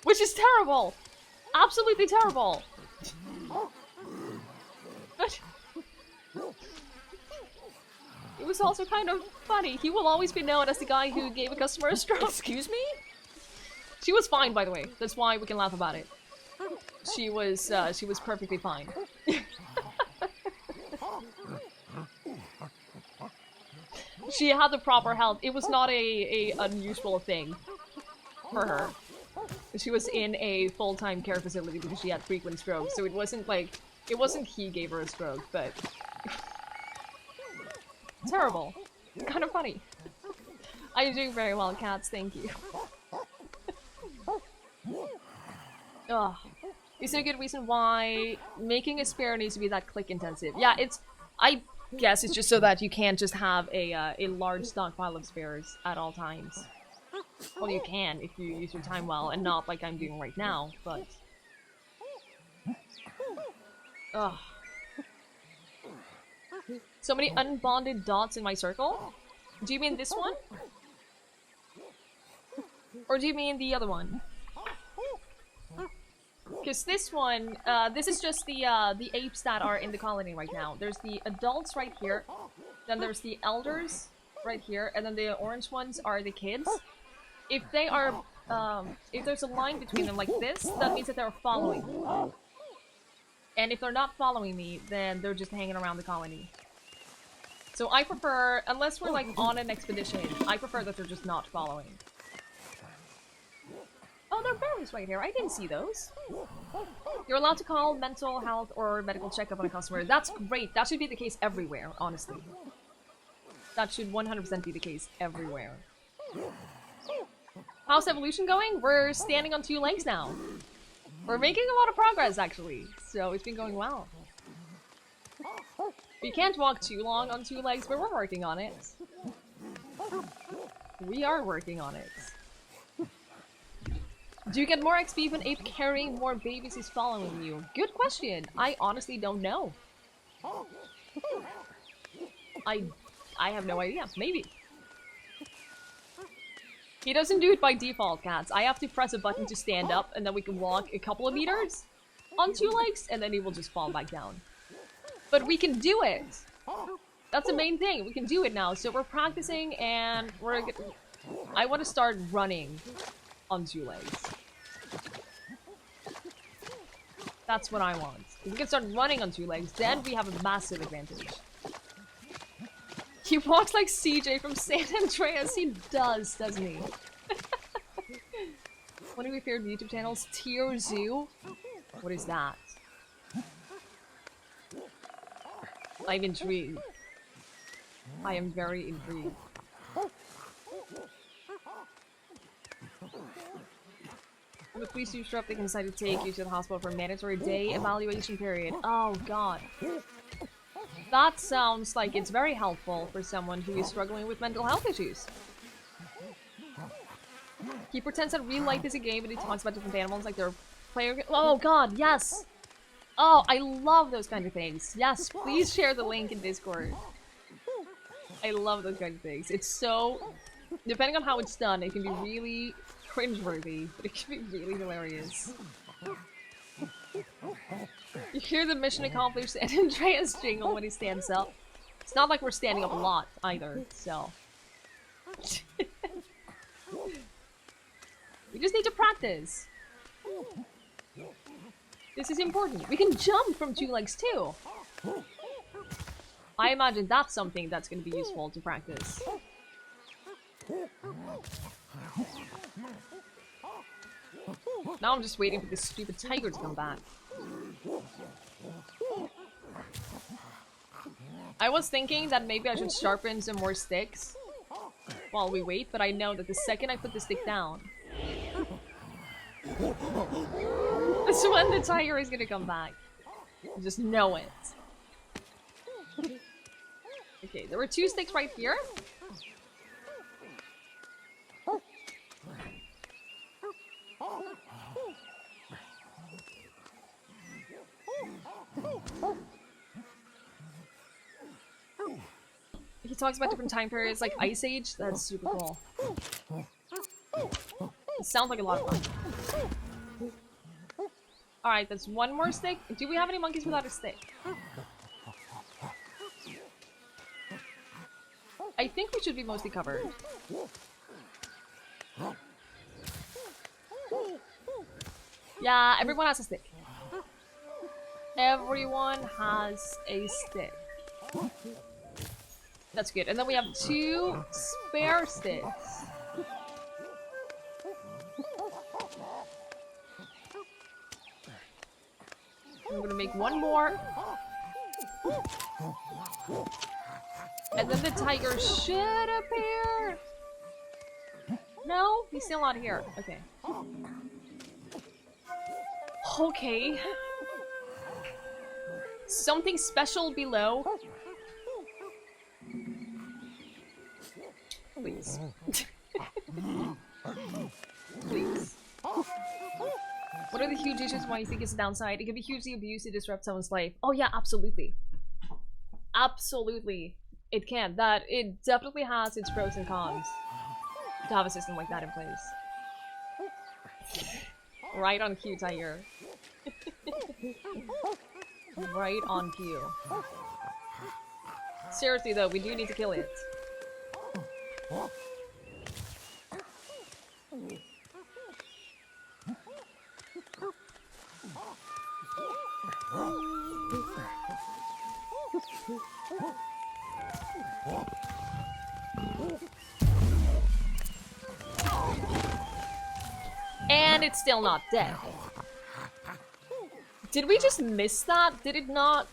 Which is terrible! Absolutely terrible! But it was also kind of funny. He will always be known as the guy who gave a customer a stroke. Excuse me? She was fine, by the way. That's why we can laugh about it. She was perfectly fine. She had the proper health. It was not a unusual thing for her. She was in a full-time care facility because she had frequent strokes, so it wasn't like... It wasn't he gave her a stroke, but... Terrible. Kind of funny. Are you doing very well, cats? Thank you. Ugh. Is there a good reason why making a spare needs to be that click intensive? Yeah, it's... I guess it's just so that you can't just have a large stockpile of spares at all times. Well, you can if you use your time well, and not like I'm doing right now, but... Ugh. So many unbonded dots in my circle? Do you mean this one? Or do you mean the other one? Because this one, this is just the apes that are in the colony right now. There's the adults right here, then there's the elders right here, and then the orange ones are the kids. If they are, if there's a line between them like this, that means that they're following me. And if they're not following me, then they're just hanging around the colony. So I prefer, unless we're like on an expedition, I prefer that they're just not following. Oh, there are berries right here. I didn't see those. You're allowed to call mental health or medical checkup on a customer. That's great. That should be the case everywhere, honestly. That should 100% be the case everywhere. How's evolution going? We're standing on 2 legs now. We're making a lot of progress, actually. So it's been going well. We can't walk too long on 2 legs, but we're working on it. We are working on it. Do you get more XP if an ape carrying more babies is following you? Good question. I honestly don't know. I have no idea. Maybe. He doesn't do it by default, cats. I have to press a button to stand up, and then we can walk a couple of meters on 2 legs, and then he will just fall back down. But we can do it! That's the main thing. We can do it now. So we're practicing, and I want to start running on 2 legs. That's what I want. If we can start running on 2 legs, then we have a massive advantage. He walks like CJ from San Andreas. He does, doesn't he? One of your favorite YouTube channels, Tier Zoo? What is that? I'm intrigued. I am very intrigued. The police use they can decide to take you to the hospital for a mandatory day evaluation period. Oh god. That sounds like it's very helpful for someone who is struggling with mental health issues. He pretends that real life is a game and he talks about different animals like they're player. Oh god, yes! Oh, I love those kind of things. Yes, please share the link in Discord. I love those kind of things. It's so... Depending on how it's done, it can be really cringeworthy, but it can be really hilarious. You hear the mission accomplished and Andreas jingle when he stands up. It's not like we're standing up a lot, either, so... We just need to practice. This is important. We can jump from 2 legs, too! I imagine that's something that's going to be useful to practice. Now I'm just waiting for this stupid tiger to come back. I was thinking that maybe I should sharpen some more sticks while we wait, but I know that the second I put the stick down, that's when the tiger is gonna come back. I just know it. Okay, there were 2 sticks right here. talks about different time periods like Ice Age. That's super cool. It sounds like a lot of fun. Alright, that's one more stick. Do we have any monkeys without a stick? I think we should be mostly covered. Yeah, everyone has a stick. Everyone has a stick. That's good. And then we have 2 spare sticks. I'm gonna make one more. And then the tiger should appear. No, he's still not here. Okay. Okay. Something special below. Please. Please. What are the huge issues why you think it's a downside? It can be hugely abused to disrupt someone's life. Oh yeah, absolutely. Absolutely. It can. It definitely has its pros and cons to have a system like that in place. Right on cue, Tiger. Right on cue. Seriously though, we do need to kill it. And it's still not dead. Did we just miss that? Did it not?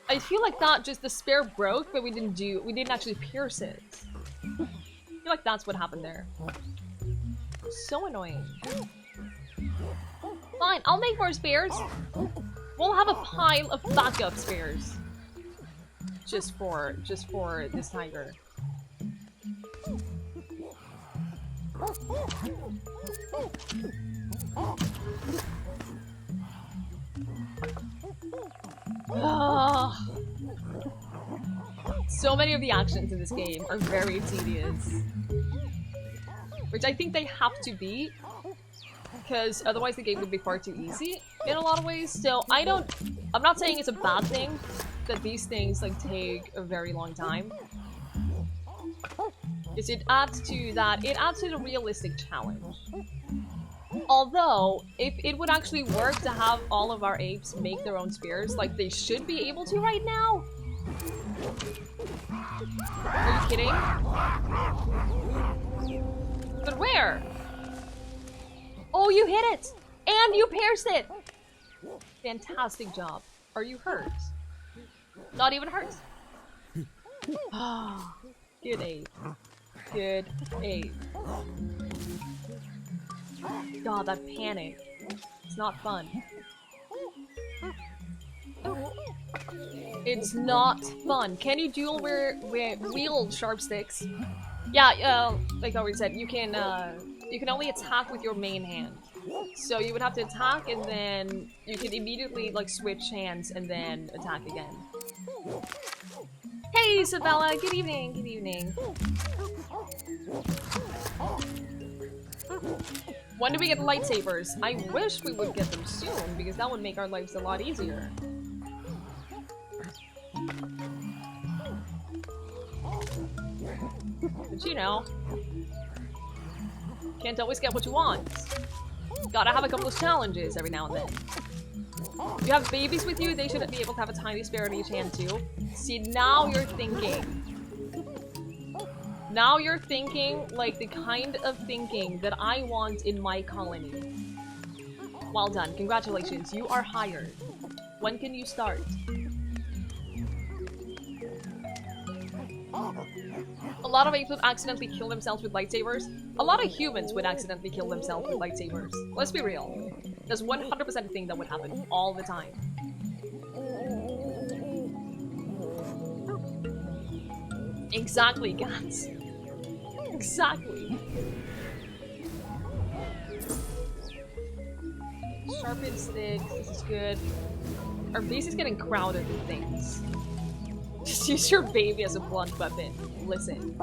I feel like that just the spear broke, but we didn't actually pierce it. I feel like that's what happened there. So annoying. Fine, I'll make more spears. We'll have a pile of backup spears. Just for this tiger. So many of the actions in this game are very tedious. Which I think they have to be, because otherwise the game would be far too easy in a lot of ways. So I'm not saying it's a bad thing that these things like take a very long time. Because it adds to the realistic challenge. Although, if it would actually work to have all of our apes make their own spears, like they should be able to right now. Are you kidding? But where? Oh, you hit it! And you pierced it! Fantastic job. Are you hurt? Not even hurt. Good ape. Good ape. God, that panic. It's not fun. It's not fun. Can you dual wield sharp sticks? Yeah, like I already said, you can only attack with your main hand. So you would have to attack and then you can immediately like switch hands and then attack again. Hey Isabella, good evening, good evening. When do we get lightsabers? I wish we would get them soon, because that would make our lives a lot easier. But you know, can't always get what you want. Gotta have a couple of challenges every now and then. If you have babies with you, they should be able to have a tiny spear in each hand too. See, now you're thinking. Now you're thinking like the kind of thinking that I want in my colony. Well done. Congratulations. You are hired. When can you start? A lot of apes would accidentally kill themselves with lightsabers. A lot of humans would accidentally kill themselves with lightsabers. Let's be real. That's 100% a thing that would happen all the time. Exactly, guys. Exactly. Sharpened sticks, this is good. Our base is getting crowded with things. Just use your baby as a blunt weapon. Listen.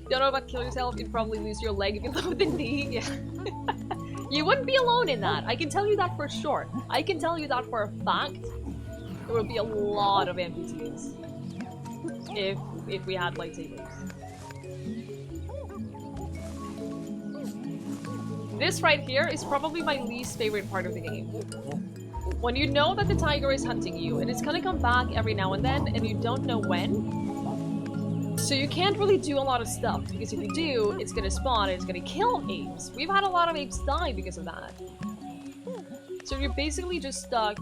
Don't know about kill yourself, you'd probably lose your leg if you lower the knee. Yeah. You wouldn't be alone in that. I can tell you that for sure. I can tell you that for a fact. There would be a lot of amputees if we had lightsabers. This right here is probably my least favorite part of the game. When you know that the tiger is hunting you, and it's gonna come back every now and then, and you don't know when. So you can't really do a lot of stuff, because if you do, it's gonna spawn and it's gonna kill apes. We've had a lot of apes die because of that. So you're basically just stuck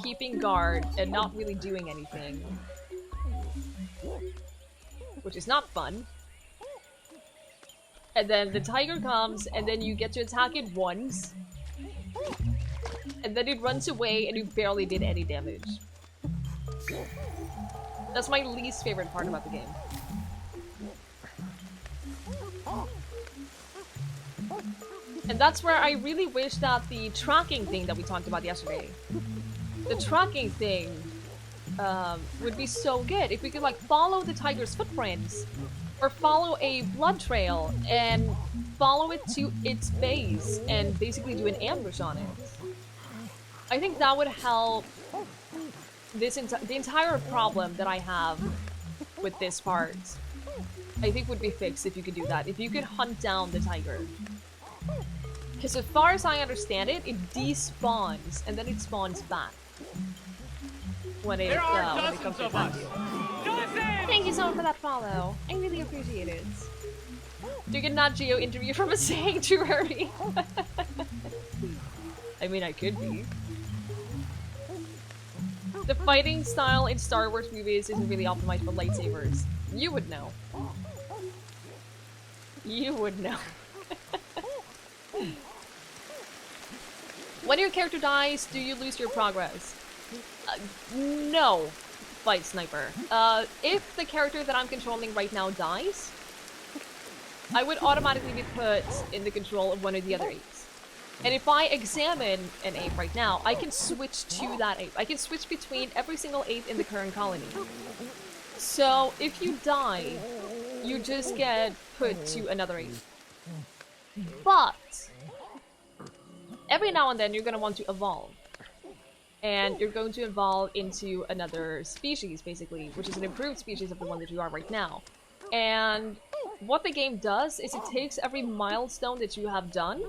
keeping guard and not really doing anything. Which is not fun. And then the tiger comes, and then you get to attack it once. And then it runs away, and you barely did any damage. That's my least favorite part about the game. And that's where I really wish that the tracking thing that we talked about yesterday, the tracking thing would be so good. If we could like follow the tiger's footprints, or follow a blood trail and follow it to its base and basically do an ambush on it. I think that would help this the entire problem that I have with this part. I think would be fixed if you could do that. If you could hunt down the tiger. Because as far as I understand it, it despawns and then it spawns back. When it comes to attack you. Thank you so much for that follow. I really appreciate it. Do you get Nat Geo interview from a sanctuary? I mean, I could be. The fighting style in Star Wars movies isn't really optimized for lightsabers. You would know. You would know. When your character dies, do you lose your progress? No, Fight Sniper. If the character that I'm controlling right now dies, I would automatically be put in the control of one of the other apes. And if I examine an ape right now, I can switch to that ape. I can switch between every single ape in the current colony. So if you die, you just get put to another ape. But every now and then you're going to want to evolve. And you're going to evolve into another species, basically, which is an improved species of the one that you are right now. And what the game does is it takes every milestone that you have done,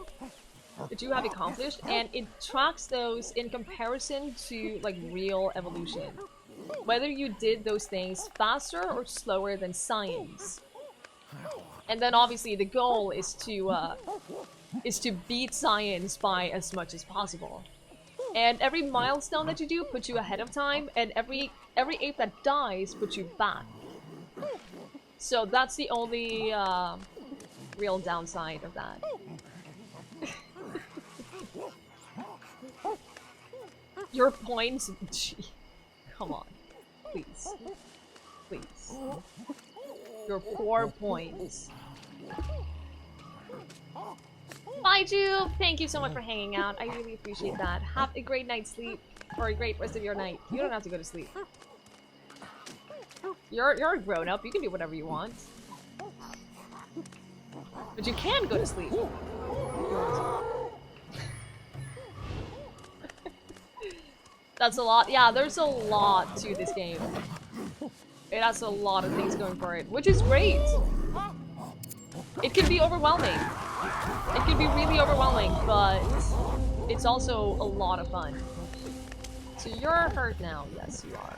that you have accomplished, and it tracks those in comparison to, like, real evolution. Whether you did those things faster or slower than science. And then obviously the goal is to beat science by as much as possible. And every milestone that you do puts you ahead of time, and every ape that dies puts you back. So that's the only real downside of that. Your points? Gee. Come on. Please. Please. Your 4 points. Bye, Ju! Thank you so much for hanging out. I really appreciate that. Have a great night's sleep, or a great rest of your night. You don't have to go to sleep. You're a grown-up. You can do whatever you want. But you can go to sleep. That's a lot. Yeah, there's a lot to this game. It has a lot of things going for it, which is great. It can be overwhelming. It can be really overwhelming, but it's also a lot of fun. So you're hurt now. Yes, you are.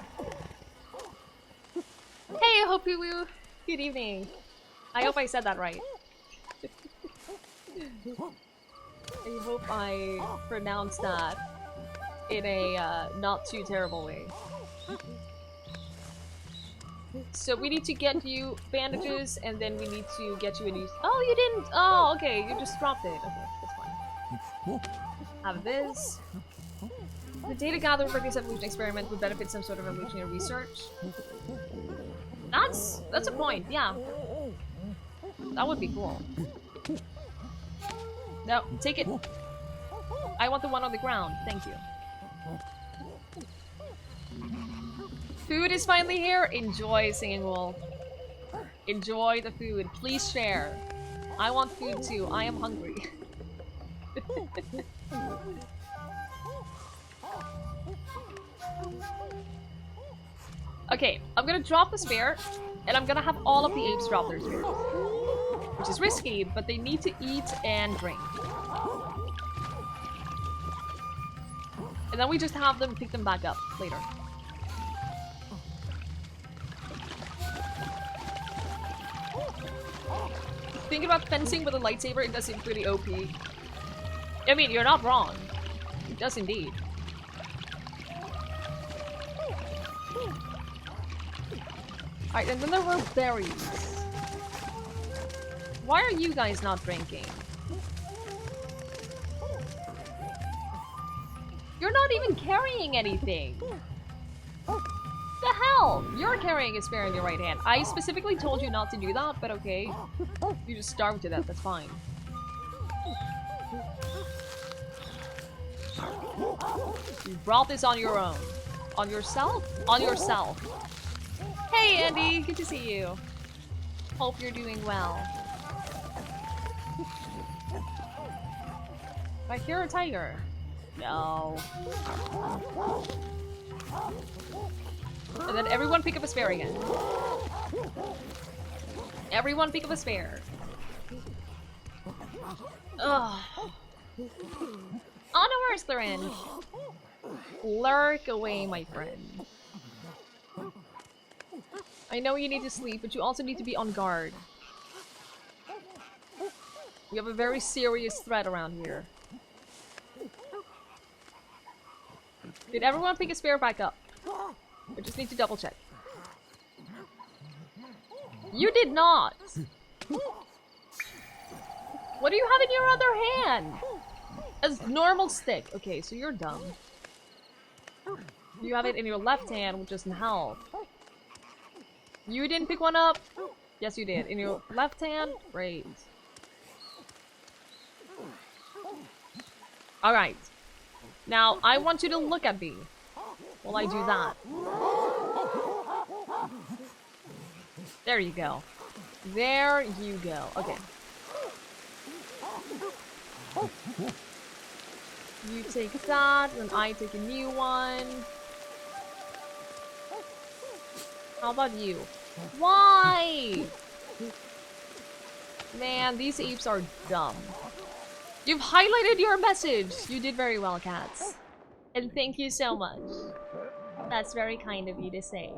Hey, Hopu! Good evening. I hope I said that right. I hope I pronounced that in a not too terrible way. So we need to get you bandages, and then we need to get you a new... Oh, you didn't... Oh, okay, you just dropped it. Okay, that's fine. Have this. The data gathered for this evolution experiment would benefit some sort of evolutionary research. That's a point, yeah. That would be cool. No, take it. I want the one on the ground, thank you. Food is finally here. Enjoy, Singing Wolf. Enjoy the food. Please share. I want food too. I am hungry. Okay, I'm gonna drop the spear, and I'm gonna have all of the apes drop their spears. Which is risky, but they need to eat and drink. And then we just have them pick them back up later. Thinking about fencing with a lightsaber, it does seem pretty OP. I mean, you're not wrong. It does indeed. Alright, and then there were berries. Why are you guys not drinking? You're not even carrying anything! The hell? You're carrying a spear in your right hand. I specifically told you not to do that, but okay. You just starved to death, that's fine. You brought this on your own. On yourself? On yourself. Hey Andy, good to see you. Hope you're doing well. I hear a tiger. No. And then everyone pick up a spear again. Everyone pick up a spear. Ugh. On a worse, Clarin. Lurk away, my friend. I know you need to sleep, but you also need to be on guard. We have a very serious threat around here. Did everyone pick a spear back up? I just need to double check. You did not! What do you have in your other hand? A normal stick. Okay, so you're dumb. You have it in your left hand, which doesn't help. You didn't pick one up? Yes, you did. In your left hand? Great. Alright. Now, I want you to look at me while I do that. There you go. There you go. Okay. You take that, and I take a new one. How about you? Why? Man, these apes are dumb. You've highlighted your message! You did very well, cats. And thank you so much. That's very kind of you to say.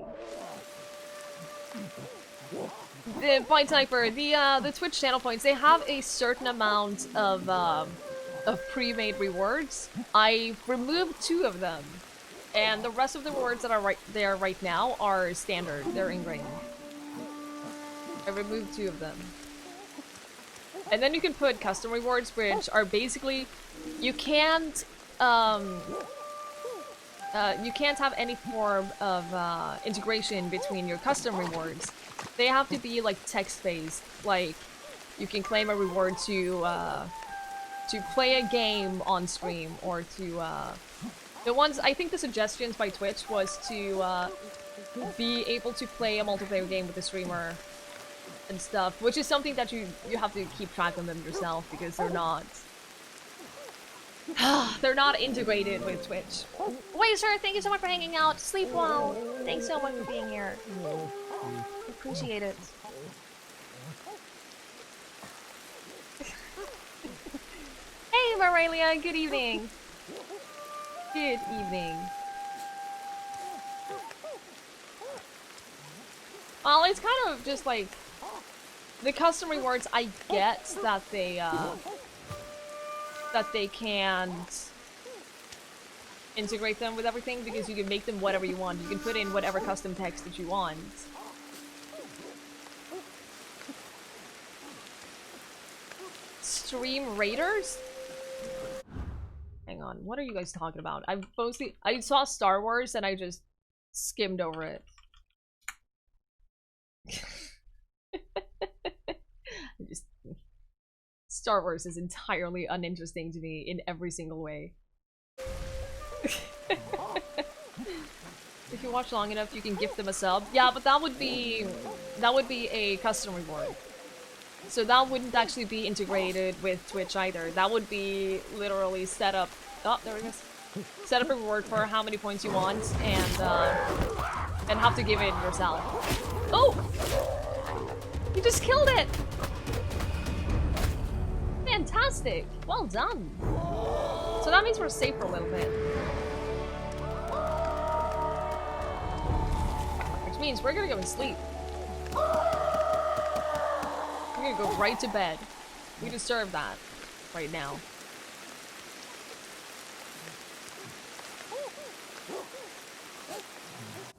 The Point Sniper, the Twitch channel points, they have a certain amount of pre-made rewards. I removed 2 of them. And the rest of the rewards that are right there right now are standard. They're ingrained. I removed 2 of them. And then you can put custom rewards, which are basically you can't have any form of integration between your custom rewards. They have to be like text-based. Like you can claim a reward to play a game on stream, or to the ones I think the suggestions by Twitch was to be able to play a multiplayer game with a streamer and stuff, which is something that you have to keep track of them yourself, because they're not they're not integrated with Twitch. Wait, sir, thank you so much for hanging out. Sleep well. Thanks so much for being here. Appreciate it. Hey, Morelia, good evening. Good evening. Well, it's kind of just like the custom rewards. I get that they can't integrate them with everything, because you can make them whatever you want. You can put in whatever custom text that you want. Stream Raiders? Hang on, what are you guys talking about? I saw Star Wars and I just skimmed over it. Star Wars is entirely uninteresting to me in every single way. If you watch long enough, you can gift them a sub. Yeah, but that would be a custom reward. So that wouldn't actually be integrated with Twitch either. That would be literally set up. Oh, there it is. Set up a reward for how many points you want, and have to give it yourself. Oh, you just killed it! Fantastic! Well done. So that means we're safe for a little bit. Which means we're gonna go and sleep. We're gonna go right to bed. We deserve that right now.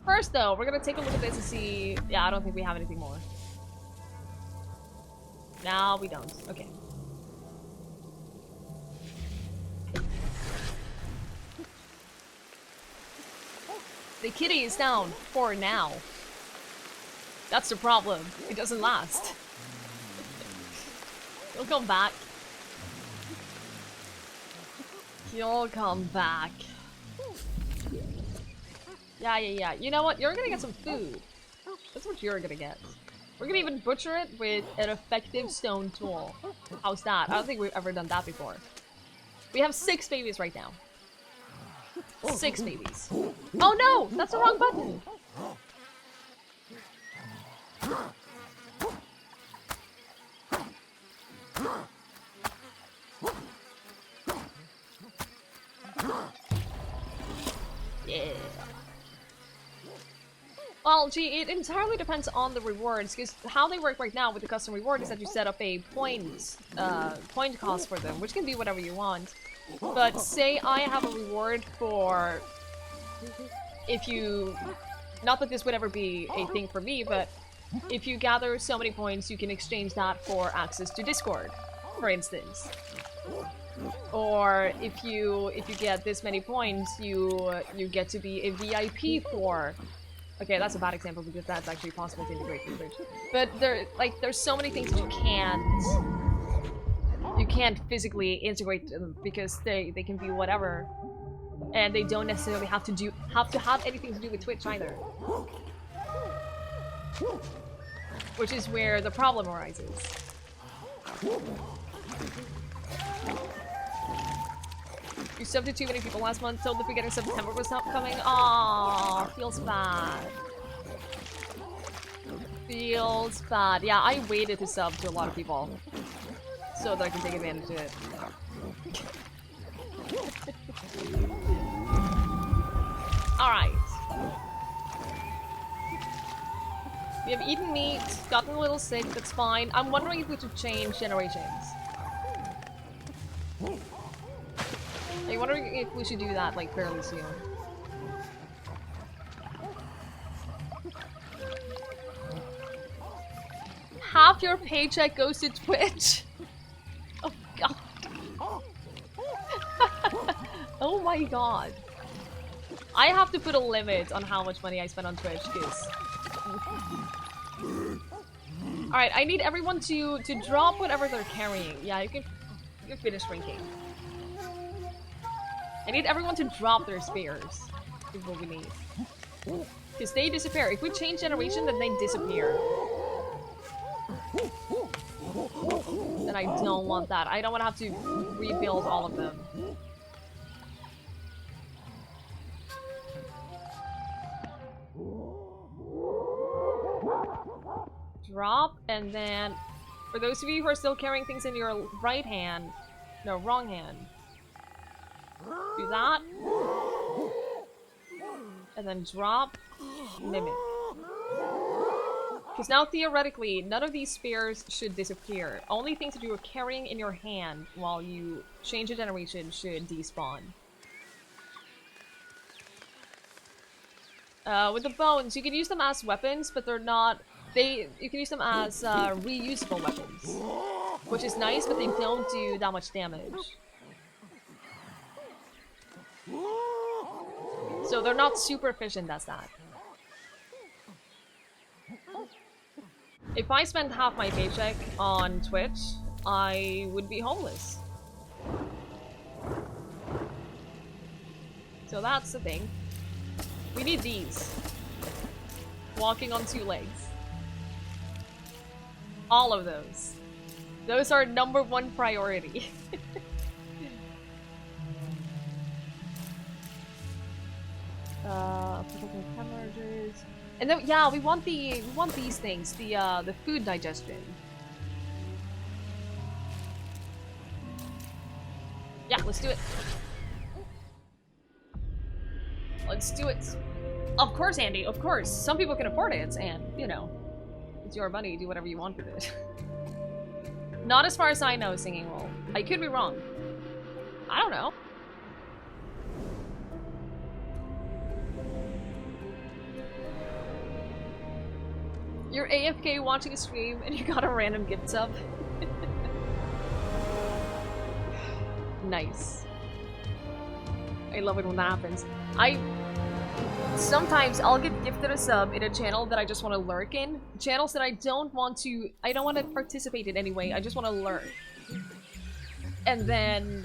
First though, we're gonna take a look at this and see... Yeah, I don't think we have anything more. No, we don't. Okay. The kitty is down for now. That's the problem. It doesn't last. He'll come back. He'll come back. Yeah. You know what? You're gonna get some food. That's what you're gonna get. We're gonna even butcher it with an effective stone tool. How's that? I don't think we've ever done that before. We have 6 babies right now. 6 babies. Oh no! That's the wrong button! Yeah. Well, gee, it entirely depends on the rewards, because how they work right now with the custom reward is that you set up a point cost for them, which can be whatever you want. But say I have a reward for if you... Not that this would ever be a thing for me, but if you gather so many points, you can exchange that for access to Discord, for instance. Or if you get this many points, you get to be a VIP for... Okay, that's a bad example because that's actually possible to integrate with Twitch. But there's so many things that you can't physically integrate them because they can be whatever, and they don't necessarily have to have anything to do with Twitch either. Which is where the problem arises. You subbed to too many people last month, told the beginning of September was not coming. Aww, feels bad. Feels bad. Yeah, I waited to sub to a lot of people so that I can take advantage of it. Alright. We have eaten meat, gotten a little sick, that's fine. I'm wondering if we should change generations. I'm wondering if we should do that, like, fairly soon. Half your paycheck goes to Twitch? Oh, God. Oh my God. I have to put a limit on how much money I spend on Twitch, because... Alright, I need everyone to drop whatever they're carrying. Yeah, you can finish drinking. I need everyone to drop their spears. Is what we need. Because they disappear. If we change generation, then they disappear. And I don't want that. I don't want to have to rebuild all of them. Drop, and then for those of you who are still carrying things in your right hand, no, wrong hand, do that, and then drop, limit. Because now theoretically, none of these spears should disappear. Only things that you are carrying in your hand while you change a generation should despawn. With the bones, you can use them as weapons, but they're not... you can use them as reusable weapons. Which is nice, but they don't do that much damage. So they're not super efficient as that. If I spent half my paycheck on Twitch, I would be homeless. So that's the thing. We need these. Walking on 2 legs. All of those. Those are #1 priority. And then yeah, we want these things, the food digestion. Yeah, let's do it. Let's do it. Of course, Andy, of course. Some people can afford it, and, you know, it's your money, do whatever you want with it. Not as far as I know, Singing Roll. I could be wrong. I don't know. You're AFK watching a stream, and you got a random gift sub. Nice. I love it when that happens. Sometimes I'll get gifted a sub in a channel that I just want to lurk in. Channels that I don't want to participate in anyway, I just want to lurk. And then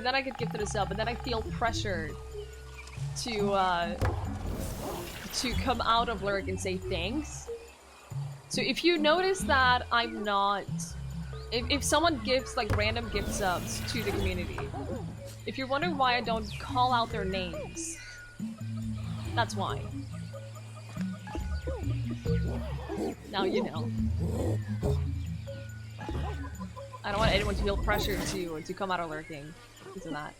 I get gifted a sub, and then I feel pressured to come out of lurk and say thanks. So if you notice that I'm not... If someone gives like random gift subs to the community, if you're wondering why I don't call out their names, that's why. Now you know. I don't want anyone to feel pressured to come out of lurking because of that.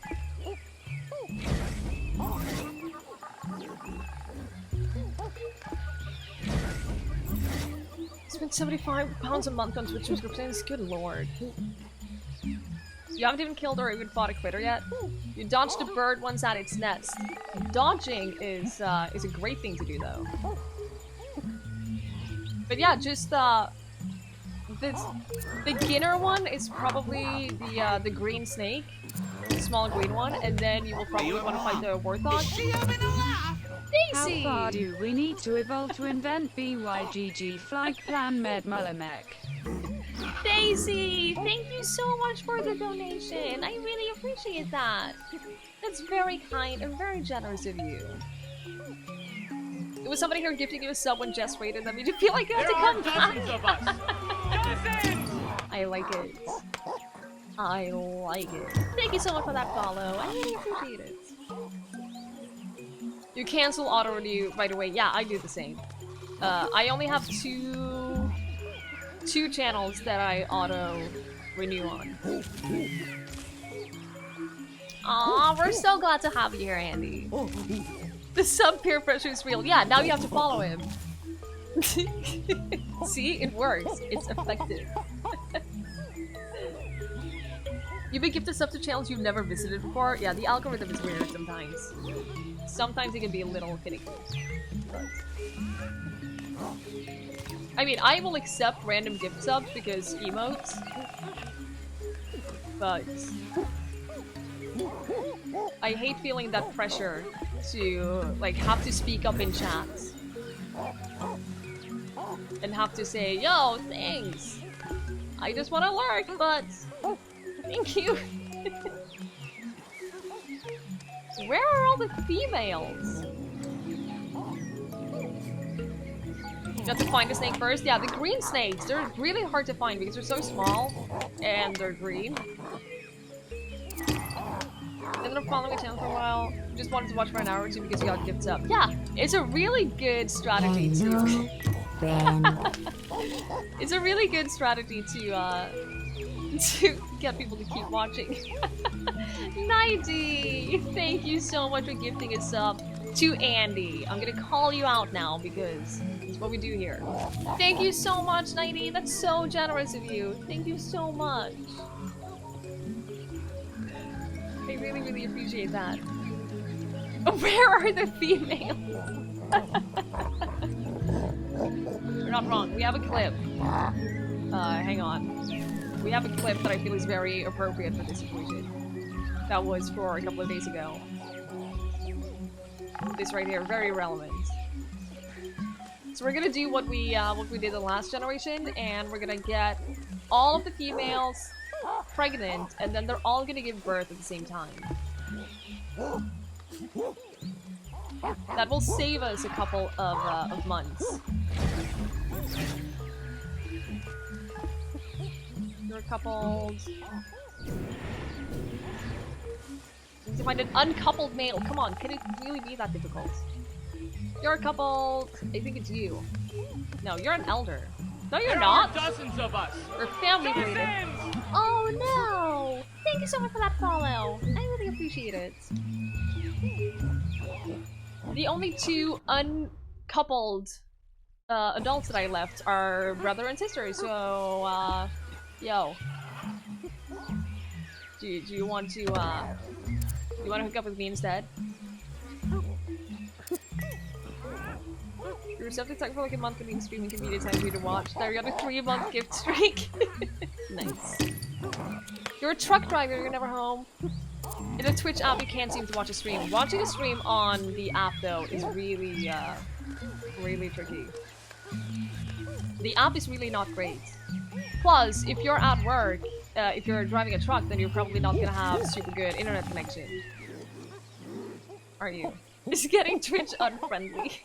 Spent £75 a month on Twitch subscriptions. Good lord. You haven't even killed or even fought a critter yet? You dodged a bird once at its nest. Dodging is a great thing to do, though. But yeah, just the beginner one is probably the green snake, the small green one, and then you will probably want to fight the warthog. Daisy! How far do we need to evolve to invent BYGG flag plan med Mullimek? Daisy! Thank you so much for the donation! I really appreciate that! That's very kind and very generous of you. It was somebody here gifting you a sub when Jess raided them. Did you feel like you had to come back? Of us. I like it. I like it. Thank you so much for that follow. I really appreciate it. You cancel auto renew right away. Yeah, I do the same. I only have two channels that I auto renew on. Aw, we're so glad to have you here, Andy. The sub peer pressure is real. Yeah, now you have to follow him. See, it works. It's effective. You've been gifted sub to channels you've never visited before. Yeah, the algorithm is weird sometimes. Sometimes it can be a little finicky. But... I mean, I will accept random gift subs because emotes. But... I hate feeling that pressure to, like, have to speak up in chat. And have to say, yo, thanks! I just want to lurk, but... Thank you! Where are all the females? You have to find a snake first? Yeah, the green snakes, they're really hard to find because they're so small and they're green. Ended up following a channel for a while. Just wanted to watch for an hour or two because you got gifts up. Yeah, it's a really good strategy to... It's a really good strategy to get people to keep watching. Nighty! Thank you so much for gifting us up to Andy. I'm gonna call you out now because it's what we do here. Thank you so much, Nighty. That's so generous of you. Thank you so much. I really, really appreciate that. Where are the females? You're not wrong. We have a clip. Hang on. We have a clip that I feel is very appropriate for this situation. That was for a couple of days ago. This right here, very relevant. So we're gonna do what we did the last generation, and we're gonna get all of the females pregnant, and then they're all gonna give birth at the same time. That will save us a couple of months. You're coupled. Need to find an uncoupled male. Come on, can it really be that difficult? You're coupled. I think it's you. No, you're an elder. No, you're not. Dozens of us. We're family related. Oh no! Thank you so much for that follow. I really appreciate it. The only two uncoupled adults that I left are brother and sister. So, yo, do you want to hook up with me instead? Your subject talk for like a month and being streaming can be the time for you to watch. There, you got a 3-month gift streak. Nice. You're a truck driver, you're never home. In the Twitch app, you can't seem to watch a stream. Watching a stream on the app, though, is really, really tricky. The app is really not great. Plus, if you're at work, if you're driving a truck, then you're probably not gonna have super good internet connection. Are you? Is getting Twitch unfriendly?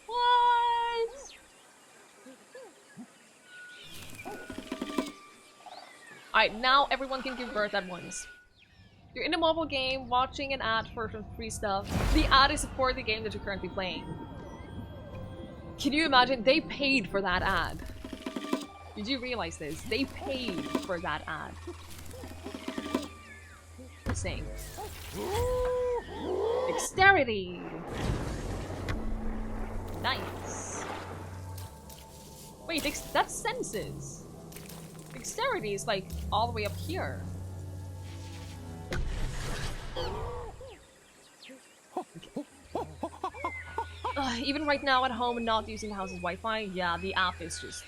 What? Alright, now everyone can give birth at once. You're in a mobile game, watching an ad for some free stuff. The ad is for the game that you're currently playing. Can you imagine? They paid for that ad. Did you realize this? They paid for that ad. Insane. Dexterity! Nice. Wait, that's senses. Dexterity is like all the way up here. Even right now at home and not using the house's Wi-Fi, yeah, the app is just...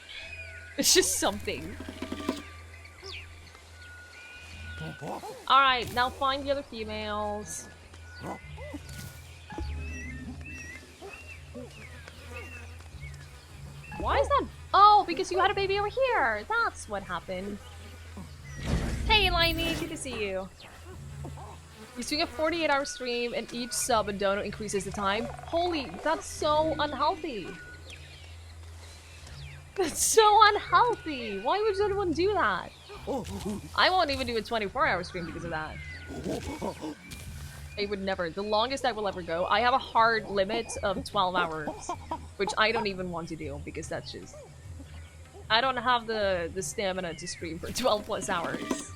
It's just something. Alright, now find the other females. Why is that? Oh, because you had a baby over here! That's what happened. Hey, Limey! Good to see you. He's doing a 48-hour stream and each sub and dono increases the time. Holy, that's so unhealthy. That's so unhealthy. Why would anyone do that? I won't even do a 24-hour stream because of that. I would never. The longest I will ever go, I have a hard limit of 12 hours, which I don't even want to do because that's just... I don't have the stamina to stream for 12 plus hours.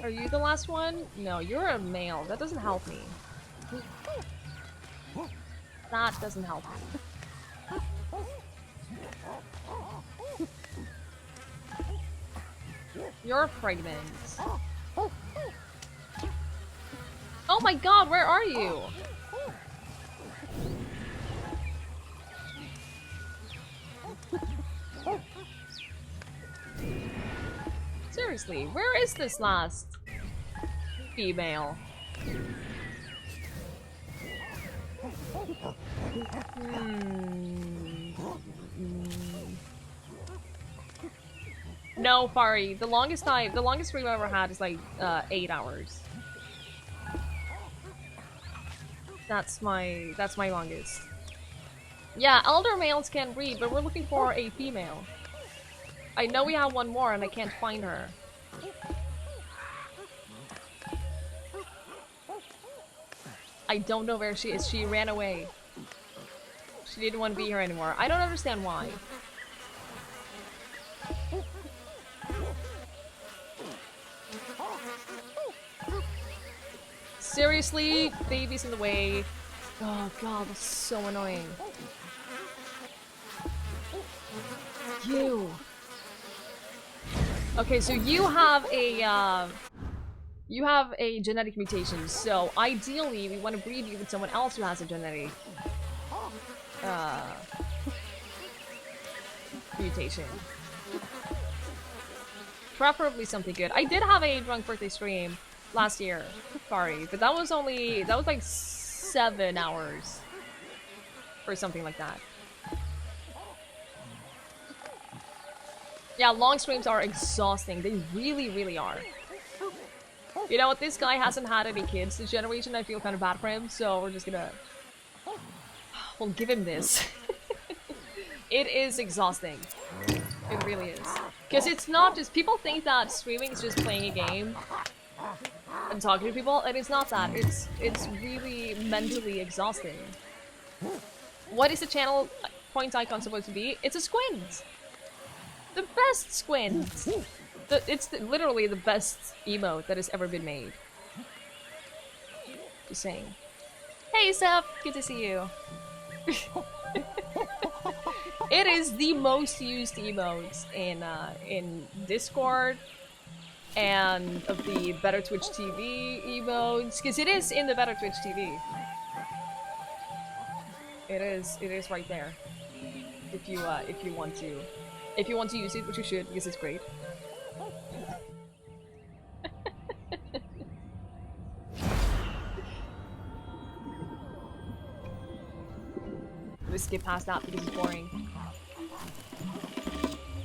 Are you the last one? No, you're a male. That doesn't help me. That doesn't help me. You're pregnant. Oh my god, where are you? Seriously, where is this last female? No, Fari. The longest stream I ever had is like 8 hours. That's my longest. Yeah, elder males can breed, but we're looking for a female. I know we have one more and I can't find her. I don't know where she is. She ran away. She didn't want to be here anymore. I don't understand why. Seriously? Baby's in the way. Oh god, that's so annoying. You. Okay, so you have a genetic mutation, so ideally we want to breed you with someone else who has a genetic mutation. Preferably something good. I did have a drunk birthday stream last year, sorry, but that was like 7 hours. Or something like that. Yeah, long streams are exhausting. They really, really are. You know what? This guy hasn't had any kids this generation. I feel kind of bad for him, so we're just gonna... We'll give him this. It is exhausting. It really is. Because it's not just... People think that streaming is just playing a game and talking to people, and it's not that. It's really mentally exhausting. What is the channel point icon supposed to be? It's a squint! The best squint! It's literally the best emote that has ever been made. Just saying. Hey, Seth! Good to see you. It is the most used emotes in Discord and of the Better Twitch TV emotes, because it is in the Better Twitch TV. It is right there. If you want to use it, which you should, because it's great. Let's skip past that because it's boring.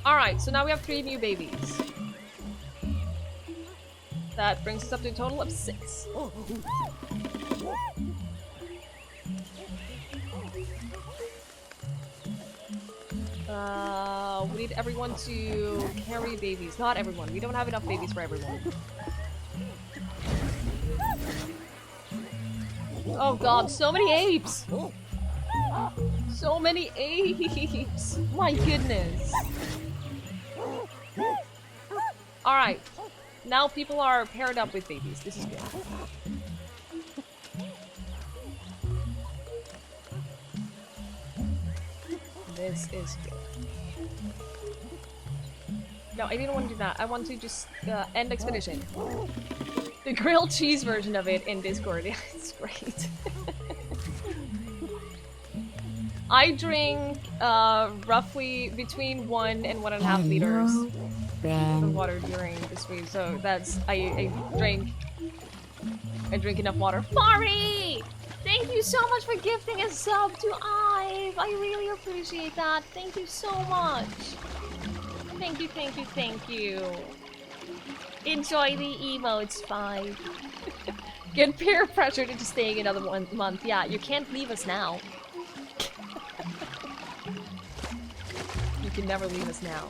Alright, so now we have 3 new babies. That brings us up to a total of 6. We need everyone to carry babies. Not everyone. We don't have enough babies for everyone. Oh god, so many apes! So many apes! My goodness! Alright. Now people are paired up with babies. This is good. This is good. No, I didn't want to do that. I want to just end expedition. The grilled cheese version of it in Discord. Yeah, it's great. I drink roughly between 1 and 1.5 liters of water during the stream. So that's I drink enough water. Fari! Thank you so much for gifting a sub to Ive. I really appreciate that. Thank you so much. Thank you, thank you, thank you. Enjoy the emotes, 5. Get peer pressured into staying another month. Yeah, you can't leave us now. You can never leave us now.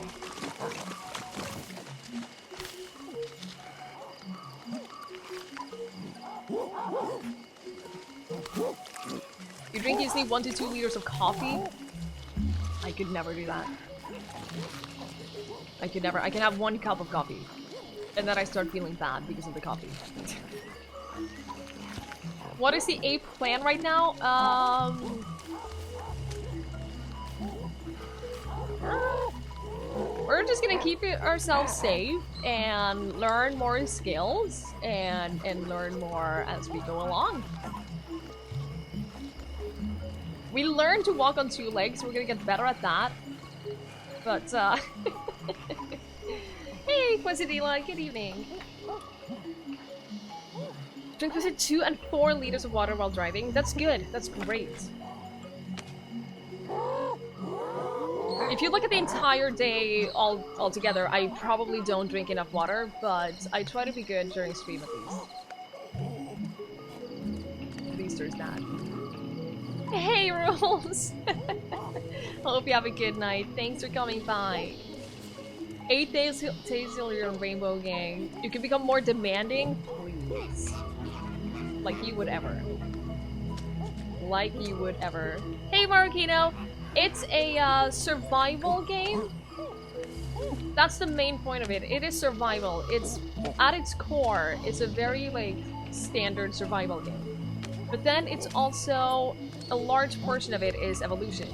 You drink usually 1 to 2 liters of coffee? I could never do that. I could never. I can have 1 cup of coffee. And then I start feeling bad because of the coffee. What is the ape plan right now? We're just gonna keep ourselves safe and learn more skills and learn more as we go along. We learned to walk on 2 legs. We're gonna get better at that. But hey, Quesadilla, good evening. Drink between 2 and 4 liters of water while driving. That's good. That's great. If you look at the entire day all together, I probably don't drink enough water, but I try to be good during stream at least. At least there's that. Hey, Rules! Hope you have a good night. Thanks for coming by. 8 days till you're in Rainbow Gang. You can become more demanding? Please. Like you would ever. Like you would ever. Hey, Marukino! It's a survival game. That's the main point of it. It is survival. It's at its core, it's a very like standard survival game. But then it's also a large portion of it is evolution.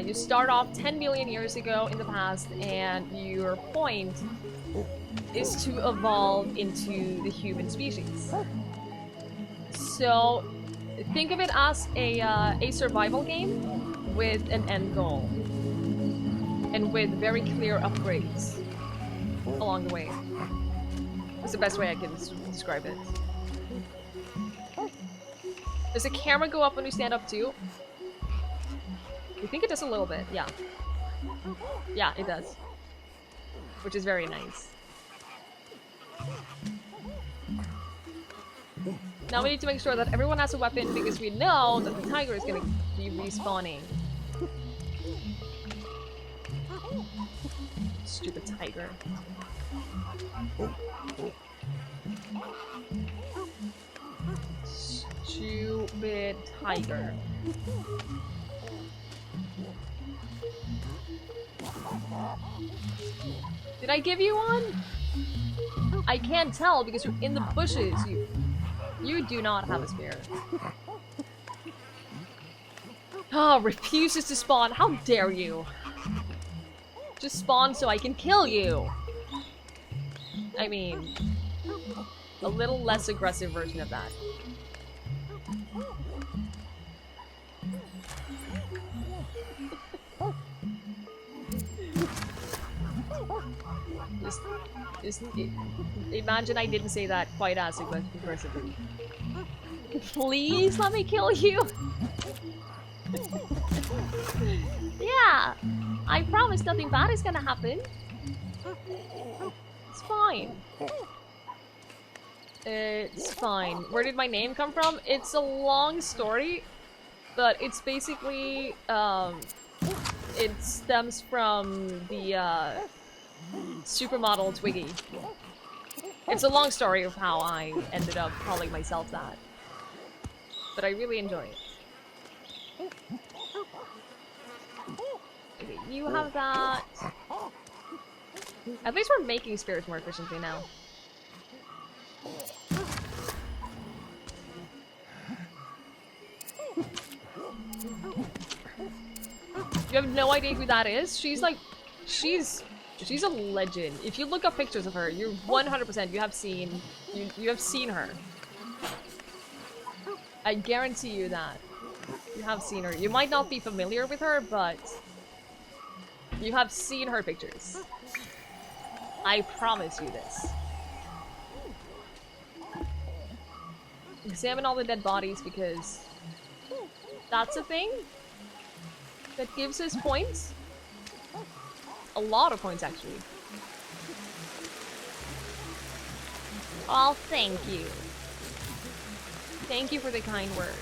You start off 10 million years ago in the past, and your point is to evolve into the human species. So think of it as a survival game with an end goal and with very clear upgrades along the way. That's the best way I can describe it. Does the camera go up when you stand up too? I think it does a little bit, yeah. Yeah, it does. Which is very nice. Now we need to make sure that everyone has a weapon because we know that the tiger is gonna be respawning. Stupid tiger. Stupid tiger. Did I give you one? I can't tell because you're in the bushes. You do not have a spear. Oh, refuses to spawn. How dare you? Just spawn so I can kill you. I mean, a little less aggressive version of that. Just imagine I didn't say that quite as aggressively. Please let me kill you. Yeah, I promise nothing bad is gonna happen. It's fine. It's fine. Where did my name come from? It's a long story, but it's basically it stems from the supermodel Twiggie. It's a long story of how I ended up calling myself that. But I really enjoy it. Okay, you have that. At least we're making spirits more efficiently now. You have no idea who that is? She's like, she's a legend. If you look up pictures of her, you're 100% you have seen her. I guarantee you that. You have seen her. You might not be familiar with her, but you have seen her pictures. I promise you this. Examine all the dead bodies because that's a thing that gives us points. A lot of points, actually. Oh, thank you. Thank you for the kind words.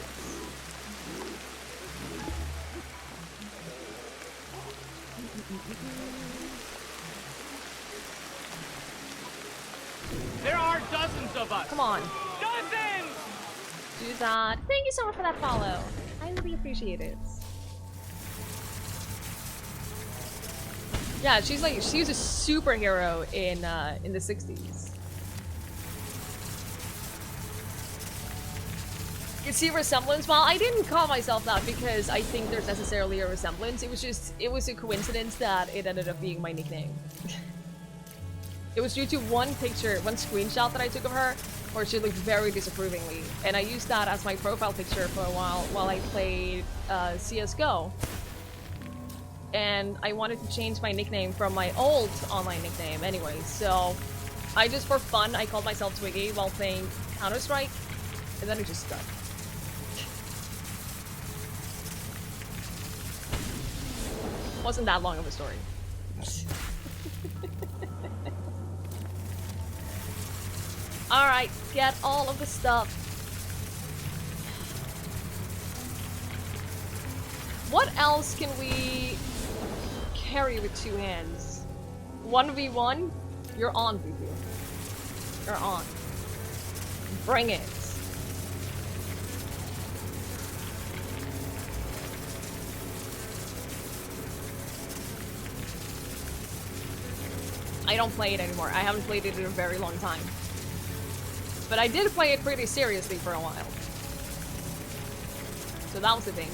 There are dozens of us. Come on. Dozens! Do that. Thank you so much for that follow. I really appreciate it. Yeah, she's a superhero in the 60s. You can see a resemblance. Well, I didn't call myself that because I think there's necessarily a resemblance. It was a coincidence that it ended up being my nickname. It was due to one picture, one screenshot that I took of her, where she looked very disapprovingly, and I used that as my profile picture for a while I played CS:GO. And I wanted to change my nickname from my old online nickname anyway, so I just, for fun, I called myself Twiggie while playing Counter-Strike, and then it just stuck. Wasn't that long of a story. Alright, get all of the stuff. What else can we carry with two hands? 1v1? You're on, BB. You're on. Bring it. I don't play it anymore. I haven't played it in a very long time. But I did play it pretty seriously for a while. So that was the thing.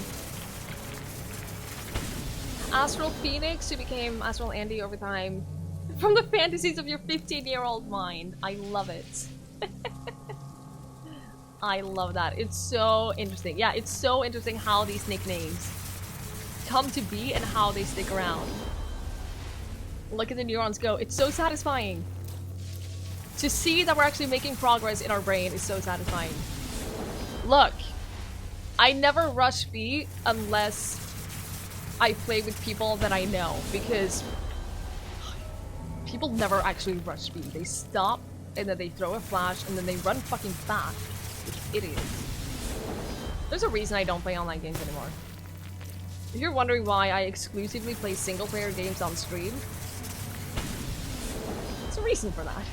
Astral Phoenix, who became Astral Andy over time. From the fantasies of your 15-year-old mind. I love it. I love that. It's so interesting. Yeah, it's so interesting how these nicknames come to be and how they stick around. Look at the neurons go. It's so satisfying. To see that we're actually making progress in our brain is so satisfying. Look. I never rush B unless I play with people that I know, because people never actually rush B. They stop, and then they throw a flash, and then they run fucking fast. Like idiots. There's a reason I don't play online games anymore. If you're wondering why I exclusively play single-player games on stream, there's a reason for that.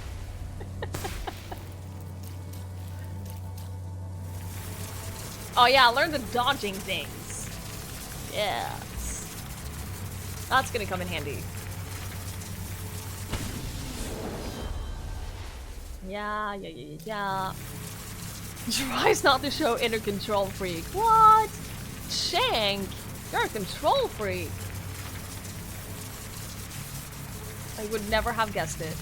Oh yeah, learn the dodging things. Yes. That's gonna come in handy. Yeah. Tries not to show inner control freak. What? Shank, you're a control freak. I would never have guessed it.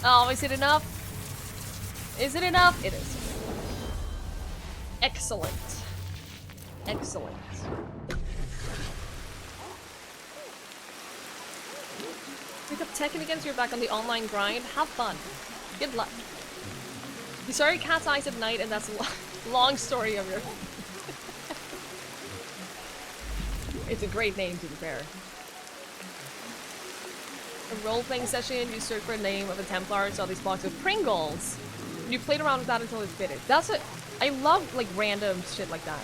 Oh, is it enough? Is it enough? It is. Excellent. Excellent. Pick up Tekken again so you're back on the online grind. Have fun. Good luck. You saw your cat's eyes at night and that's a long story of your... It's a great name, to be fair. A role-playing session, you search for a name of a Templar, saw these box of Pringles. You played around with that until it fitted. That's it. I love like random shit like that.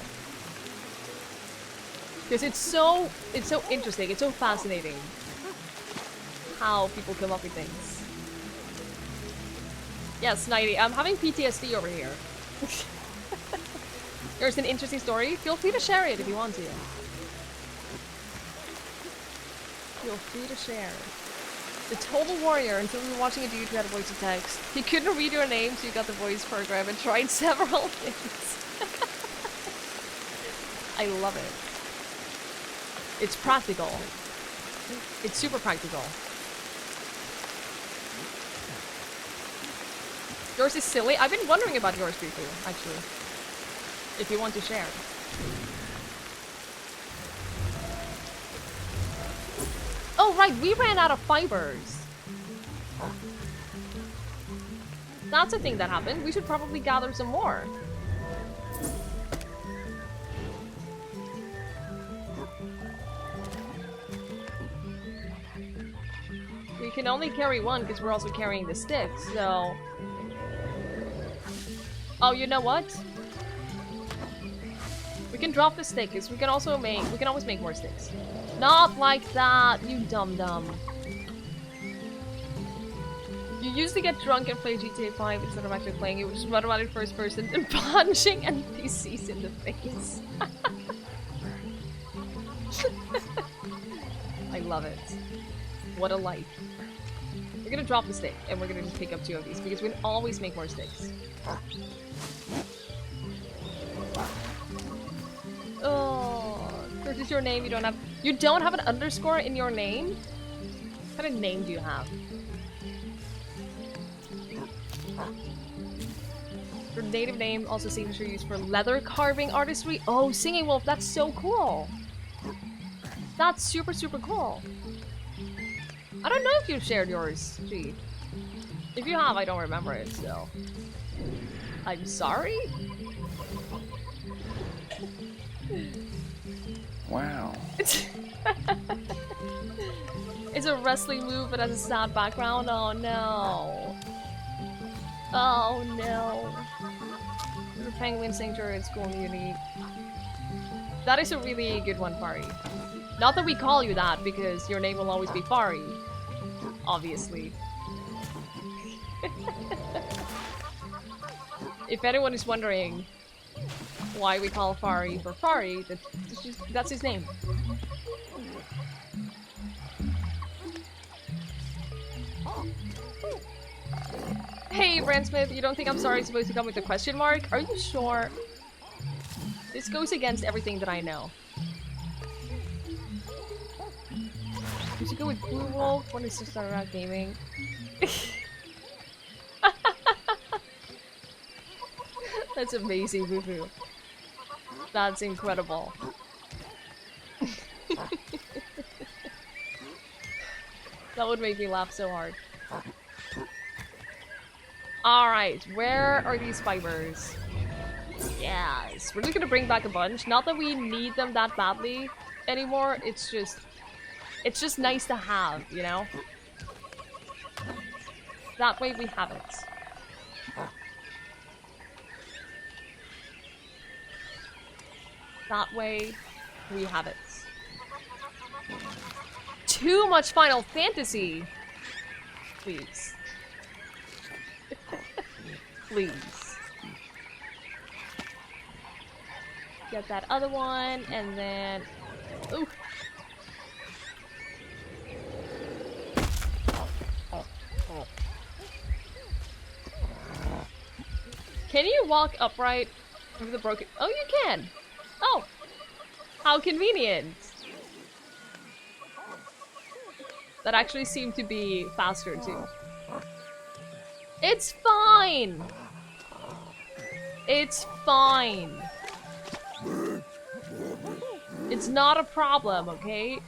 Because it's so interesting, it's so fascinating how people come up with things. Yes, Nighty, I'm having PTSD over here. There's an interesting story. Feel free to share it if you want to. Feel free to share. The Total Warrior, until we were watching a dude who had a voice to text. He couldn't read your name, so you got the voice program and tried several things. I love it. It's practical. It's super practical. Yours is silly. I've been wondering about yours, Fufu, actually. If you want to share. Oh, right, we ran out of fibers. That's a thing that happened. We should probably gather some more. We can only carry one because we're also carrying the sticks, so... Oh, you know what? We can drop the stick, because we can always make more sticks. Not like that, you dum-dum. You used to get drunk and play GTA 5 instead of actually playing it, which is run around in first person and punching NPCs in the face. I love it. What a life. We're gonna drop the stick, and we're gonna just pick up 2 of these, because we can always make more sticks. Oh, this is your name. You don't have an underscore in your name? What kind of name do you have? Your native name, also signature used for leather carving artistry. Oh, Singing Wolf, that's so cool. That's super, super cool. I don't know if you've shared yours, G. If you have, I don't remember it, so... I'm sorry? Wow. It's a wrestling move, but has a sad background. Oh no. Oh no. The Penguin Sanctuary at school unique. That is a really good one, Fari. Not that we call you that, because your name will always be Fari. Obviously. If anyone is wondering why we call Fari for Fari, that's his name. Hey, Brandsmith, you don't think I'm sorry supposed to come with a question mark? Are you sure? This goes against everything that I know. We should go with Blue Wolf when it's just started out gaming. That's amazing, Boo-Boo. That's incredible. That would make me laugh so hard. Alright, where are these fibers? Yes, we're just gonna bring back a bunch. Not that we need them that badly anymore, it's just nice to have, you know? That way we have it. That way we have it. Too much Final Fantasy! Please. Please. Get that other one, and then... Ooh. Can you walk upright with the broken... Oh, you can! Oh! How convenient! That actually seemed to be faster, too. It's fine! It's fine. It's not a problem, okay?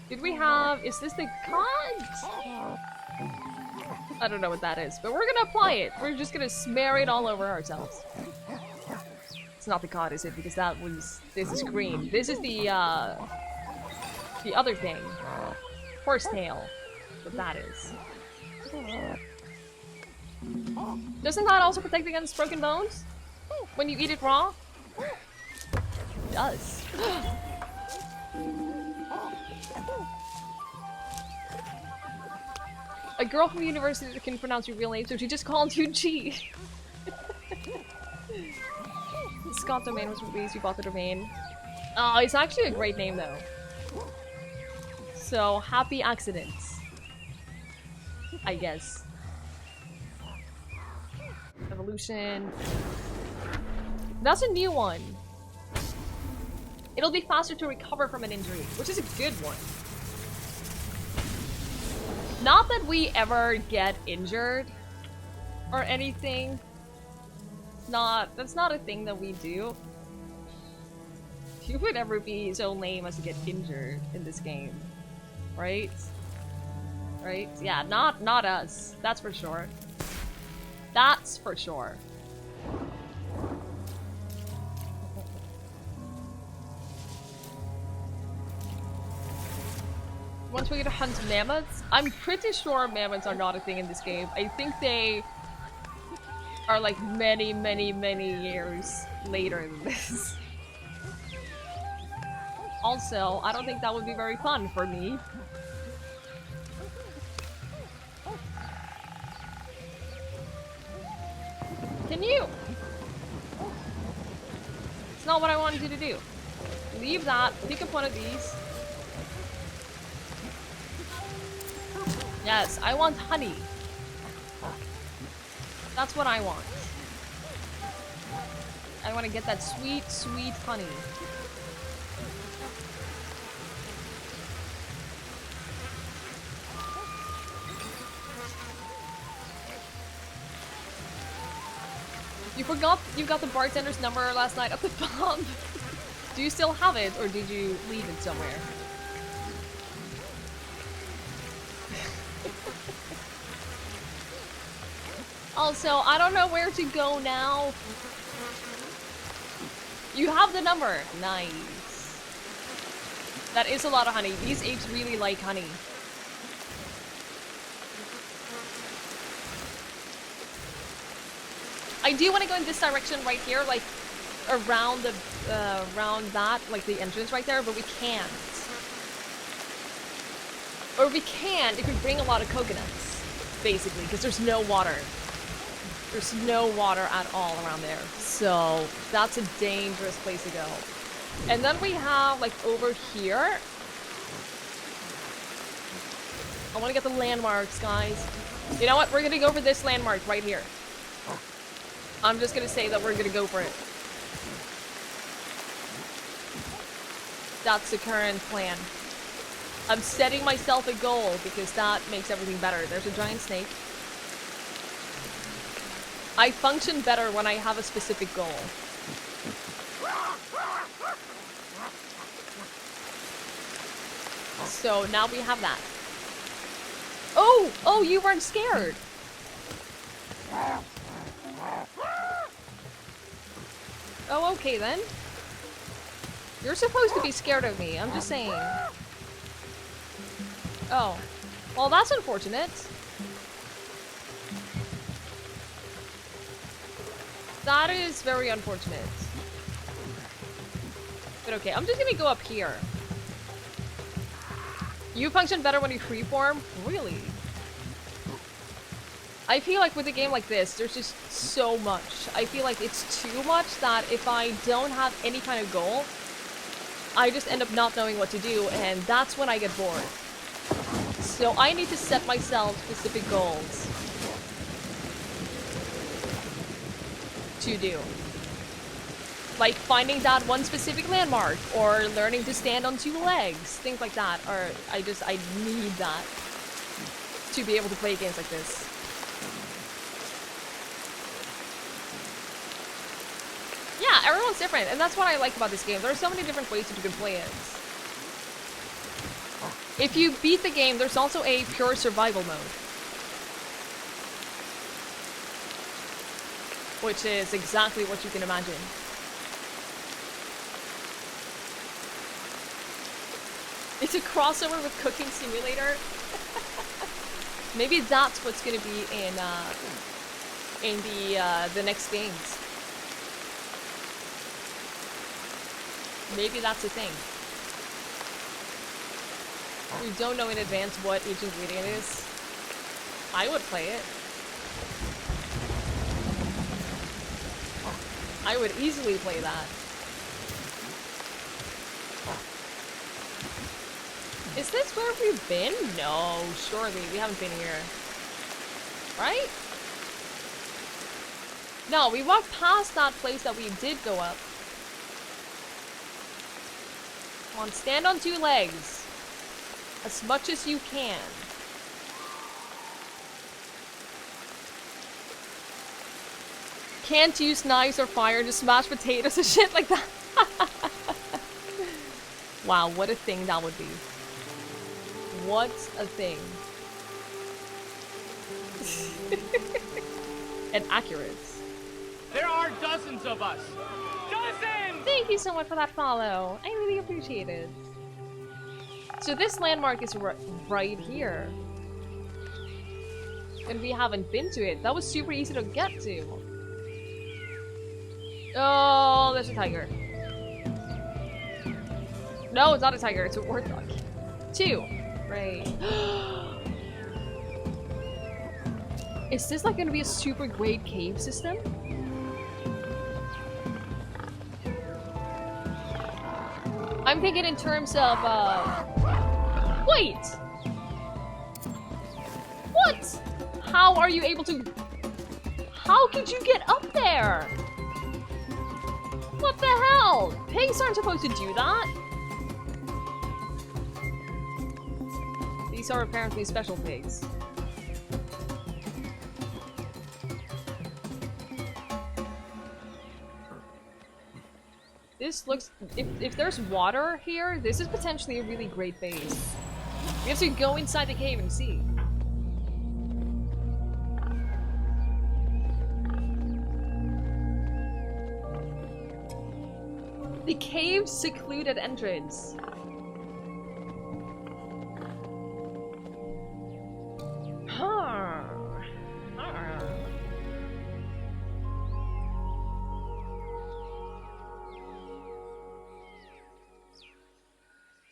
Did we have... Is this the cod? I don't know what that is, but we're gonna apply it. We're just gonna smear it all over ourselves. It's not the cod, is it? Because that was... This is green. This is the other thing. Horsetail. What that is. Doesn't that also protect against broken bones? When you eat it raw? It does. A girl from the university that can pronounce your real name, so she just called you G. Scott domain was released, you bought the domain. Oh, it's actually a great name though. So, happy accidents. I guess. Evolution. That's a new one. It'll be faster to recover from an injury, which is a good one. Not that we ever get injured or anything. That's not a thing that we do. Who would ever be so lame as to get injured in this game? Right? Right? Yeah, not us. That's for sure. That's for sure. Once we get to hunt mammoths, I'm pretty sure mammoths are not a thing in this game. I think they are like many, many, many years later than this. Also, I don't think that would be very fun for me. Can you? It's not what I wanted you to do. Leave that, pick up one of these. Yes, I want honey. That's what I want. I want to get that sweet, sweet honey. You forgot you got the bartender's number last night at the pub. Do you still have it, or did you leave it somewhere? Also, I don't know where to go now. You have the number. Nice. That is a lot of honey. These apes really like honey. I do want to go in this direction right here, like around the around that, like the entrance right there, but we can't. Or we can if we bring a lot of coconuts, basically, because there's no water. There's no water at all around there, so that's a dangerous place to go. And then we have, like, over here. I want to get the landmarks, guys. You know what? We're gonna go for this landmark right here. I'm just gonna say that we're gonna go for it. That's the current plan. I'm setting myself a goal because that makes everything better. There's a giant snake. I function better when I have a specific goal. So now we have that. Oh! Oh, you weren't scared! Oh, okay then. You're supposed to be scared of me, I'm just saying. Oh. Well, that's unfortunate. That is very unfortunate. But okay, I'm just gonna go up here. You function better when you freeform? Really? I feel like with a game like this, there's just so much. I feel like it's too much that if I don't have any kind of goal, I just end up not knowing what to do, and that's when I get bored. So I need to set myself specific goals to do. Like finding that one specific landmark, or learning to stand on 2 legs, things like that. Or I need that to be able to play games like this. Yeah, everyone's different, and that's what I like about this game. There are so many different ways that you can play it. If you beat the game, there's also a pure survival mode, which is exactly what you can imagine. It's a crossover with Cooking Simulator. Maybe that's what's gonna be in the next games. Maybe that's a thing. We don't know in advance what each ingredient is. I would play it. I would easily play that. Is this where we've been? No, surely we haven't been here. Right? No, we walked past that place that we did go up. Come on, stand on 2 legs. As much as you can. Can't use knives or fire to smash potatoes and shit like that. Wow, what a thing that would be. What a thing. And accurate. There are dozens of us. Dozens! Thank you so much for that follow. I really appreciate it. So this landmark is right here. And we haven't been to it. That was super easy to get to. Oh, there's a tiger. No, it's not a tiger, it's a warthog. 2. Right. Is this like gonna be a super great cave system? I'm thinking in terms of, wait! What? How are you able to... How could you get up there? What the hell? Pigs aren't supposed to do that. These are apparently special pigs. This looks... If there's water here, this is potentially a really great base. We have to go inside the cave and see. The cave's secluded entrance.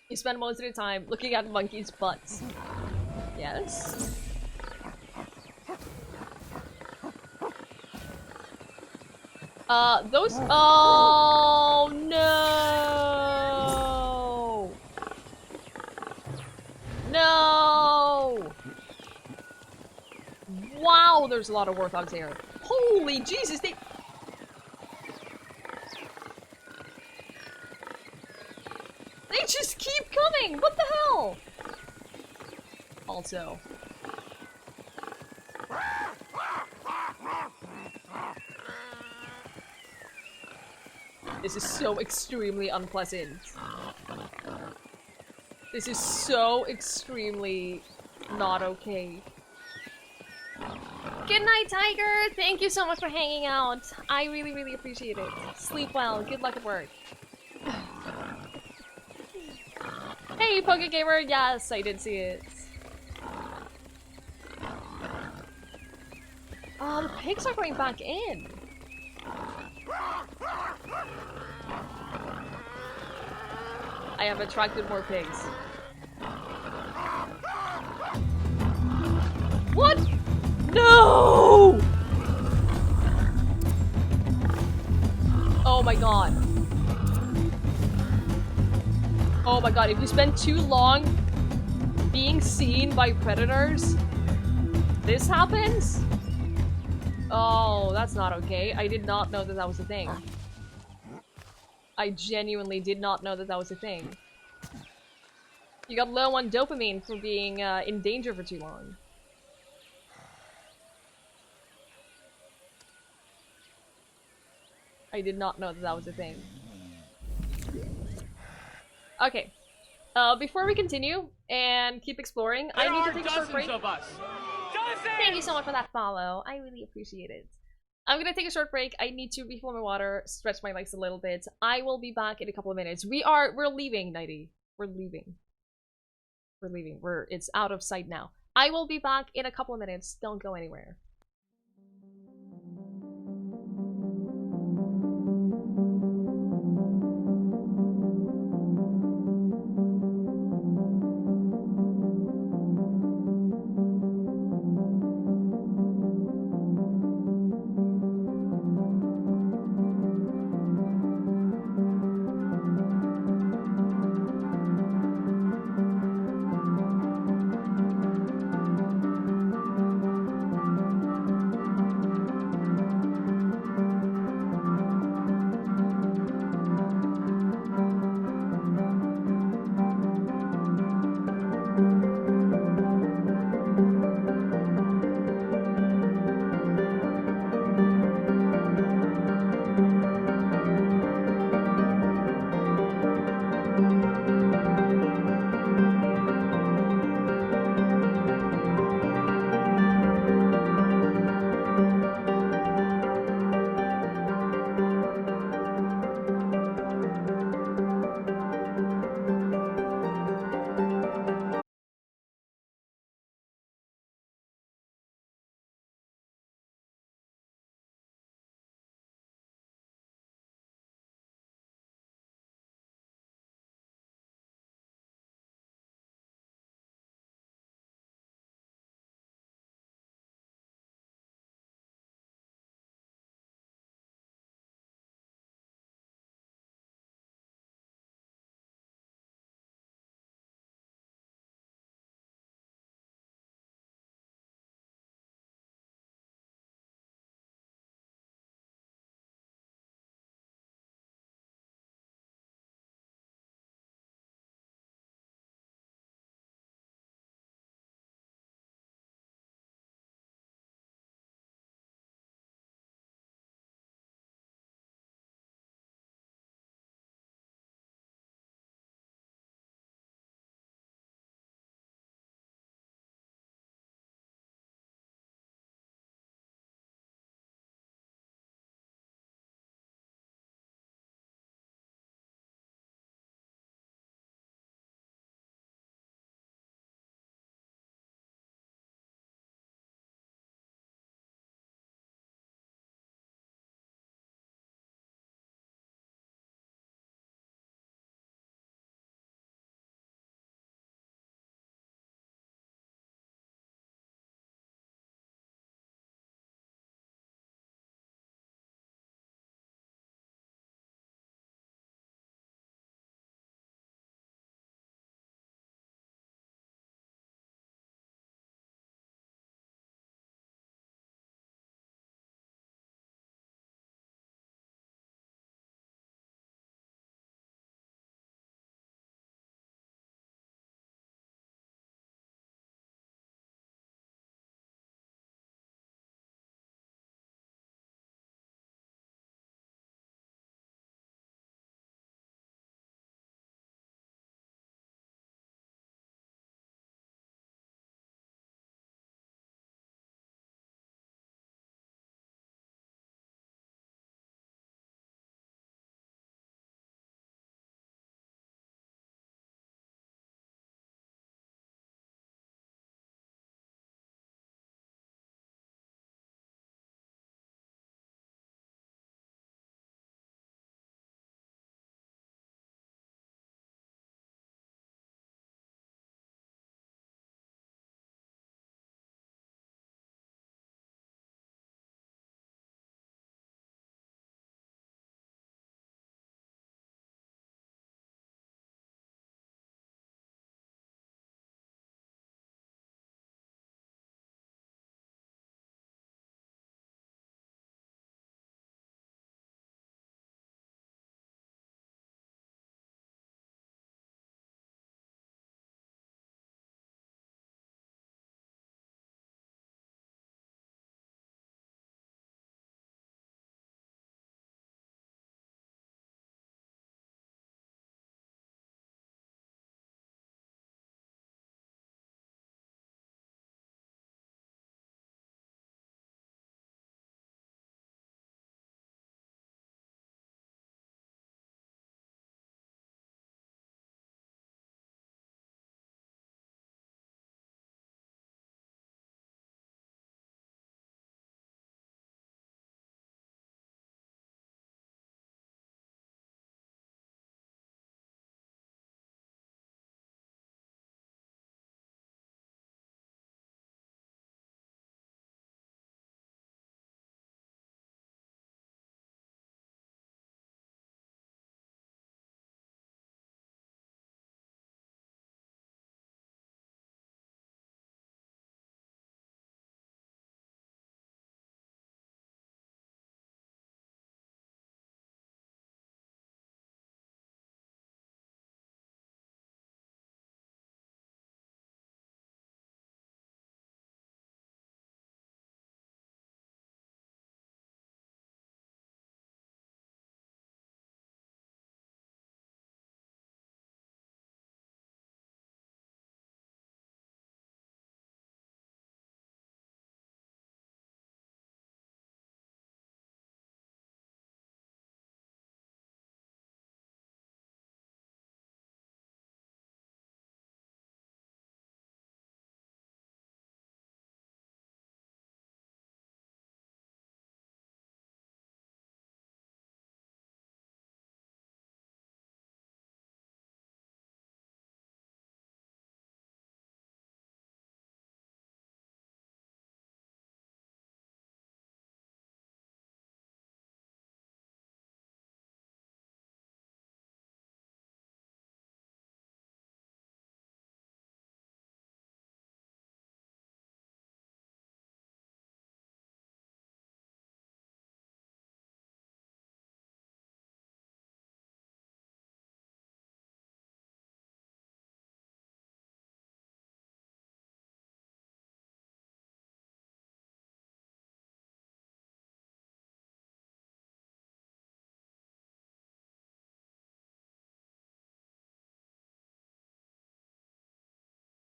You spend most of the time looking at monkeys' butts. Yes. Those- Oh, no! No! Wow, there's a lot of warthogs here. Holy Jesus, they- They just keep coming! What the hell? Also. This is so extremely unpleasant. This is so extremely not okay. Good night, Tiger! Thank you so much for hanging out. I really, really appreciate it. Sleep well. Good luck at work. Hey, PokeGamer! Yes, I did see it. The pigs are going back in. I have attracted more pigs. What? No! Oh my god. Oh my god, if you spend too long being seen by predators, this happens? Oh, that's not okay. I did not know that that was a thing. I genuinely did not know that that was a thing. You got low on dopamine for being in danger for too long. I did not know that that was a thing. Okay. Before we continue and keep exploring, I need to take a short break. Of us. Thank you so much for that follow. I really appreciate it. I'm gonna take a short break. I need to refill my water, stretch my legs a little bit. I will be back in a couple of minutes. We're leaving, Nighty. We're leaving. We're leaving. It's out of sight now. I will be back in a couple of minutes. Don't go anywhere.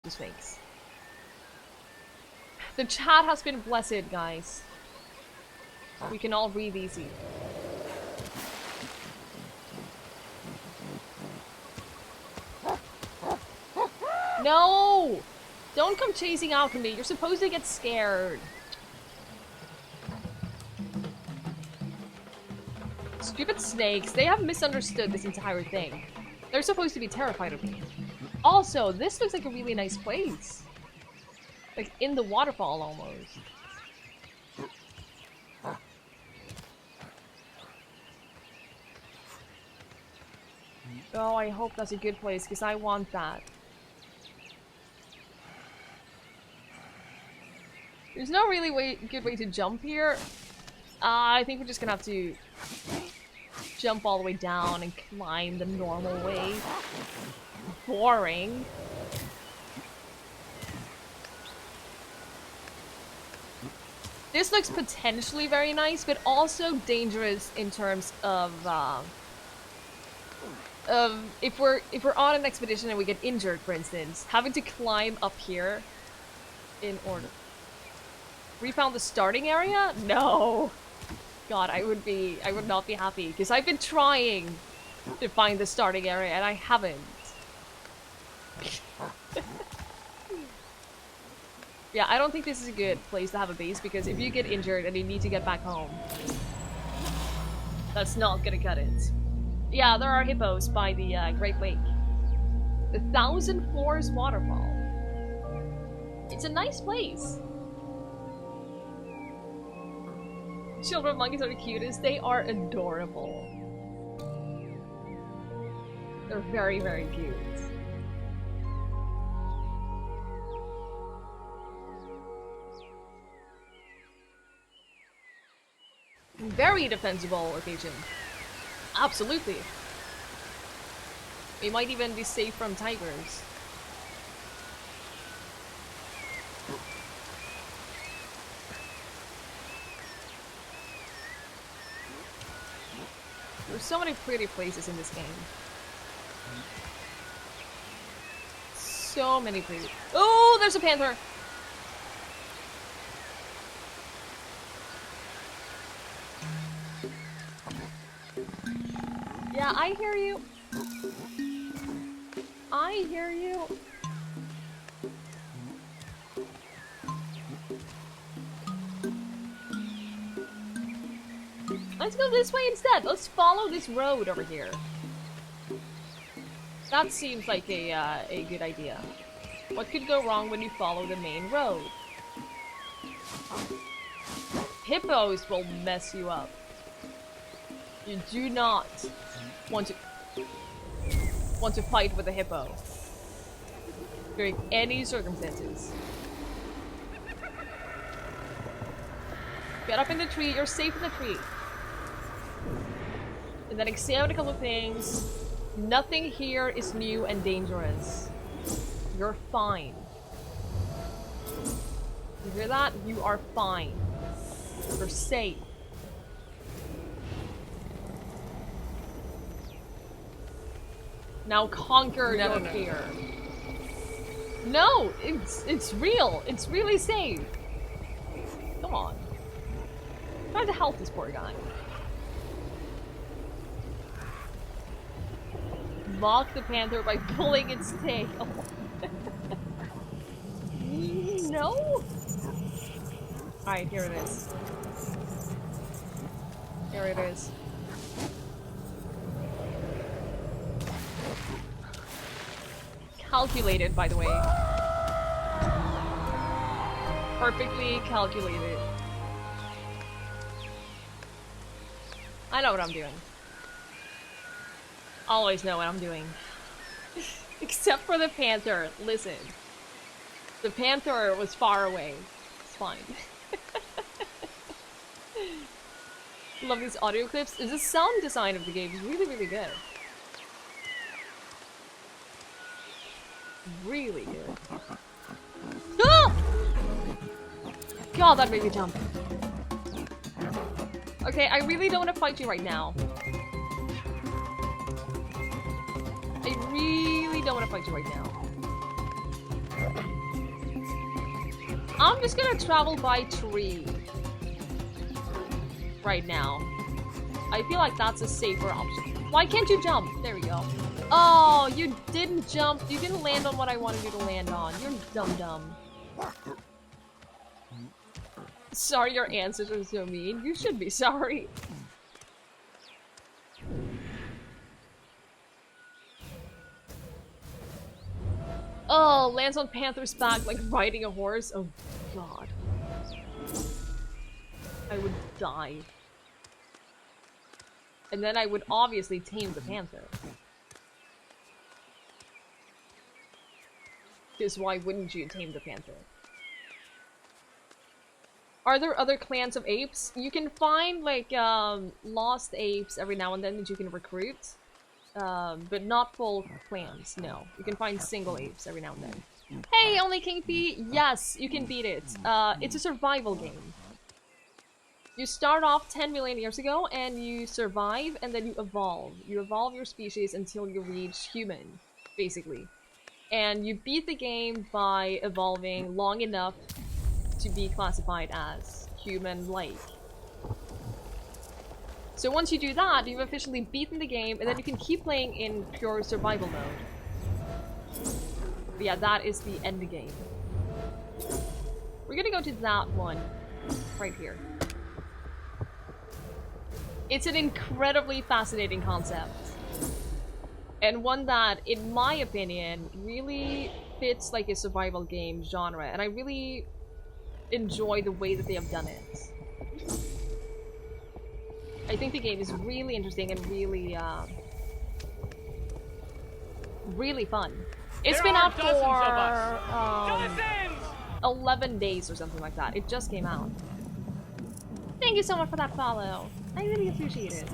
the snakes. The chat has been blessed, guys. We can all breathe easy. No! Don't come chasing after me. You're supposed to get scared. Stupid snakes. They have misunderstood this entire thing. They're supposed to be terrified of me. Also, this looks like a really nice place. Like in the waterfall almost. Oh, I hope that's a good place, because I want that. There's no really good way to jump here. I think we're just gonna have to jump all the way down and climb the normal way. Boring. This looks potentially very nice, but also dangerous in terms of if we're on an expedition and we get injured, for instance, having to climb up here in order. We found the starting area? No. God, I would not be happy, because I've been trying to find the starting area and I haven't. Yeah, I don't think this is a good place to have a base, because if you get injured and you need to get back home, that's not gonna cut it. Yeah, there are hippos by the Great Lake. The 1,000 Floors Waterfall. It's a nice place. Children monkeys are the cutest. They are adorable. They're very, very cute. Very defensible occasion. Absolutely. We might even be safe from tigers. There's so many pretty places in this game. So many pretty. Oh, there's a panther! Yeah, I hear you. I hear you. Let's go this way instead. Let's follow this road over here. That seems like a good idea. What could go wrong when you follow the main road? Hippos will mess you up. You do not want to fight with a hippo during any circumstances. Get up in the tree. You're safe in the tree. And then examine a couple of things. Nothing here is new and dangerous. You're fine. You hear that? You are fine. You're safe. Now conquer your fear. No, it's real. It's really safe. Come on. Try to help this poor guy. Mock the panther by pulling its tail. No. Alright, here it is. Here it is. Calculated, by the way. Perfectly calculated. I know what I'm doing. Always know what I'm doing. Except for the panther. Listen. The panther was far away. It's fine. Love these audio clips. The sound design of the game is really, really good. Really good. Ah! God, that made me jump. Okay, I really don't want to fight you right now. I really don't want to fight you right now. I'm just gonna travel by tree. Right now. I feel like that's a safer option. Why can't you jump? There we go. Oh, you didn't jump. You didn't land on what I wanted you to land on. You're dumb. Sorry your answers are so mean. You should be sorry. Oh, lands on Panther's back like riding a horse. Oh, God. I would die. And then I would obviously tame the panther. Because why wouldn't you tame the panther? Are there other clans of apes? You can find, like, lost apes every now and then that you can recruit. But not full clans, no. You can find single apes every now and then. Hey, only King P! Yes, you can beat it. It's a survival game. You start off 10 million years ago, and you survive, and then you evolve. You evolve your species until you reach human, basically. And you beat the game by evolving long enough to be classified as human-like. So once you do that, you've officially beaten the game, and then you can keep playing in pure survival mode. But yeah, that is the end game. We're gonna go to that one, right here. It's an incredibly fascinating concept. And one that, in my opinion, really fits like a survival game genre. And I really enjoy the way that they have done it. I think the game is really interesting and really, really fun. It's been out for 11 days or something like that. It just came out. Thank you so much for that follow. I really appreciate it.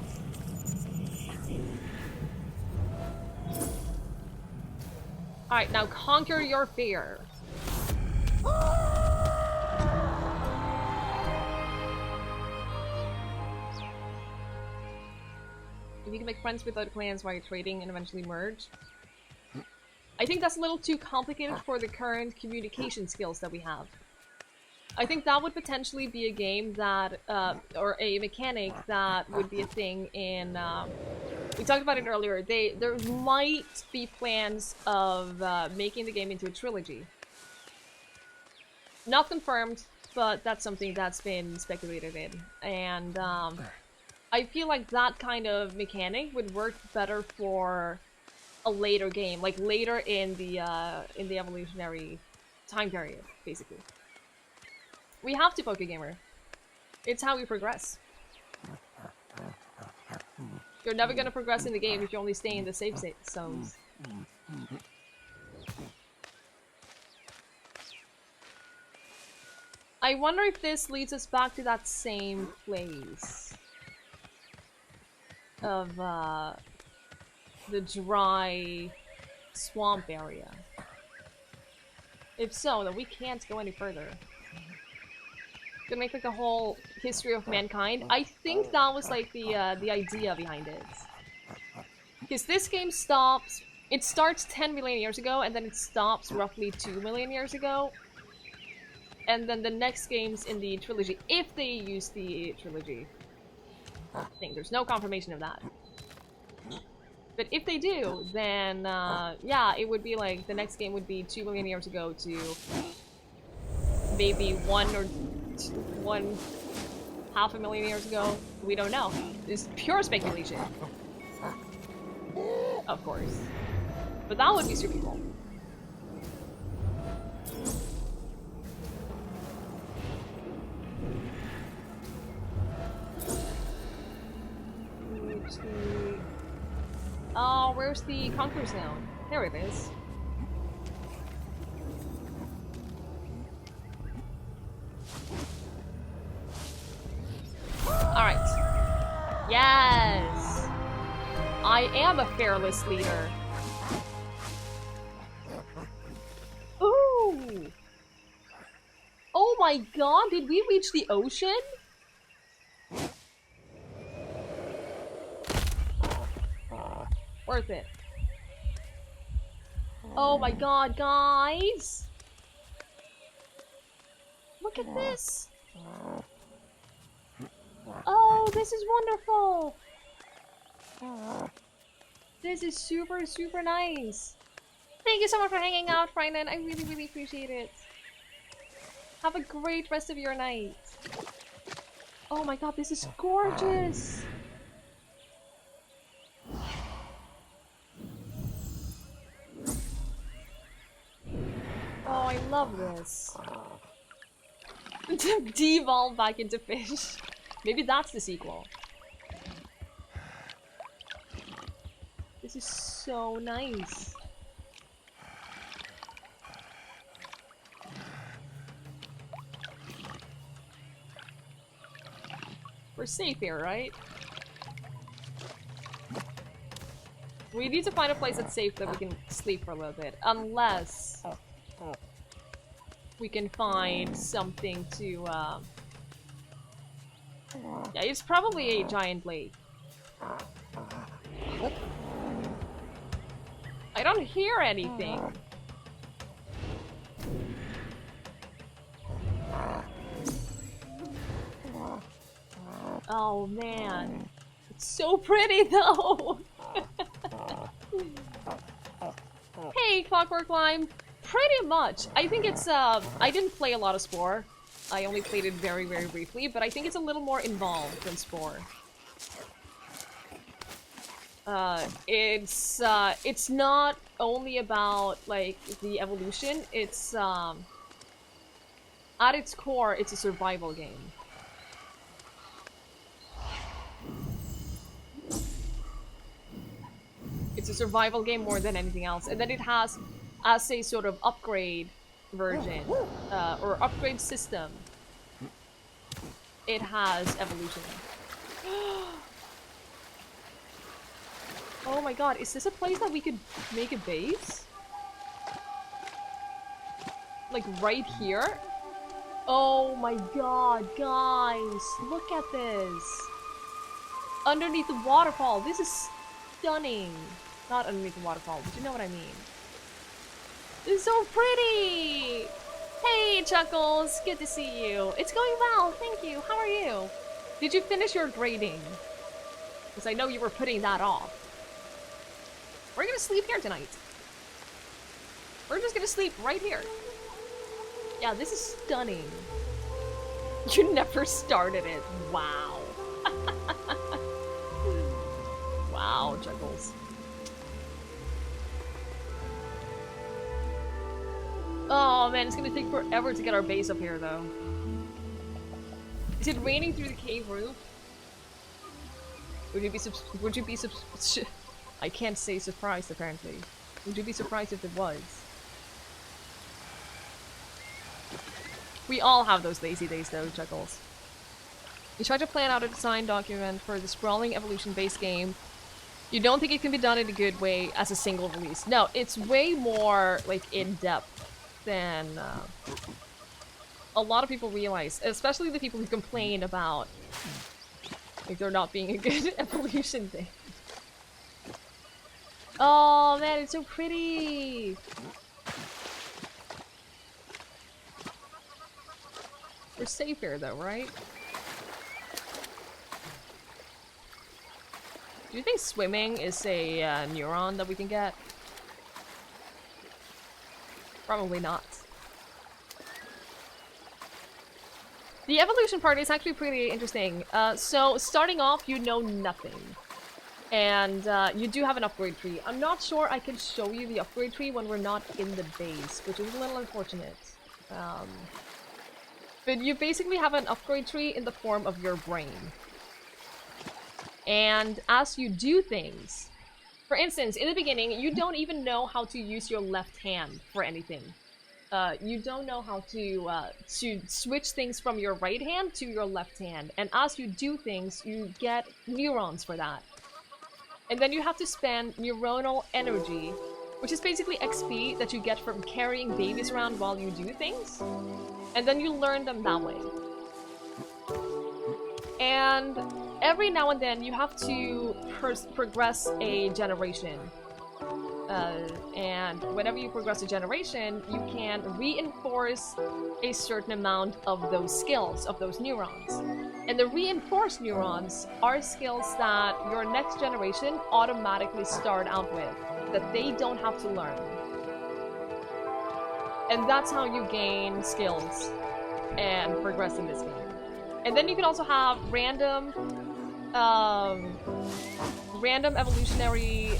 Alright, now conquer your fear. If you can make friends with other clans while you're trading and eventually merge. I think that's a little too complicated for the current communication skills that we have. I think that would potentially be a game that, or a mechanic that would be a thing in, we talked about it earlier, there might be plans of making the game into a trilogy. Not confirmed, but that's something that's been speculated in. And I feel like that kind of mechanic would work better for a later game, like later in the evolutionary time period, basically. We have to, Pokegamer. It's how we progress. You're never gonna progress in the game if you only stay in the safe zones. I wonder if this leads us back to that same place of the dry swamp area. If so, then we can't go any further. Gonna make like the whole history of mankind. I think that was like the idea behind it. Because this game stops, it starts 10 million years ago, and then it stops roughly 2 million years ago. And then the next games in the trilogy, if they use the trilogy. I think there's no confirmation of that. But if they do, then yeah, it would be like the next game would be 2 million years ago to maybe 1.5 million years ago. We don't know. It's pure speculation. Of course. But that would be super cool. Oh, where's the Conquer Zone? There it is. Alright. Yes! I am a fearless leader. Ooh! Oh my god, did we reach the ocean? Worth it. Oh my god, guys! Look at this! Oh, this is wonderful! This is super, super nice! Thank you so much for hanging out, Frinan. I really, really appreciate it. Have a great rest of your night. Oh my god, this is gorgeous! Oh, I love this. Devolve back into fish. Maybe that's the sequel. This is so nice. We're safe here, right? We need to find a place that's safe that we can sleep for a little bit. Unless we can find something to, yeah, it's probably a giant lake. I don't hear anything. Oh man, it's so pretty though. Hey, Clockwork Lime. Pretty much. I think it's I didn't play a lot of Spore. I only played it very, very briefly, but I think it's a little more involved than Spore. It's not only about like the evolution. It's at its core, it's a survival game. It's a survival game more than anything else, and then it has, as a sort of upgrade version or upgrade system, it has evolution. Oh my god, is this a place that we could make a base? Like right here? Oh my god, guys, look at this. Underneath the waterfall, this is stunning. Not underneath the waterfall, but you know what I mean. This is so pretty! Hey, Chuckles, good to see you. It's going well, thank you. How are you? Did you finish your grading? Because I know you were putting that off. We're gonna sleep here tonight. We're just gonna sleep right here. Yeah, this is stunning. You never started it. Wow. Wow, Chuckles. Oh man, it's gonna take forever to get our base up here though. Is it raining through the cave roof? Would you be I can't say surprised apparently. Would you be surprised if it was? We all have those lazy days though, Chuckles. You tried to plan out a design document for the sprawling evolution-based game. You don't think it can be done in a good way as a single release. No, it's way more like in-depth than a lot of people realize, especially the people who complain about like there not being a good evolution thing. Oh man, it's so pretty! We're safe here though, right? Do you think swimming is a neuron that we can get? Probably not. The evolution part is actually pretty interesting. So starting off, you know nothing. And you do have an upgrade tree. I'm not sure I can show you the upgrade tree when we're not in the base, which is a little unfortunate. But you basically have an upgrade tree in the form of your brain. And as you do things, for instance, in the beginning, you don't even know how to use your left hand for anything. You don't know how to switch things from your right hand to your left hand. And as you do things, you get neurons for that. And then you have to spend neuronal energy, which is basically XP that you get from carrying babies around while you do things. And then you learn them that way. And every now and then you have to progress a generation. And whenever you progress a generation, you can reinforce a certain amount of those skills, of those neurons. And the reinforced neurons are skills that your next generation automatically start out with, that they don't have to learn. And that's how you gain skills and progress in this game. And then you can also have random evolutionary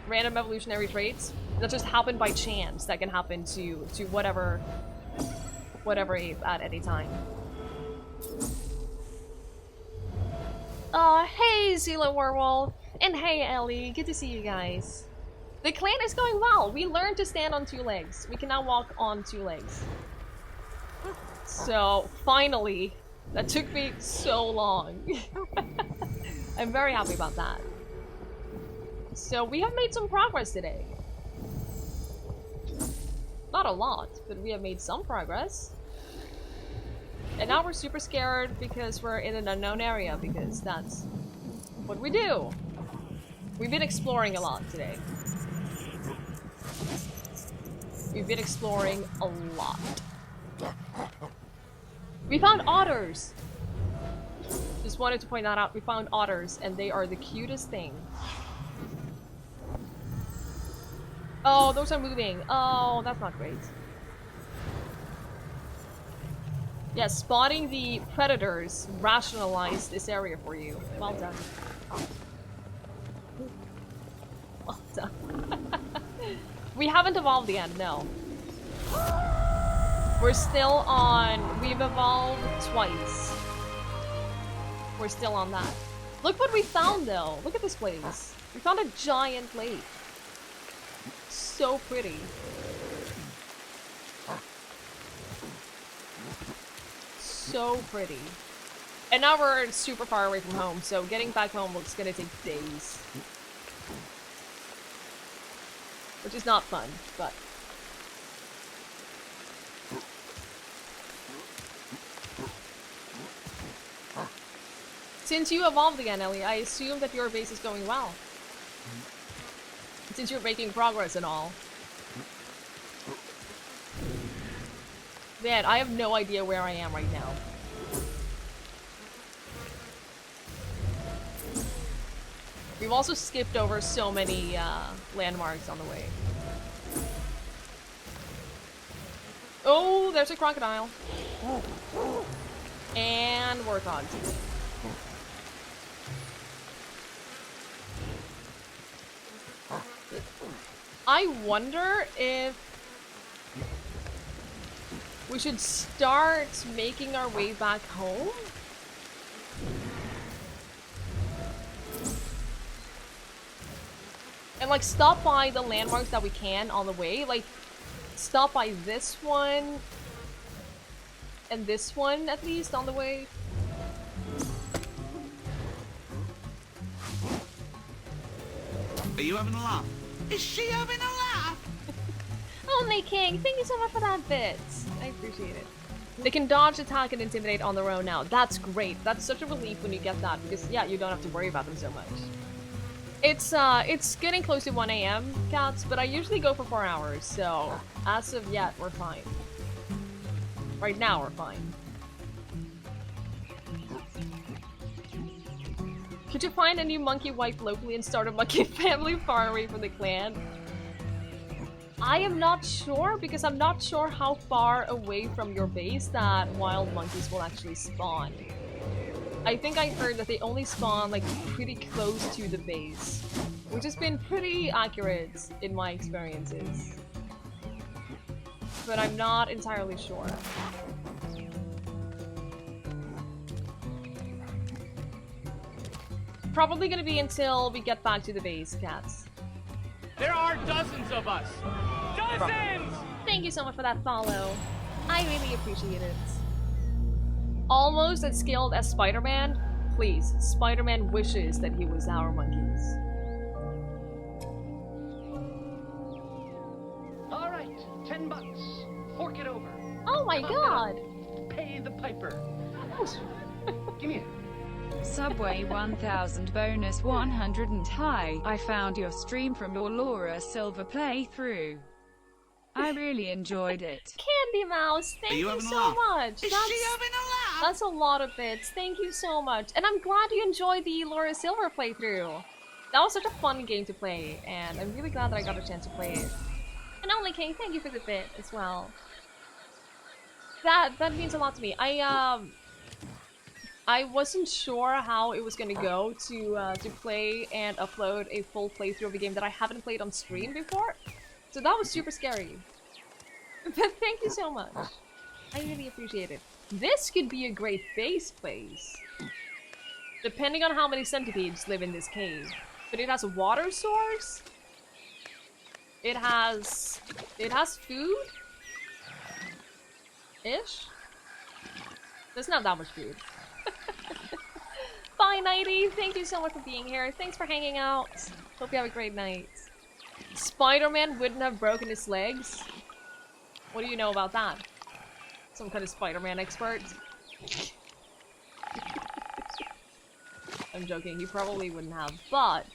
random evolutionary traits that just happen by chance, that can happen to whatever ape at any time. Hey Zila Werewolf, and hey Ellie, good to see you guys. The clan is going well. We learned to stand on 2 legs. We can now walk on 2 legs. So, finally, that took me so long. I'm very happy about that. So, we have made some progress today. Not a lot, but we have made some progress. And now we're super scared because we're in an unknown area, because that's what we do. We've been exploring a lot today. We've been exploring a lot. We found otters! Just wanted to point that out. We found otters, and they are the cutest thing. Oh, those are moving. Oh, that's not great. Yeah, spotting the predators rationalized this area for you. Well done. Well done. We haven't evolved yet, no. We're still on... We've evolved twice. We're still on that. Look what we found, though. Look at this place. We found a giant lake. So pretty. So pretty. And now we're super far away from home, so getting back home looks gonna take days. Which is not fun, but... Since you evolved again, Ellie, I assume that your base is going well. Since you're making progress and all. Man, I have no idea where I am right now. We've also skipped over so many landmarks on the way. Oh, there's a crocodile. And warthogs. I wonder if we should start making our way back home? And like stop by the landmarks that we can on the way. Like stop by this one and this one at least on the way. Are you having a laugh? Is she having a laugh? Only King, thank you so much for that bit. I appreciate it. They can dodge, attack, and intimidate on their own now. That's great. That's such a relief when you get that, because yeah, you don't have to worry about them so much. It's getting close to 1 AM, cats, but I usually go for 4 hours, so as of yet, we're fine. Right now, we're fine. Could you find a new monkey wife locally and start a monkey family far away from the clan? I am not sure, because I'm not sure how far away from your base that wild monkeys will actually spawn. I think I heard that they only spawn like pretty close to the base, which has been pretty accurate in my experiences. But I'm not entirely sure. Probably gonna be until we get back to the base, cats. There are dozens of us. Dozens! Thank you so much for that follow. I really appreciate it. Almost as skilled as Spider-Man? Please, Spider-Man wishes that he was our monkeys. All right, $10. Fork it over. Oh my god! Pay the piper. Give me it. Subway 1000 bonus 100 and hi. I found your stream from your Laura Silver playthrough. I really enjoyed it. Candy Mouse, thank you so much. That's a lot of bits. Thank you so much. And I'm glad you enjoyed the Laura Silver playthrough. That was such a fun game to play, and I'm really glad that I got a chance to play it. And Only King, thank you for the bit as well. That means a lot to me. I wasn't sure how it was gonna go to play and upload a full playthrough of a game that I haven't played on stream before. So that was super scary. But thank you so much. I really appreciate it. This could be a great base place. Depending on how many centipedes live in this cave. But it has a water source. It has food. Ish. There's not that much food. Bye, Nighty. Thank you so much for being here. Thanks for hanging out. Hope you have a great night. Spider-Man wouldn't have broken his legs? What do you know about that? Some kind of Spider-Man expert? I'm joking, he probably wouldn't have, but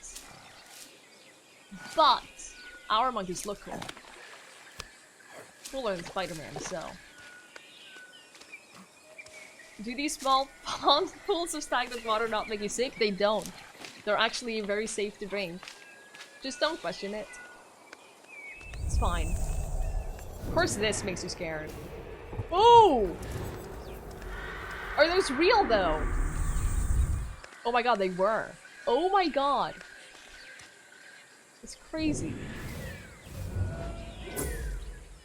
our monkeys look cool. Cooler than Spider-Man, so. Do these small pools of stagnant water not make you sick? They don't. They're actually very safe to drink. Just don't question it. It's fine. Of course this makes you scared. Oh! Are those real though? Oh my god, they were. Oh my god. It's crazy.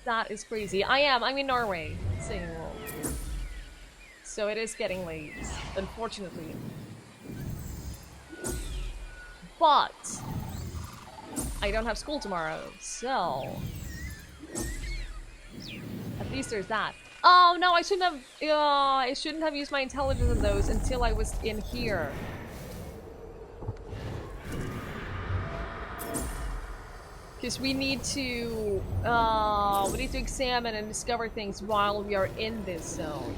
That is crazy. I'm in Norway. Saying well. So it is getting late, unfortunately. But I don't have school tomorrow, so at least there's that. Oh no, I shouldn't have used my intelligence on those until I was in here. Because we need to examine and discover things while we are in this zone.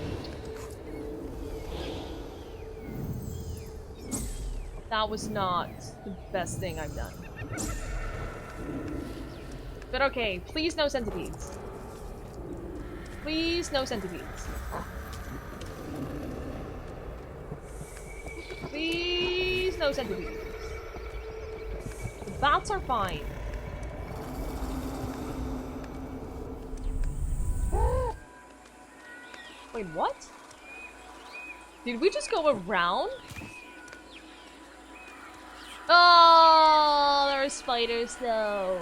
That was not the best thing I've done. But okay, please no centipedes. Please no centipedes. Please no centipedes. The bats are fine. Wait, what? Did we just go around? Oh, there are spiders though.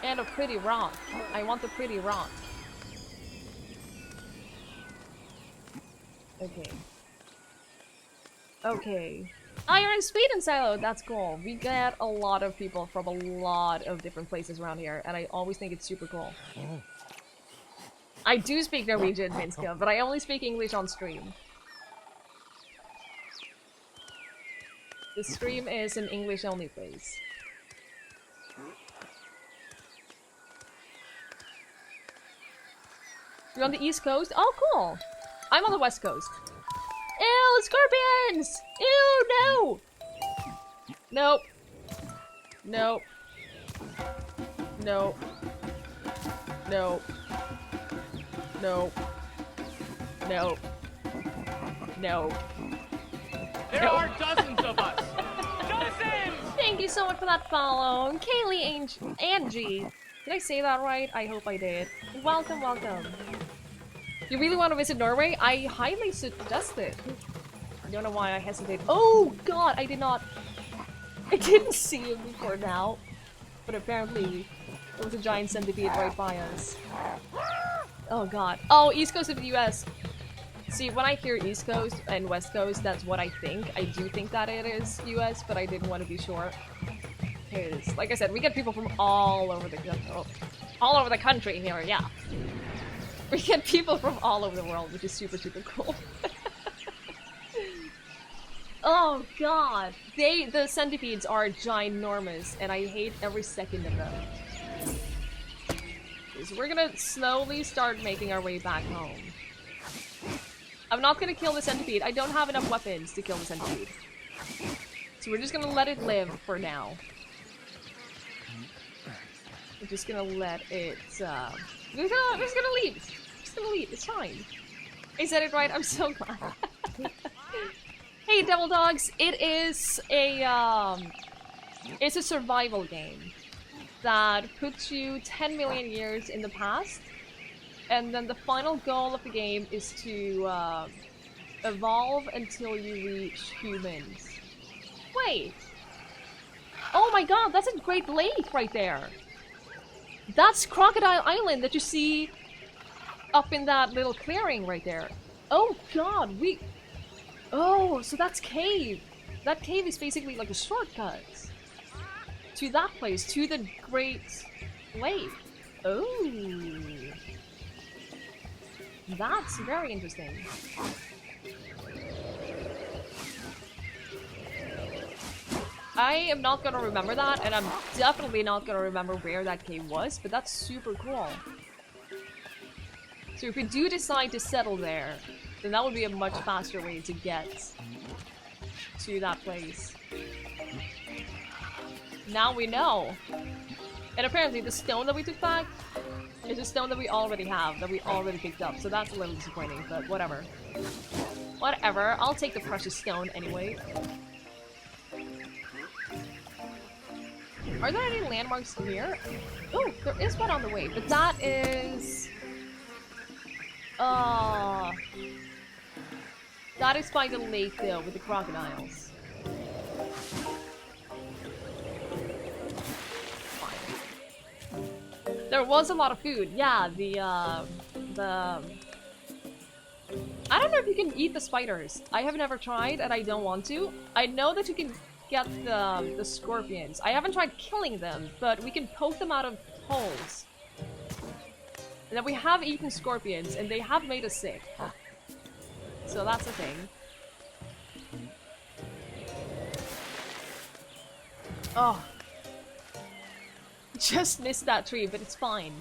And a pretty rock. I want the pretty rock. Okay. Okay. Iron Speed and Silo, that's cool. We get a lot of people from a lot of different places around here, and I always think it's super cool. I do speak Norwegian, Minska, but I only speak English on stream. The stream is an English-only place. You're on the East Coast? Oh, cool! I'm on the West Coast. Ew, scorpions! Ew, no! Nope. Nope. Nope. Nope. Nope. Nope. Nope. There are dozens of us. Dozens! Thank you so much for that follow. Kaylee Angie. Did I say that right? I hope I did. Welcome, welcome. You really want to visit Norway? I highly suggest it. I don't know why I hesitated. Oh god, I didn't see him before now. But apparently, there was a giant centipede right by us. Oh god. Oh, East Coast of the US. See, when I hear East Coast and West Coast, that's what I think. I do think that it is US, but I didn't want to be sure. Because, like I said, we get people from all over the country here, yeah. We get people from all over the world, which is super, super cool. Oh god. The centipedes are ginormous, and I hate every second of them. So we're gonna slowly start making our way back home. I'm not gonna kill the centipede. I don't have enough weapons to kill the centipede. So we're just gonna let it live for now. We're just gonna let it, we're just gonna leave. Just gonna leave. It's fine. I said it right. I'm so glad. Hey, Devil Dogs. It is a, it's a survival game that puts you 10 million years in the past. And then the final goal of the game is to evolve until you reach humans. Wait! Oh my god, that's a great lake right there! That's Crocodile Island that you see up in that little clearing right there. Oh god, oh, so that's cave! That cave is basically like a shortcut to that place, to the Great Lake. Oh. That's very interesting. I am not gonna remember that, and I'm definitely not gonna remember where that cave was, but that's super cool. So if we do decide to settle there, then that would be a much faster way to get to that place. Now we know. And apparently the stone that we took back is a stone that we already have, that we already picked up, so that's a little disappointing, but whatever. Whatever, I'll take the precious stone anyway. Are there any landmarks here? Oh, there is one on the way, but that is... that is by the lake though, with the crocodiles. There was a lot of food. Yeah, I don't know if you can eat the spiders. I have never tried, and I don't want to. I know that you can get the scorpions. I haven't tried killing them, but we can poke them out of holes. And then we have eaten scorpions, and they have made us sick. So that's a thing. Oh. Just missed that tree, but it's fine.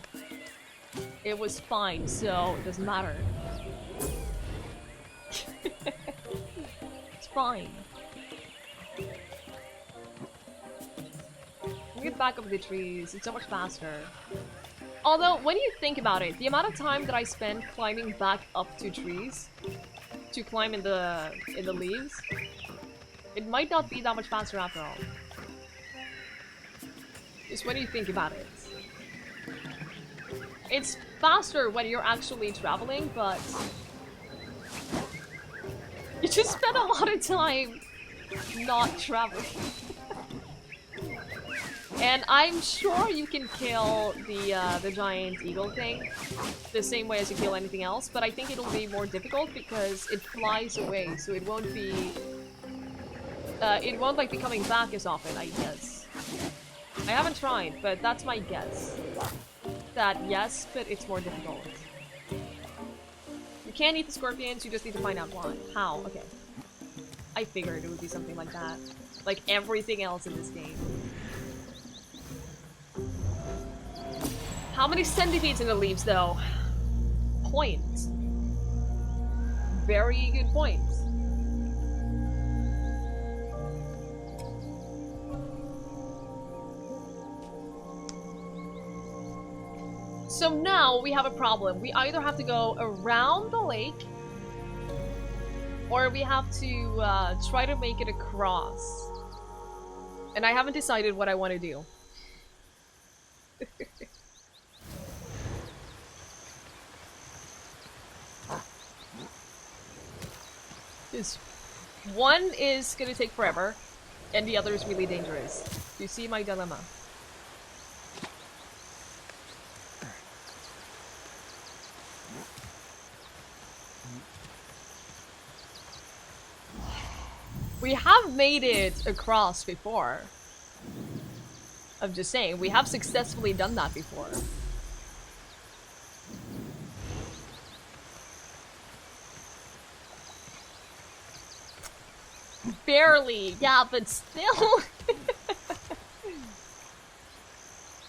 It was fine, so it doesn't matter. It's fine. We get back up the trees, it's so much faster. Although, when you think about it, the amount of time that I spend climbing back up to trees to climb in the leaves, it might not be that much faster after all. Just when you think about it. It's faster when you're actually traveling, but you just spend a lot of time not traveling. And I'm sure you can kill the giant eagle thing the same way as you kill anything else, but I think it'll be more difficult because it flies away, so it won't be like be coming back as often, I guess. I haven't tried, but that's my guess. That yes, but it's more difficult. You can't eat the scorpions, you just need to find out why. How? Okay. I figured it would be something like that. Like everything else in this game. How many centipedes in the leaves, though? Point. Very good point. So now we have a problem. We either have to go around the lake, or we have to try to make it across. And I haven't decided what I want to do. This one is gonna take forever, and the other is really dangerous. You see my dilemma? We have made it across before. I'm just saying, we have successfully done that before. Barely, yeah, but still.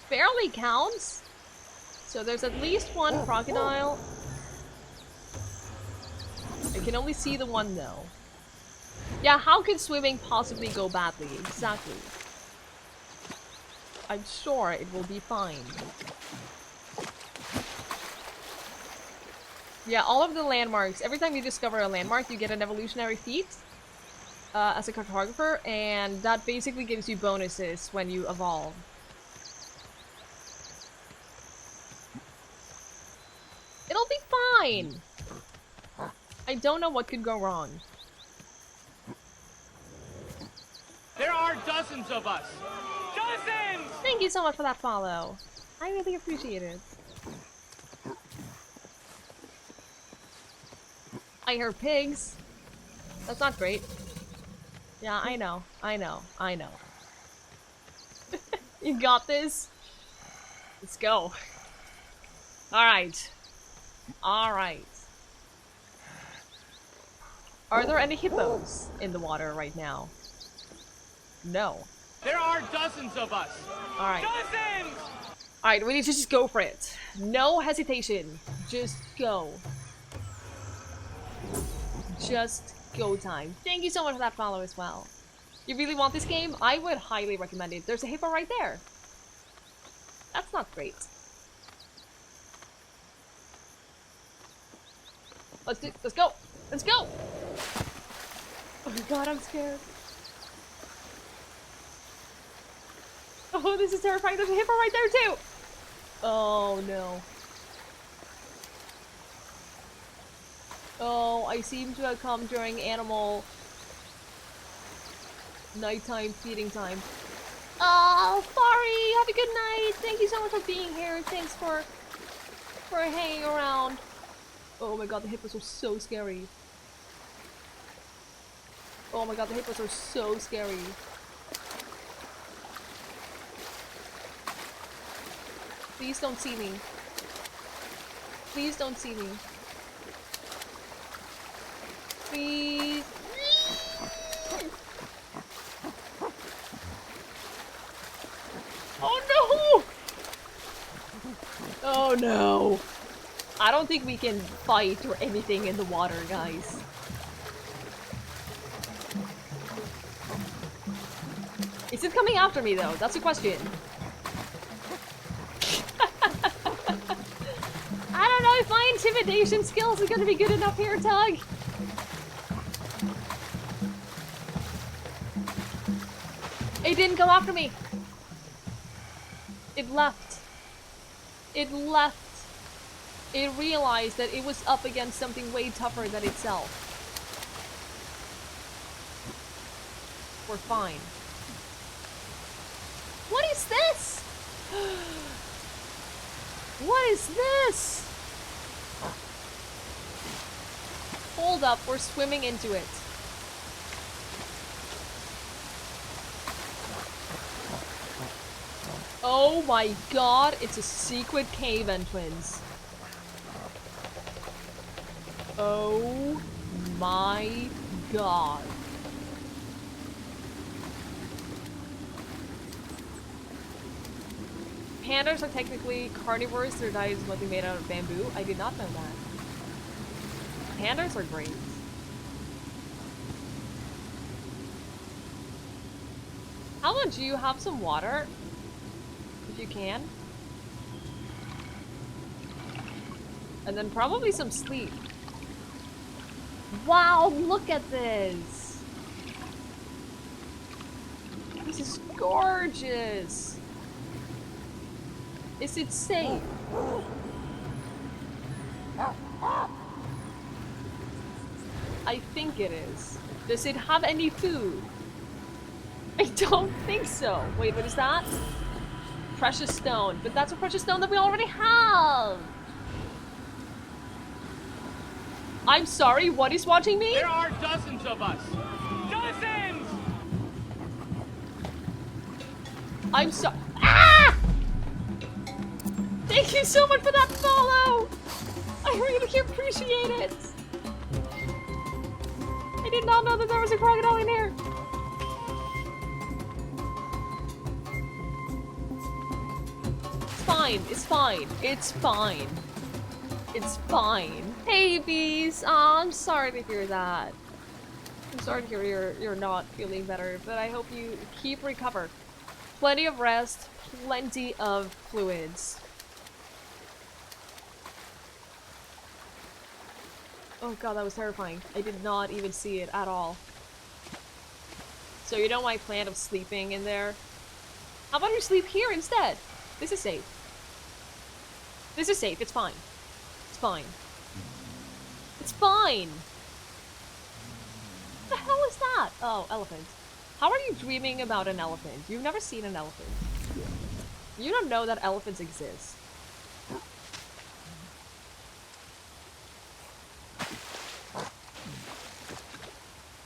Barely counts. So there's at least one crocodile. I can only see the one though. Yeah, how could swimming possibly go badly? Exactly. I'm sure it will be fine. Yeah, all of the landmarks. Every time you discover a landmark, you get an evolutionary feat as a cartographer, and that basically gives you bonuses when you evolve. It'll be fine! I don't know what could go wrong. There are dozens of us. Dozens! Thank you so much for that follow. I really appreciate it. I hear pigs. That's not great. Yeah, I know. I know. I know. You got this? Let's go. Alright. Alright. Are there any hippos in the water right now? No. There are dozens of us. Alright. Dozens! Alright, we need to just go for it. No hesitation. Just go. Just go time. Thank you so much for that follow as well. You really want this game? I would highly recommend it. There's a hippo right there. That's not great. Let's go! Let's go! Oh god, I'm scared. Oh, this is terrifying. There's a hippo right there too! Oh no. Oh, I seem to have come during animal nighttime feeding time. Oh, Fari, have a good night. Thank you so much for being here. Thanks for hanging around. Oh my god, the hippos are so scary. Oh my god, the hippos are so scary. Please don't see me. Please don't see me. Please. Oh no! Oh no! I don't think we can fight or anything in the water, guys. Is it coming after me though? That's the question. I don't know if my intimidation skills are gonna be good enough here, Tug. It didn't come after me. It left. It left. It realized that it was up against something way tougher than itself. We're fine. What is this? What is this? Hold up, we're swimming into it. Oh my god, it's a secret cave entrance. Oh my god. Pandas are technically carnivores, their diet is mostly made out of bamboo. I did not know that. Pandas are great. How about you have some water? If you can. And then probably some sleep. Wow, look at this! This is gorgeous! Is it safe? I think it is. Does it have any food? I don't think so. Wait, what is that? Precious stone. But that's a precious stone that we already have! I'm sorry, what is watching me? There are dozens of us. Dozens! I'm sorry. Ah! Thank you so much for that follow! I really appreciate it! I did not know that there was a crocodile in here! It's fine, it's fine, it's fine. It's fine. Hey, bees. Aw, I'm sorry to hear that. I'm sorry to hear you're not feeling better, but I hope you keep recover. Plenty of rest, plenty of fluids. Oh god, that was terrifying. I did not even see it at all. So you know my plan of sleeping in there? How about you sleep here instead? This is safe. This is safe, it's fine. It's fine. It's fine! What the hell is that? Oh, elephant. How are you dreaming about an elephant? You've never seen an elephant. You don't know that elephants exist.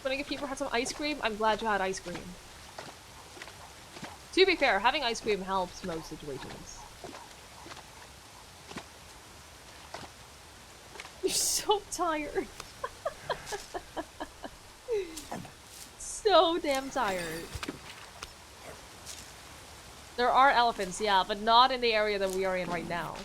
But if people had some ice cream, I'm glad you had ice cream. To be fair, having ice cream helps most situations. You're so tired. So damn tired. There are elephants, yeah, but not in the area that we are in right now.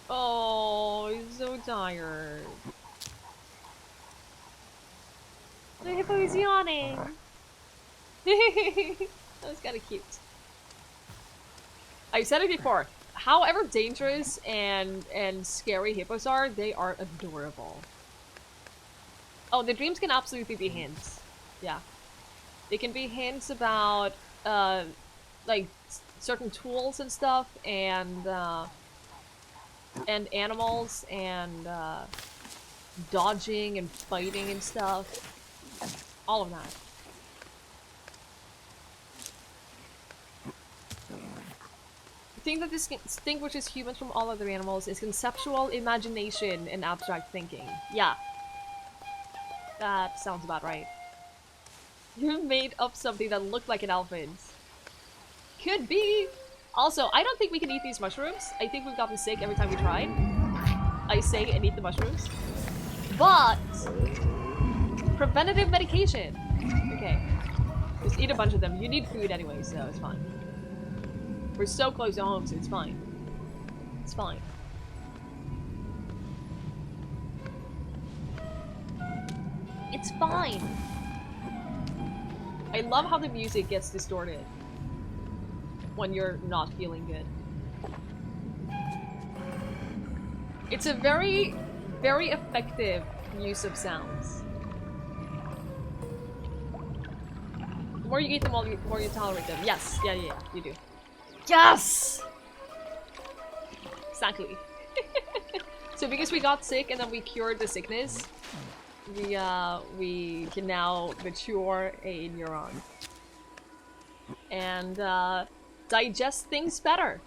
Oh, he's so tired. The hippo is yawning. That was kind of cute. I said it before. However dangerous and scary hippos are, they are adorable. Oh, the dreams can absolutely be hints. Yeah. They can be hints about, like, certain tools and stuff, and animals, and, dodging and fighting and stuff. All of that. The thing that distinguishes humans from all other animals is conceptual imagination and abstract thinking. Yeah. That sounds about right. You made up something that looked like an elephant. Could be! Also, I don't think we can eat these mushrooms. I think we've gotten sick every time we tried. I say and eat the mushrooms. But... preventative medication! Okay. Just eat a bunch of them. You need food anyway, so it's fine. We're so close to home, so it's fine. It's fine. It's fine! I love how the music gets distorted when you're not feeling good. It's a very, very effective use of sounds. The more you eat them, the more you tolerate them. Yes, yeah, you do. Yes! Exactly. So because we got sick and then we cured the sickness, we can now mature a neuron. And, digest things better.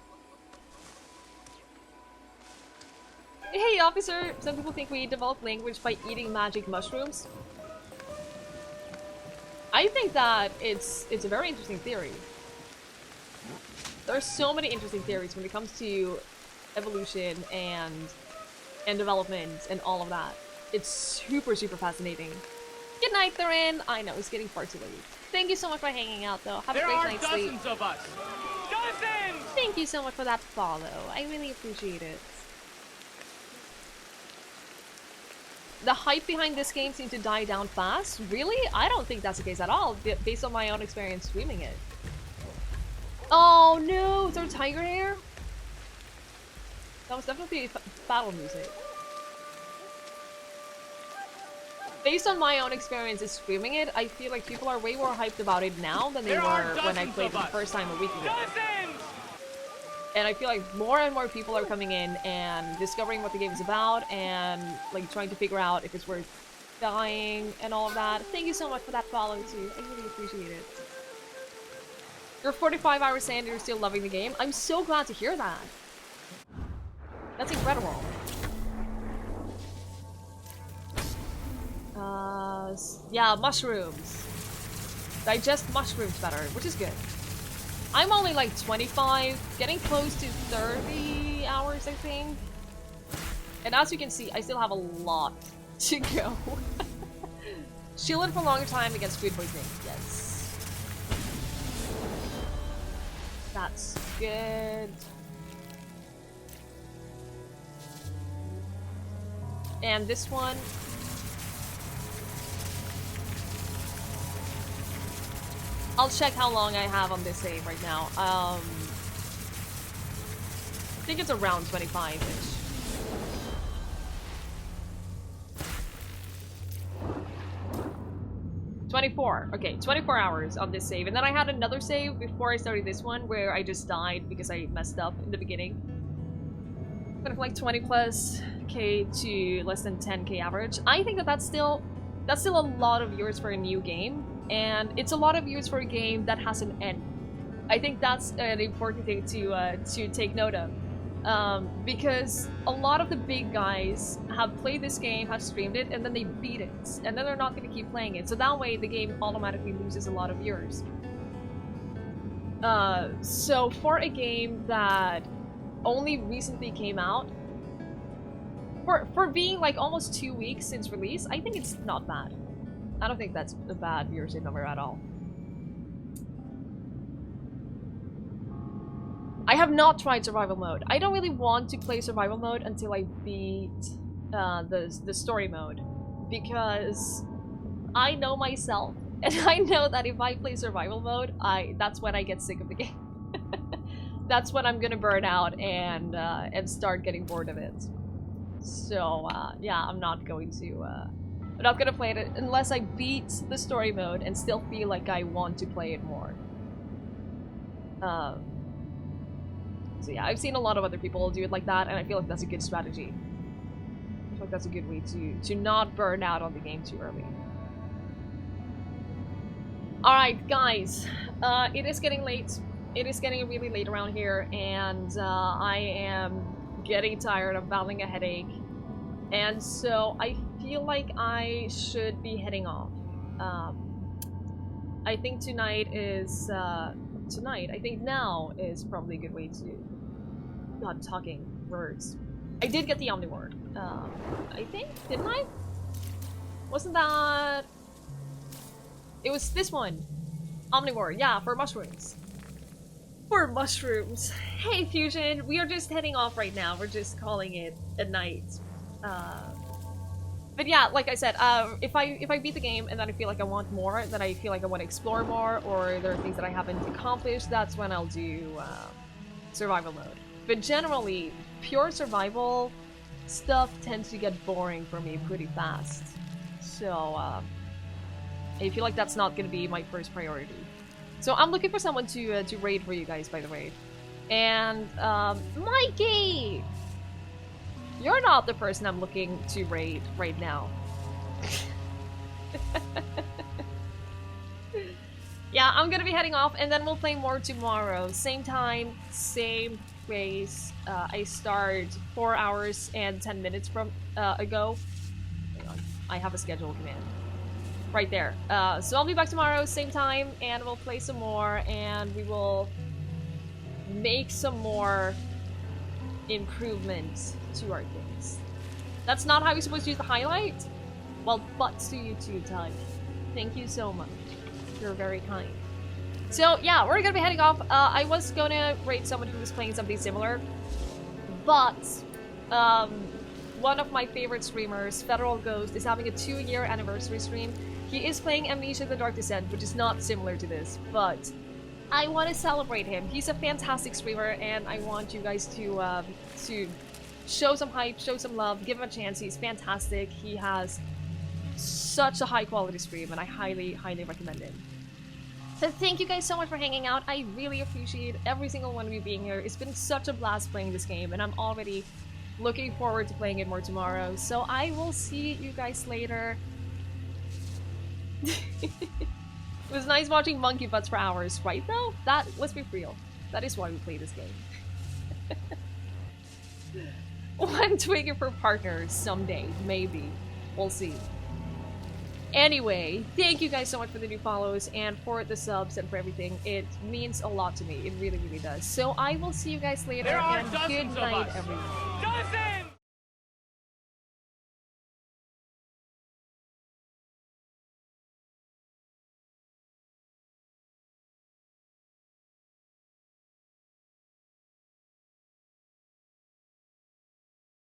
Hey, officer! Some people think we develop language by eating magic mushrooms. I think that it's a very interesting theory. There are so many interesting theories when it comes to evolution and development and all of that. It's super, super fascinating. Good night, Therin. I know, it's getting far too late. Thank you so much for hanging out, though. Have a great night's sleep. There are dozens of us! Dozens! Thank you so much for that follow. I really appreciate it. The hype behind this game seems to die down fast. Really? I don't think that's the case at all, based on my own experience streaming it. Oh no! Is there tiger hair? That was definitely battle music. Based on my own experience in streaming it, I feel like people are way more hyped about it now than they were when I played it the first time a week ago. And I feel like more and more people are coming in and discovering what the game is about and like trying to figure out if it's worth dying and all of that. Thank you so much for that follow too. I really appreciate it. You're 45 hours in and you're still loving the game. I'm so glad to hear that. That's incredible. Yeah, mushrooms. Digest mushrooms better, which is good. I'm only like 25, getting close to 30 hours, I think. And as you can see, I still have a lot to go. Shielded for a longer time against food poisoning, yes. That's good. And this one. I'll check how long I have on this save right now. I think it's around 25-ish. Okay, 24 hours on this save. And then I had another save before I started this one where I just died because I messed up in the beginning. Kind of like 20 plus K to less than 10K average. I think that that's still a lot of viewers for a new game. And it's a lot of viewers for a game that has an end. I think that's an important thing to take note of. Because a lot of the big guys have played this game, have streamed it, and then they beat it. And then they're not going to keep playing it. So that way the game automatically loses a lot of viewers. So for a game that only recently came out, for being like almost 2 weeks since release, I think it's not bad. I don't think that's a bad viewership number at all. I have not tried survival mode. I don't really want to play survival mode until I beat the story mode, because I know myself, and I know that if I play survival mode, that's when I get sick of the game. That's when I'm gonna burn out and start getting bored of it. So yeah, I'm not going to play it unless I beat the story mode and still feel like I want to play it more. So yeah, I've seen a lot of other people do it like that, and I feel like that's a good strategy. I feel like that's a good way to not burn out on the game too early. Alright, guys. It is getting late. It is getting really late around here, and I am getting tired of battling a headache. And so I feel like I should be heading off. I think tonight is... I think now is probably a good way to... God, talking words. I did get the Omnivore. I think, didn't I? Wasn't that... It was this one. Omnivore, yeah, for mushrooms. For mushrooms. Hey, Fusion, we are just heading off right now. We're just calling it a night. But yeah, like I said, if I beat the game and then I feel like I want more, then I feel like I want to explore more, or there are things that I haven't accomplished, that's when I'll do survival mode. But generally, pure survival stuff tends to get boring for me pretty fast. So I feel like that's not going to be my first priority. So I'm looking for someone to raid for you guys, by the way. And Mikey! You're not the person I'm looking to raid right now. Yeah, I'm gonna be heading off, and then we'll play more tomorrow. Same time, same place. I start 4 hours and 10 minutes from ago. Hang on, I have a schedule command. Right there. So I'll be back tomorrow, same time, and we'll play some more, and we will make some more improvements to our things. That's not how you're supposed to use the highlight? Well, butts to you too, Tug. Thank you so much. You're very kind. So yeah, we're gonna be heading off. I was gonna rate someone who was playing something similar, but one of my favorite streamers, Federal Ghost, is having a 2-year anniversary stream. He is playing Amnesia: The Dark Descent, which is not similar to this, but I want to celebrate him. He's a fantastic streamer, and I want you guys to show some hype, show some love, give him a chance. He's fantastic. He has such a high quality stream, and I highly, highly recommend him. So thank you guys so much for hanging out. I really appreciate every single one of you being here. It's been such a blast playing this game, and I'm already looking forward to playing it more tomorrow. So I will see you guys later. It was nice watching monkey butts for hours, right though? Let's be real. That is why we play this game. One Twiggie for partners someday, maybe. We'll see. Anyway, thank you guys so much for the new follows and for the subs and for everything. It means a lot to me. It really, really does. So I will see you guys later, and good night, everyone. Dozens!